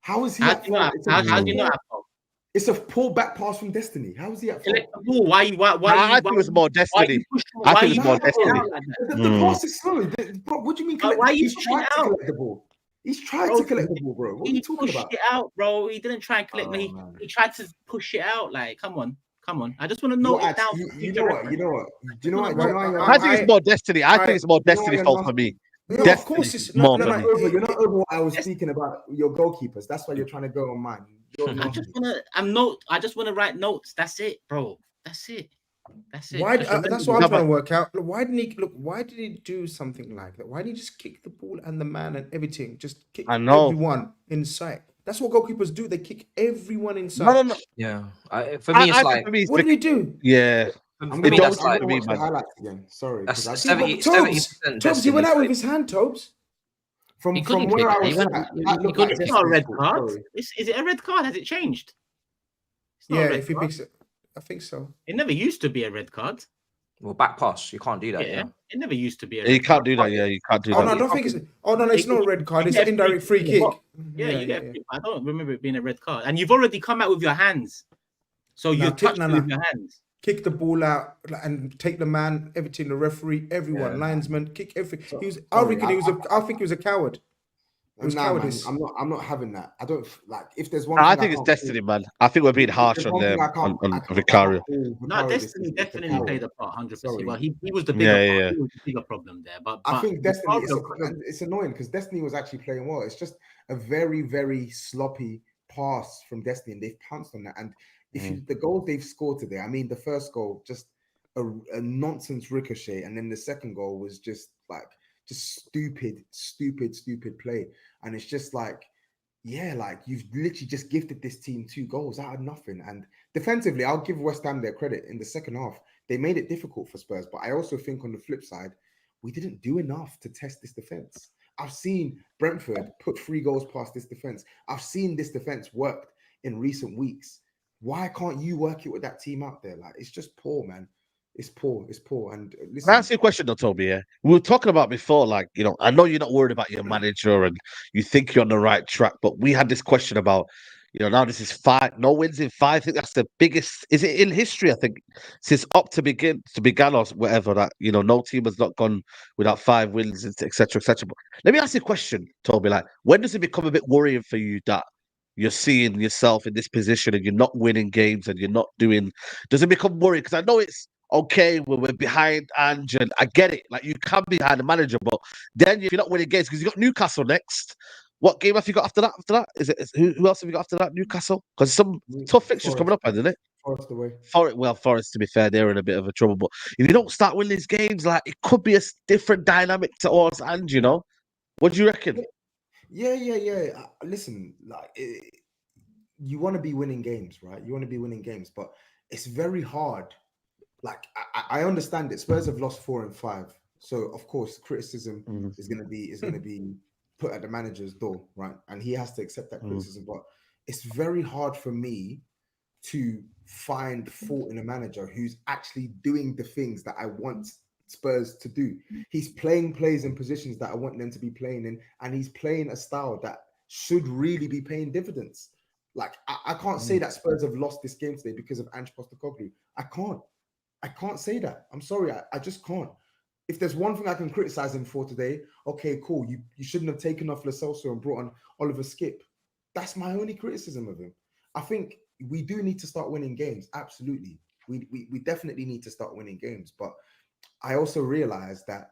How is he at fault? How's he not at fault? It's a pull back pass from Destiny. How is he at fault? Collect the ball. Why? I think it was more Destiny. I think it was more Destiny. The pass is slow. Bro, what do you mean collect? Why are you He's pushing tried it to out? collect the ball. He's tried Bro, to collect the ball, bro. What are you talking about? He pushed it out, bro. He didn't try and collect me. He tried to push it out. Like, come on. I just want to note it down. You know what? Do you know what? I think it's more Destiny. I think it's more Destiny fault for me. No, of course it's more. You're not over what I was speaking about your goalkeepers. That's why you're trying to go on mine. I just want to write notes. That's it, bro. That's it. Why? That's what I'm trying to work out. Why did he do something like that? Why did he just kick the ball and the man and everything? Just kick everyone in sight. That's what goalkeepers do. They kick everyone in sight. No. Yeah. For me, it's like, what did he do? Yeah. I'm going to watch the highlights again. Sorry. That's because 70%. Tobes, he went out with his hand, Tobes. From where I was it's not a red card. Is it a red card? Has it changed? Yeah, if he picks it. I think so. It never used to be a red card. Well, back pass, you can't do that. Yeah, it never used to be. You can't do that. Yeah, you can't do that. No, I don't think it's. Oh no, it's not a red card. It's an indirect free kick. Yeah, you get. I don't remember it being a red card, and you've already come out with your hands, so you touch with your hands. Kick the ball out and take the man, everything. The referee, everyone, linesman, kick everything. I think he was a coward. Man, I'm not having that. I don't like if there's one. I think it's Destiny, man. I think we're being harsh on Vicario. No, Destiny definitely played a part, 100%. Well, he was the bigger problem there. But I think Destiny it's annoying because Destiny was actually playing well. It's just a very, very sloppy pass from Destiny, and they've pounced on that. And if the goals they've scored today, I mean, the first goal just a nonsense ricochet, and then the second goal was just stupid play. And it's just like, you've literally just gifted this team 2 goals out of nothing. And defensively, I'll give West Ham their credit. In the second half, they made it difficult for Spurs. But I also think on the flip side, we didn't do enough to test this defense. I've seen Brentford put 3 goals past this defense. I've seen this defense worked in recent weeks. Why can't you work it with that team out there? Like, it's just poor, man. It's poor. And listen, can I ask you a question, though, Toby? Yeah, we were talking about before, like, I know you're not worried about your manager and you think you're on the right track, but we had this question about, now this is 5, no wins in 5. I think that's the biggest. Is it in history? I think since up to began or whatever that no team has not gone without 5 wins, etc. But let me ask you a question, Toby. Like, when does it become a bit worrying for you that you're seeing yourself in this position and you're not winning games and you're not doing? Does it become worrying? Because I know it's okay, we're behind Ange, and I get it. Like, you can be behind the manager, but then if you're not winning games, because you got Newcastle next. What game have you got after that? Who else have you got after that? Newcastle? Because some tough fixtures coming up, isn't it? Forest away. Forest, to be fair, they're in a bit of a trouble. But if you don't start winning these games, like, it could be a different dynamic towards Ange, What do you reckon? Yeah. Listen, like, you want to be winning games, right? You want to be winning games, but it's very hard. Like, I understand it. Spurs have lost 4 and 5, so of course criticism is going to be put at the manager's door, right? And he has to accept that criticism. But it's very hard for me to find fault in a manager who's actually doing the things that I want Spurs to do. He's playing plays in positions that I want them to be playing in, and he's playing a style that should really be paying dividends. Like, I can't say that Spurs have lost this game today because of Ange Postecoglou. I can't say that. I'm sorry. I just can't. If there's one thing I can criticize him for today, okay, cool. You shouldn't have taken off Lo Celso and brought on Oliver Skip. That's my only criticism of him. I think we do need to start winning games. Absolutely. We definitely need to start winning games. But I also realized that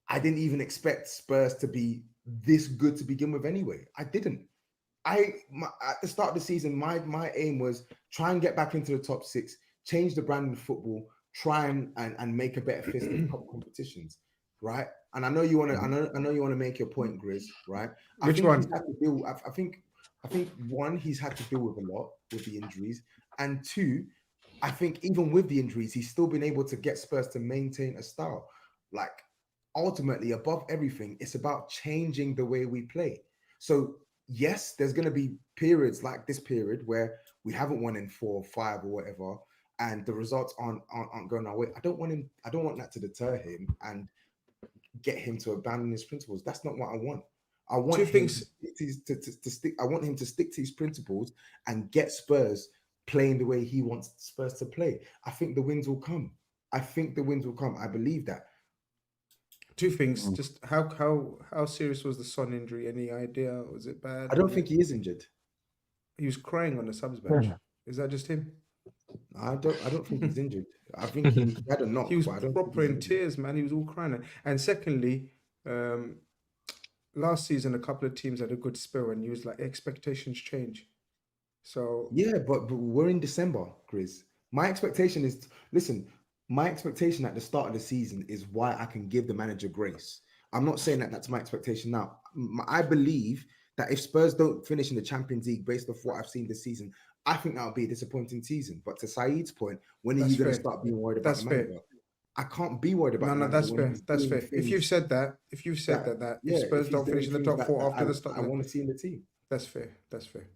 I didn't even expect Spurs to be this good to begin with anyway. I didn't. At the start of the season, my aim was try and get back into the top 6, change the brand of football, try and make a better fist in top competitions, right? And I know you want to. I know you want to make your point, Grizz, right? Which one? I think one, he's had to deal with a lot with the injuries, and 2, I think even with the injuries, he's still been able to get Spurs to maintain a style. Like, ultimately, above everything, it's about changing the way we play. So yes, there's going to be periods like this period where we haven't won in 4 or 5 or whatever, and the results aren't going our way. I don't want that to deter him and get him to abandon his principles. That's not what I want. I want him to stick. I want him to stick to his principles and get Spurs playing the way he wants Spurs to play. I think the wins will come. I believe that. Two things. Just how serious was the Son injury? Any idea? Was it bad? I don't think he is injured. He was crying on the subs bench. Is that just him? I don't think he's injured. I think he had a knock. He was but I don't think proper he's in injured. tears, man. He was all crying. And secondly, last season a couple of teams had a good spell, and he was like, expectations change. So yeah, but we're in December, Grizz. My expectation is my expectation at the start of the season is why I can give the manager grace. I'm not saying that that's my expectation now. I believe that if Spurs don't finish in the Champions League based off what I've seen this season, I think that'll be a disappointing season. But to Saeed's point, when are you going to start being worried about the manager? I can't be worried about the manager. That's fair. That's fair. If you've said that, if Spurs don't finish in the top four after the start, I want to see in the team. That's fair. That's fair.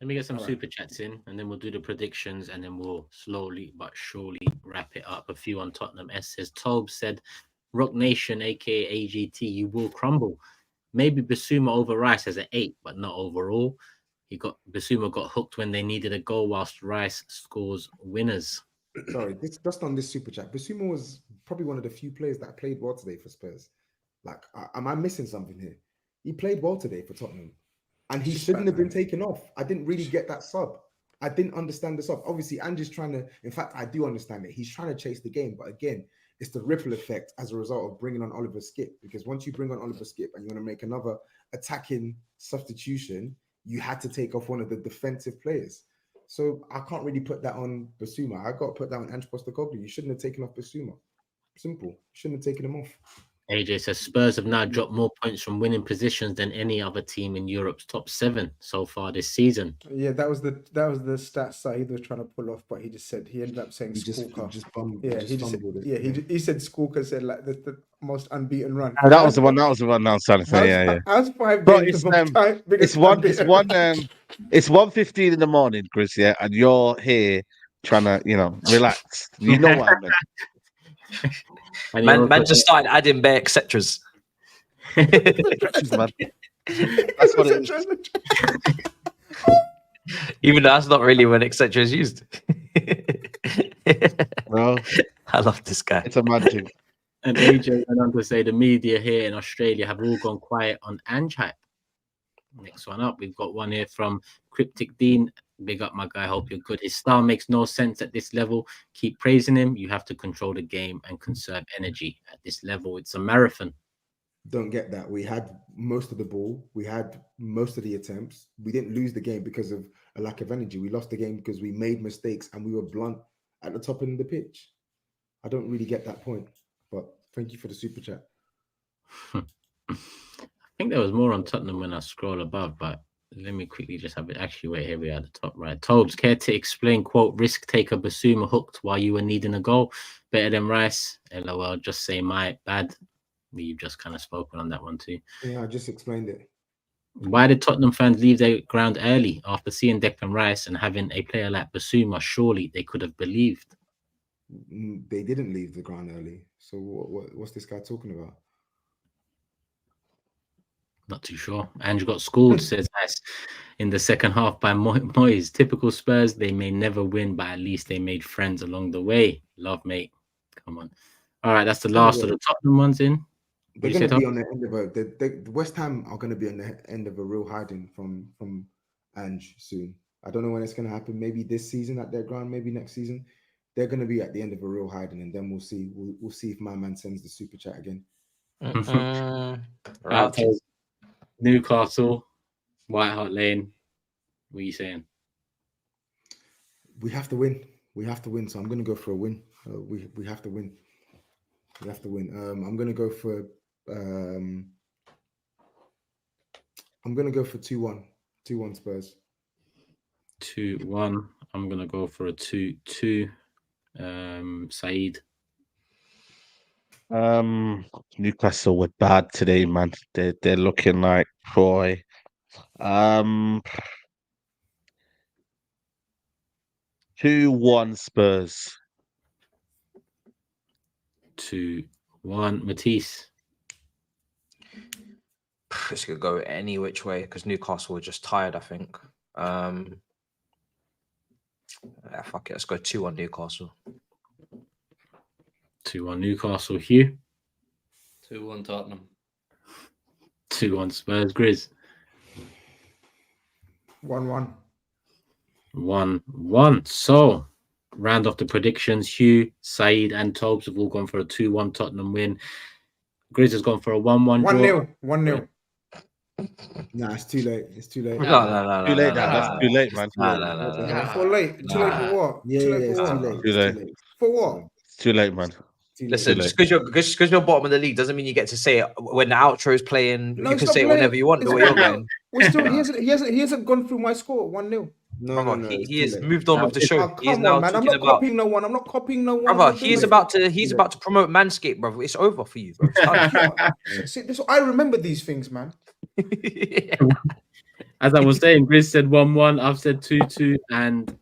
Let me get some super chats in, and then we'll do the predictions, and then we'll slowly but surely wrap it up. A few on Tottenham. S says, TOBS said, Rock Nation, aka AGT, you will crumble. Maybe Basuma over Rice as an 8, but not overall. Basuma got hooked when they needed a goal, whilst Rice scores winners. Sorry, just on this super chat. Basuma was probably one of the few players that played well today for Spurs. Like, am I missing something here? He played well today for Tottenham. And he shouldn't have been taken off. I didn't really get that sub. I didn't understand the sub. Obviously, Andrew's trying to, in fact, I do understand it. He's trying to chase the game. But again, it's the ripple effect as a result of bringing on Oliver Skip. Because once you bring on Oliver Skip and you want to make another attacking substitution, you had to take off one of the defensive players. So I can't really put that on Basuma. I got to put that on Ange Postecoglou. You shouldn't have taken off Basuma. Simple. You shouldn't have taken him off. AJ says Spurs have now dropped more points from winning positions than any other team in Europe's top 7 so far this season. Yeah, that was the stats Saeed was trying to pull off, but he ended up saying Squawker. He said Squawker said like the most unbeaten run. That was the one. I was trying to say. Yeah. How's 5 games? It's 1:15 in the morning, Chris. Yeah, and you're here trying to relax. You know what I mean. Man just started adding bare Xtras. That's what it is. Even though that's not really when Xtra is used. Well, I love this guy. It's a magic. And AJ went on to say the media here in Australia have all gone quiet on Ange hype. Next one up, we've got one here from Cryptic Dean. Big up, my guy. Hope you're good. His style makes no sense at this level. Keep praising him. You have to control the game and conserve energy at this level. It's a marathon. Don't get that. We had most of the ball. We had most of the attempts. We didn't lose the game because of a lack of energy. We lost the game because we made mistakes and we were blunt at the top end of the pitch. I don't really get that point, but thank you for the super chat. I think there was more on Tottenham when I scroll above, but let me quickly just have it. Actually, wait, here we are at the top right. Tobes, care to explain, quote, risk taker Basuma hooked while you were needing a goal? Better than Rice. LOL, just say my bad. You've just kind of spoken on that one too. Yeah, I just explained it. Why did Tottenham fans leave their ground early after seeing Declan Rice and having a player like Basuma? Surely they could have believed. They didn't leave the ground early. So what's this guy talking about? Not too sure. Andrew got schooled, says Ice, in the second half by Moyes. Typical Spurs, they may never win, but at least they made friends along the way. Love, mate. Come on. All right, that's the last of the Tottenham ones in. They're going to be on the end of the West Ham are going to be on the end of a real hiding from Ange soon. I don't know when it's going to happen. Maybe this season at their ground, maybe next season. They're going to be at the end of a real hiding, and then we'll see. We'll see if my man sends the super chat again. Newcastle, White Hart Lane. What are you saying? We have to win. We have to win. So I'm going to go for a win. We have to win. We have to win. I'm going to go for 2-1. 2-1 Spurs. 2-1. I'm going to go for a 2-2. Saeed. Newcastle were bad today, man. They're looking like Troy. 2-1 Spurs. 2-1 Matisse. This could go any which way because Newcastle were just tired, I think. Fuck it. Let's go 2-1 Newcastle. 2-1 Newcastle. Hugh. 2-1 Tottenham. 2-1 Spurs. Grizz. 1-1. 1-1. So, round off the predictions. Hugh, SAEED, and TOBS have all gone for a 2-1 Tottenham win. Grizz has gone for a 1-1 draw. 1-0. 1-0. Nah, it's too late. It's too late. No. Too late. That's too late, man. No. For late. Too late for what? Yeah, Too late it's for too what? late. Too It's late. too late. For what? It's too late, man. Too late. Listen, Too just because you're bottom of the league doesn't mean you get to say it when the outro is playing. No, You it's can not say it playing. whenever you want. The It's way you're not- going. We're still, he hasn't gone through my score. 1-0. No, Brother, no, he it's has too late. moved on with the show. Oh, He is come now on, man. I'm talking not about. copying no one. I'm not copying no one. Brother, I'm not he's doing about to promote Manscaped, brother. It's over for you, bro. It's done. it. See, I remember these things, man. As I was saying, Grizz said 1-1. I've said 2-2. And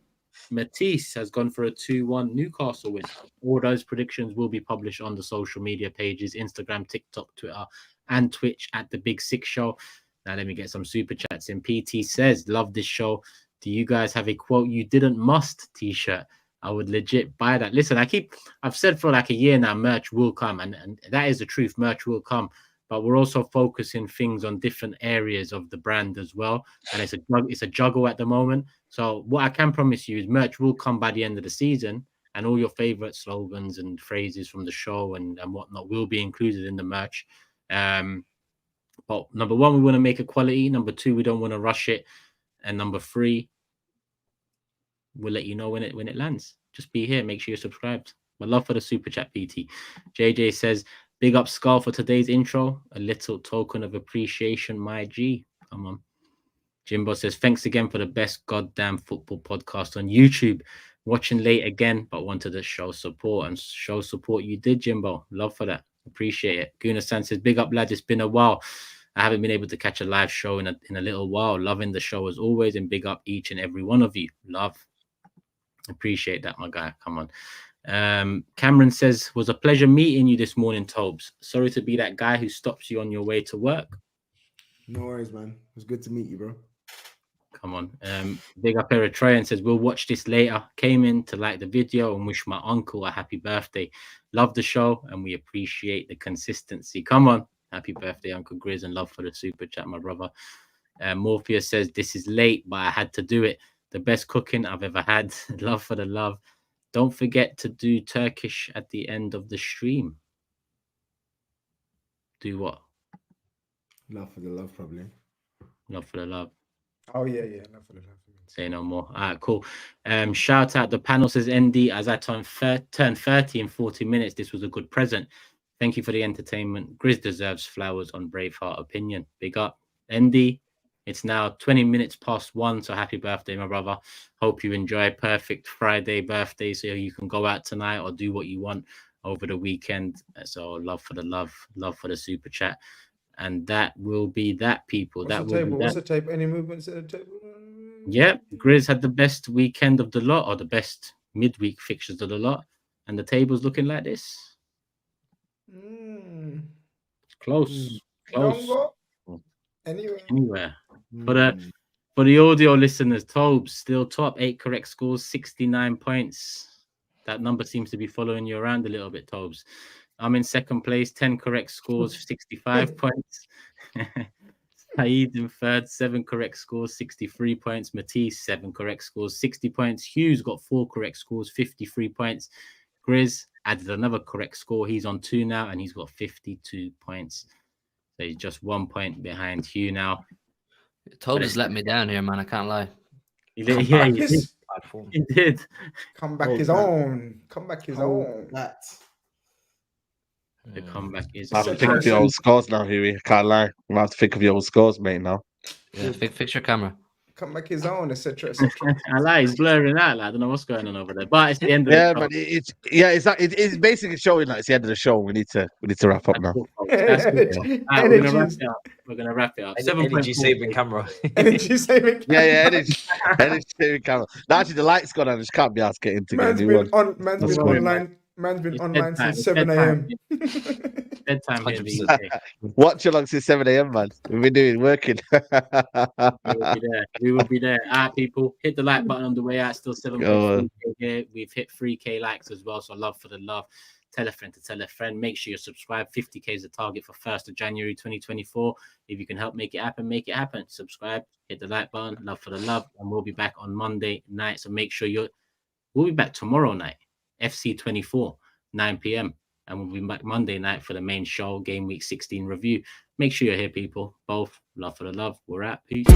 Matisse has gone for a 2-1 Newcastle win. All those predictions will be published on the social media pages, Instagram, TikTok, Twitter, and Twitch at The Big Six Show. Now, let me get some super chats in. PT says, love this show. Do you guys have a quote you didn't must t-shirt? I would legit buy that. Listen, I've said for like a year now, merch will come. And that is the truth. Merch will come. But we're also focusing things on different areas of the brand as well. And it's a juggle at the moment. So what I can promise you is merch will come by the end of the season. And all your favorite slogans and phrases from the show and whatnot will be included in the merch. But number one, we want to make it quality. Number two, we don't want to rush it. And number three, we'll let you know when it lands. Just be here. Make sure you're subscribed. My love for the super chat, PT. JJ says, big up Skull for today's intro. A little token of appreciation, my G. Come on. Jimbo says, thanks again for the best goddamn football podcast on YouTube. Watching late again, but wanted to show support. And show support you did, Jimbo. Love for that. Appreciate it. Guna-san says, big up, lad. It's been a while. I haven't been able to catch a live show in a little while. Loving the show as always, and big up each and every one of you. Love. Appreciate that, my guy. Come on. Cameron says, was a pleasure meeting you this morning, Tobes. Sorry to be that guy who stops you on your way to work. No worries, man. It was good to meet you, bro. Come on. Big up Eritrea says, we'll watch this later. Came in to like the video and wish my uncle a happy birthday. Love the show and we appreciate the consistency. Come on. Happy birthday, Uncle Grizz, and love for the super chat, my brother. Morpheus says, this is late, but I had to do it. The best cooking I've ever had. Love for the love. Don't forget to do Turkish at the end of the stream. Do what? Love for the love, probably. Love for the love. Oh, yeah. Love for the love. Say no more. All right, cool. Shout out the panel, says ND, as I turn 30 in 40 minutes. This was a good present. Thank you for the entertainment. Grizz deserves flowers on Braveheart opinion. Big up. ND, it's now 20 minutes past 1, so happy birthday, my brother. Hope you enjoy perfect Friday birthday so you can go out tonight or do what you want over the weekend. So love for the love for the super chat. And that will be that, people. What's the tape? Any movements at the table? Yep, Grizz had the best weekend of the lot, or the best midweek fixtures of the lot. And the table's looking like this. Close. Don't go anywhere. For the audio listeners, Tobes still top, 8 correct scores, 69 points. That number seems to be following you around a little bit, Tobes. I'm in second place, 10 correct scores, 65 points. SAEED in third, 7 correct scores, 63 points. Matisse, 7 correct scores, 60 points. Hugh's got 4 correct scores, 53 points. Grizz added another correct score. He's on 2 now, and he's got 52 points. So he's just 1 point behind Hugh now. Tobes has let me down here, man. I can't lie. He did. He did. Come back his own. Come back his own. That. The comeback is. I have to think of your old scores now, Huey. I can't lie. I have to think of your old scores, mate, now. Yeah, fix your camera. Come back his own, etc. I lie, he's blurring out. Like, I don't know what's going on over there, but it's the end of the show. But it's basically showing like it's the end of the show. We need to wrap up now. That's good. Right, we're gonna wrap it up. Energy saving camera. Energy saving camera. Energy saving camera. Now, actually, the light's gone on. I just can't be asked to get into Man's been online since 7 a.m. bedtime here in the 100%. UK. Watch along since 7 a.m., man. We've been doing working. We will be there. We will be there. All right, people, hit the like button on the way out. Still 7.3K here. We've hit 3K likes as well. So love for the love. Tell a friend to tell a friend. Make sure you're subscribed. 50K is the target for 1st of January 2024. If you can help make it happen, make it happen. Subscribe, hit the like button. Love for the love. And we'll be back on Monday night. So make sure we'll be back tomorrow night, FC 24, 9 p.m. And we'll be back Monday night for the main show, Game Week 16 review. Make sure you're here, people. Both. Love for the love. We're out. Peace.